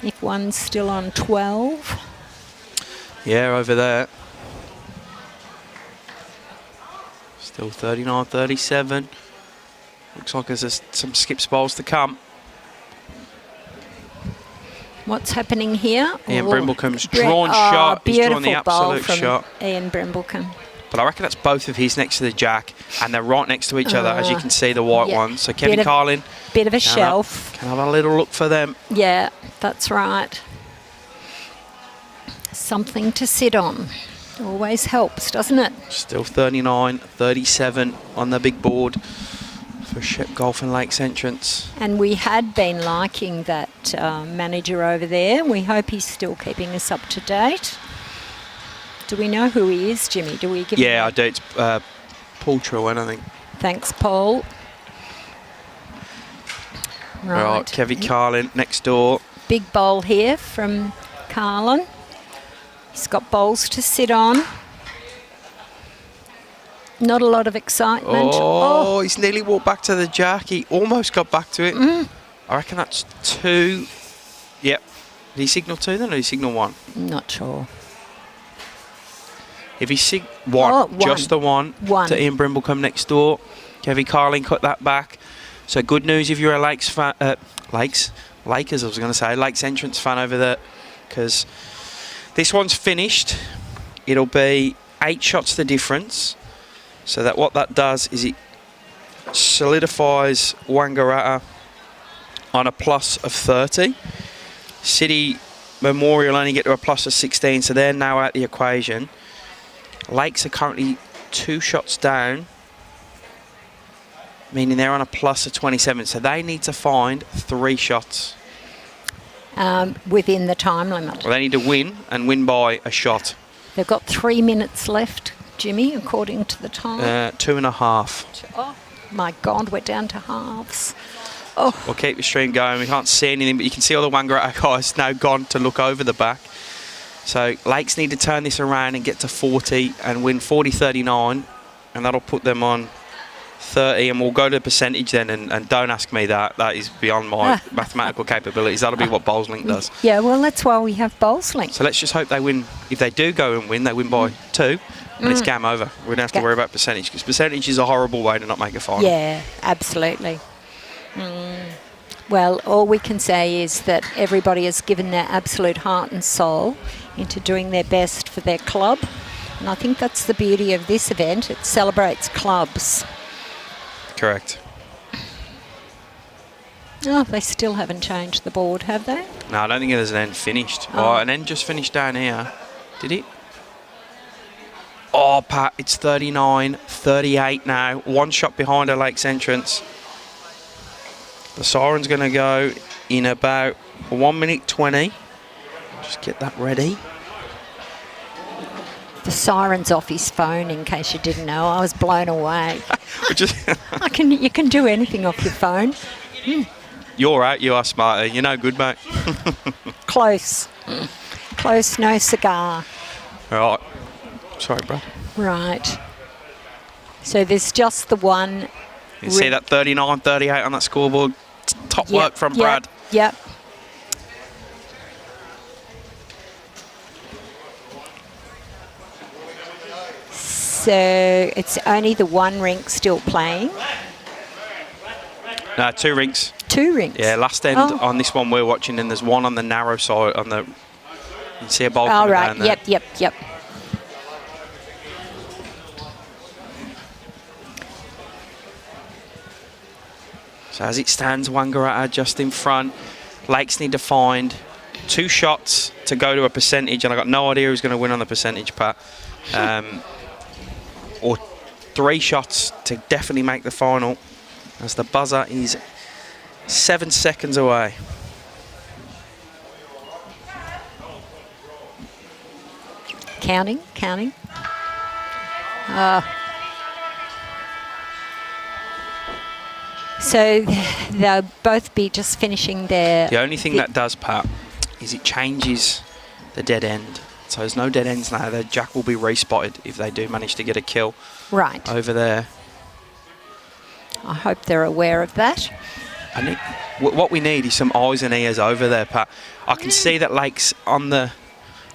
If one's still on 12.
Yeah, over there. Still 39-37. Looks like there's some skips bowls to come.
What's happening here?
Ian Brimblecombe's drawn shot. He's drawn the absolute shot.
Ian Brimblecombe.
But I reckon that's both of his next to the jack, and they're right next to each other, as you can see, the white ones. So Kevin Carlin.
Bit of a shelf.
Can have a little look for them.
Yeah, that's right. Something to sit on. Always helps, doesn't it?
Still 39-37 on the big board for Shep Golf and Lakes entrance.
And we had been liking that manager over there. We hope he's still keeping us up to date. Do we know who he is, Jimmy? Do we give him
I do. It's Paul Trewin, I think.
Thanks, Paul. Right.
Kevy Carlin next door.
Big bowl here from Carlin. He's got bowls to sit on. Not a lot of excitement.
Oh, he's nearly walked back to the jack. He almost got back to it. I reckon that's 2. Yep. Did he signal 2 then, or did he signal 1?
Not sure.
If he one, just the one to Ian Brimblecombe next door. Kevy Carlin cut that back. So good news if you're a Lakes fan, Lakers, I was going to say, Lakes entrance fan over there, because this one's finished. It'll be 8 shots the difference. So that what that does is it solidifies Wangaratta on a plus of 30. City Memorial only get to a plus of 16, so they're now out the equation. Lakes are currently 2 shots down, meaning they're on a plus of 27, so they need to find 3 shots.
Within the time limit.
Well, they need to win, and win by a shot.
They've got 3 minutes left, Jimmy, according to the time.
2.5.
Oh, my God, we're down to halves.
We'll keep the stream going. We can't see anything, but you can see all the Wangaratta guys now gone to look over the back. So Lakes need to turn this around and get to 40 and win 40-39, and that'll put them on 30, and we'll go to the percentage then, and don't ask me that. That is beyond my mathematical capabilities. That'll be what BowlsLink does.
Yeah, well, that's why we have BowlsLink.
So let's just hope they win. If they do go and win, they win by 2, and it's game over. We don't have to worry about percentage, because percentage is a horrible way to not make a final.
Yeah, absolutely. Well, all we can say is that everybody has given their absolute heart and soul into doing their best for their club. And I think that's the beauty of this event. It celebrates clubs.
Correct.
Oh, they still haven't changed the board, have they?
No, I don't think there's an end finished. Oh, an end just finished down here. Did it? Oh, Pat, it's 39-38 now. 1 shot behind her Lakes entrance. The siren's going to go in about 1 minute 20. Just get that ready.
The siren's off his phone, in case you didn't know. I was blown away. You can do anything off your phone.
You're out, you are smarter. You're no good, mate.
Close. Close, no cigar.
All right. Sorry, bro.
Right. So there's just the one.
You see that 39-38 on that scoreboard? Top work from Brad.
Yep. So it's only the one rink still playing?
No, 2 rinks.
2 rinks?
Yeah, last end on this one we're watching, and there's one on the narrow side. You can see a ball coming down there.
Yep.
So as it stands, Wangaratta just in front. Lakes need to find 2 shots to go to a percentage, and I've got no idea who's going to win on the percentage, Pat. Or 3 shots to definitely make the final, as the buzzer is 7 seconds away.
Counting. So they'll both be just finishing their...
The only thing that does, Pat, is it changes the dead end. So there's no dead ends now. The Jack will be respotted if they do manage to get a kill over there.
I hope they're aware of that.
What we need is some eyes and ears over there, Pat. I can see that Lakes on the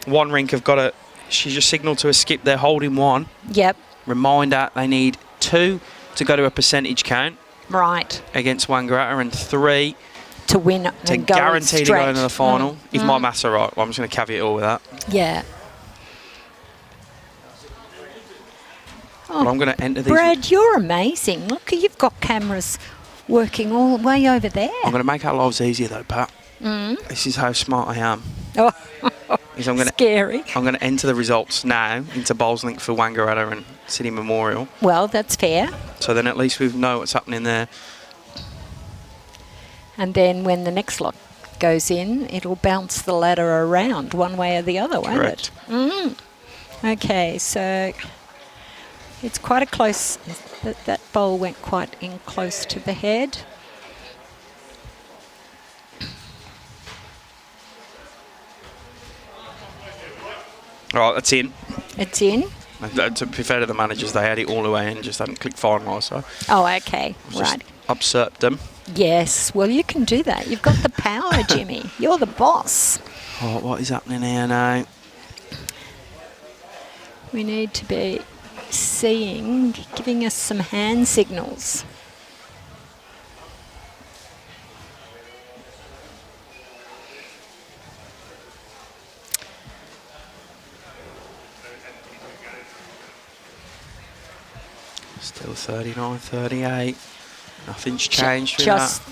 one rink have got a... She just signalled to a skip. They're holding 1.
Yep.
Reminder, they need 2 to go to a percentage count.
Right.
Against Wangaratta, and 3
to win
to
and go
guarantee to go into the final. If my maths are right, well, I'm just going to caveat all with that.
Yeah.
But I'm going to enter these.
Brad, you're amazing. Look, you've got cameras working all the way over there.
I'm going to make our lives easier though, Pat. This is how smart I am.
Oh,
scary. I'm going to enter the results now into BowlsLink for Wangaratta and City Memorial.
Well, that's fair.
So then at least we know what's happening there.
And then when the next lot goes in, it'll bounce the ladder around one way or the other, won't
Correct.
it? Okay, so it's quite a close... That bowl went quite in close to the head.
All right, that's in.
It's in?
To be fair to the managers, they had it all the way in, just hadn't clicked finalise. So
oh, okay, right.
Usurped them.
Yes, well, you can do that. You've got the power, Jimmy. You're the boss.
Oh, what is happening here now?
We need to be seeing, giving us some hand signals.
Still 39-38. Nothing's changed.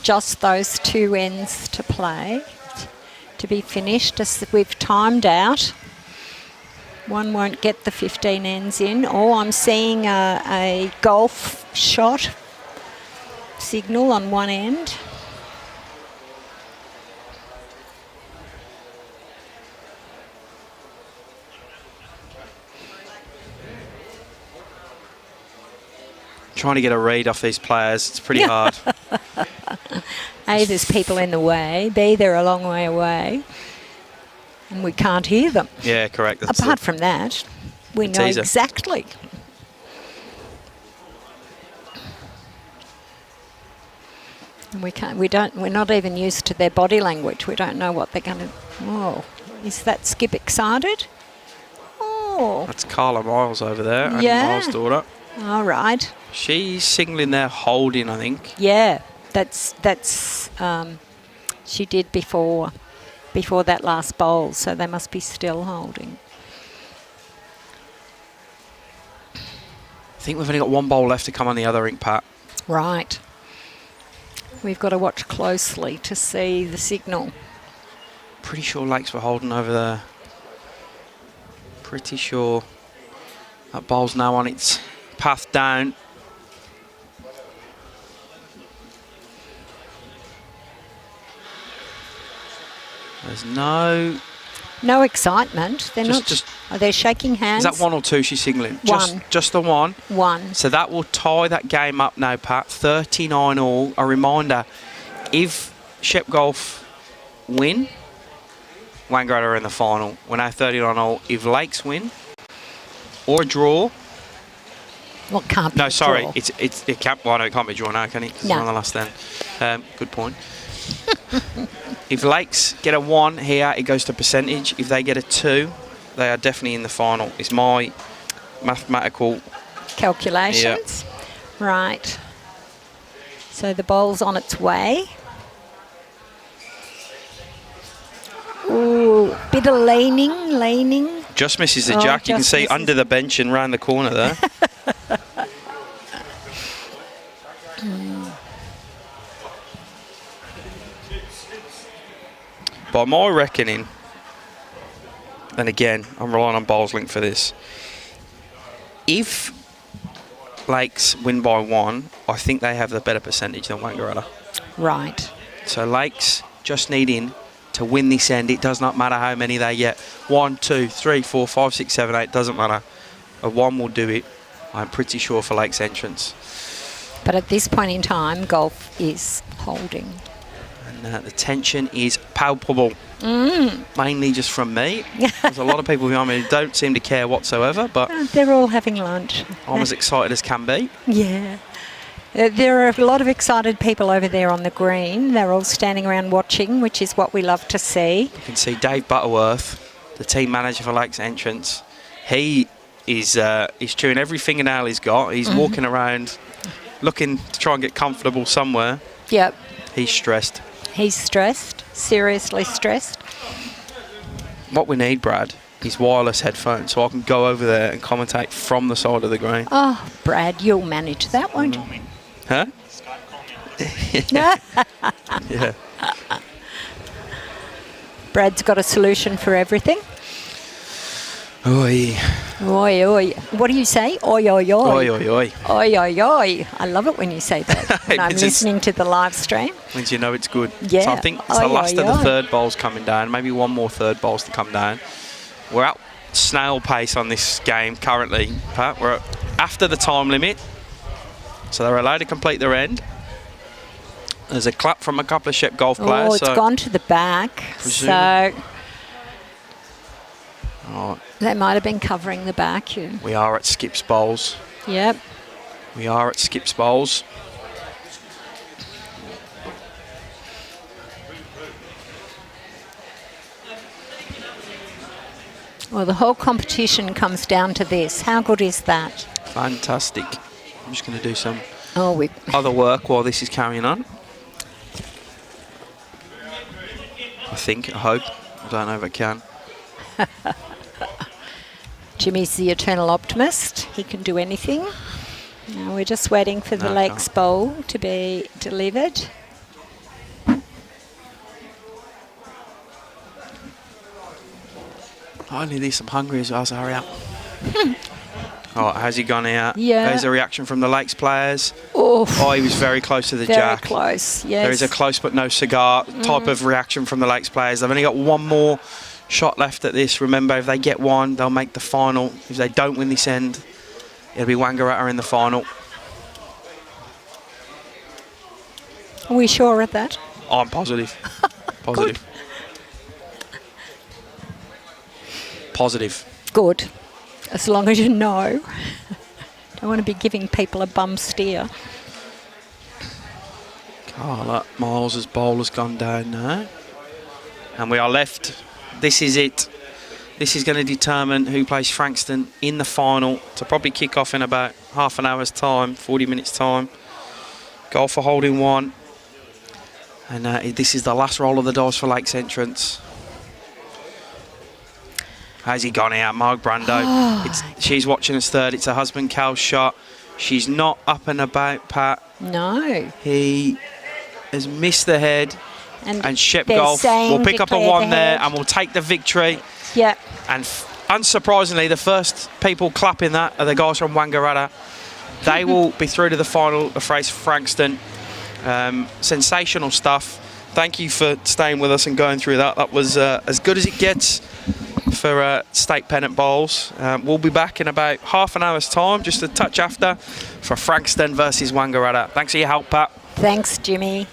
Just those 2 ends to play, to be finished. As we've timed out. One won't get the 15 ends in. Oh, I'm seeing a golf shot signal on one end.
Trying to get a read off these players, it's pretty hard.
A, there's people in the way. B, they're a long way away. And we can't hear them.
Yeah, correct. That's
Apart from that, we know
teaser.
exactly. And we're not even used to their body language. We don't know what they're going to... Oh, is that Skip excited? Oh.
That's Carla Miles over there. And
Yeah.
Miles' daughter.
All right.
She's singling there, holding, I think.
Yeah, that's she did before that last bowl, so they must be still holding.
I think we've only got one bowl left to come on the other rink, Pat.
Right. We've got to watch closely to see the signal.
Pretty sure Lakes were holding over there. Pretty sure that bowl's now on its path down. There's no...
No excitement. They're
Just-
Are they shaking hands?
Is that one or two she's signaling?
One.
Just the one.
One.
So that will tie that game up now, Pat. 39 all. A reminder, if Shep Golf win, Wangaratta are in the final. We're now 39 all. If Lakes win or a draw...
Well, can't be
No,
a
sorry.
draw.
It can't... Well, no, it can't be drawn now, can it? 'Cause it's
No.
on the last then. Good point. If Lakes get a 1 here, it goes to percentage. If they get a 2, they are definitely in the final. It's my mathematical...
Calculations. Right. So the bowl's on its way. Ooh, bit of laning.
Just misses the
Oh,
jack. You can
just
see
misses.
under the bench and round the corner there. By my reckoning, and again, I'm relying on Bowls Link for this, if Lakes win by 1, I think they have the better percentage than Wangaratta.
Right.
So Lakes just needing to win this end. It does not matter how many they get. 1, 2, 3, 4, 5, 6, 7, 8. Doesn't matter. A 1 will do it. I'm pretty sure for Lakes entrance.
But at this point in time, golf is holding.
And the tension is palpable. Mainly just from me. There's a lot of people behind me who don't seem to care whatsoever, but
They're all having lunch.
I'm as excited as can be.
Yeah. There are a lot of excited people over there on the green. They're all standing around watching, which is what we love to see.
You can see Dave Butterworth, the team manager for Lakes entrance. He is he's chewing every fingernail he's got. He's walking around looking to try and get comfortable somewhere.
Yep.
He's stressed.
He's stressed, seriously stressed.
What we need, Brad, is wireless headphones so I can go over there and commentate from the side of the green.
Oh, Brad, you'll manage that, won't you?
Huh? Yeah.
Brad's got a solution for everything.
Oi.
Oi, oi. What do you say? Oi, oi, oi.
Oi, oi, oi.
Oi, oi, oi. I love it when you say that when I'm
It's just-
listening to the live stream.
Means you know it's good.
Yeah.
So I think it's
Oi,
the last
oi,
of the
oi.
third bowls coming down. Maybe one more third bowls to come down. We're at snail pace on this game currently, Pat. We're after the time limit. So they're allowed to complete their end. There's a clap from a couple of Shep Golf players.
Oh, it's
so
gone to the back.
Presume-
So
Right,
they might have been covering the back. Yeah.
we are at Skip's Bowls.
Yep.
We are at Skip's Bowls.
Well, the whole competition comes down to this. How good is that?
Fantastic. I'm just going to do some
Oh, we
other work while this is carrying on. I hope. I don't know if I can.
Jimmy's the eternal optimist. He can do anything. Now we're just waiting for the
No,
Lakes
can't.
Bowl to be delivered.
I need these. I'm hungry as well, so hurry up. Oh, how's he gone out?
Yeah.
There's a reaction from the Lakes players.
Oh,
Oh, he was very close to the
very
jack.
close. Yes.
There is a close but no cigar type of reaction from the Lakes players. They've only got one more shot left at this. Remember, if they get one, they'll make the final. If they don't win this end, it'll be Wangaratta in the final.
Are we sure of that?
I'm positive. Positive. Positive.
Good. As long as you know. Don't want to be giving people a bum steer.
Carla Miles' bowl has gone down now. And we are left. This is it. This is going to determine who plays Frankston in the final to probably kick off in about half an hour's time, 40 minutes time. Goal for holding one. And this is the last roll of the dice for Lakes entrance. How's he gone out? Mark Brando. She's watching us third. It's her husband Cal's shot. She's not up and about, Pat.
No.
He has missed the head. And Shep
they're
Golf
saying
will pick up a
declare
one
the
there
head.
and will take the victory.
Yeah.
And unsurprisingly, the first people clapping that are the guys from Wangaratta. They will be through to the final of face Frankston. Sensational stuff. Thank you for staying with us and going through that. That was as good as it gets for state pennant bowls. We'll be back in about half an hour's time, just a touch after, for Frankston versus Wangaratta. Thanks for your help, Pat.
Thanks, Jimmy.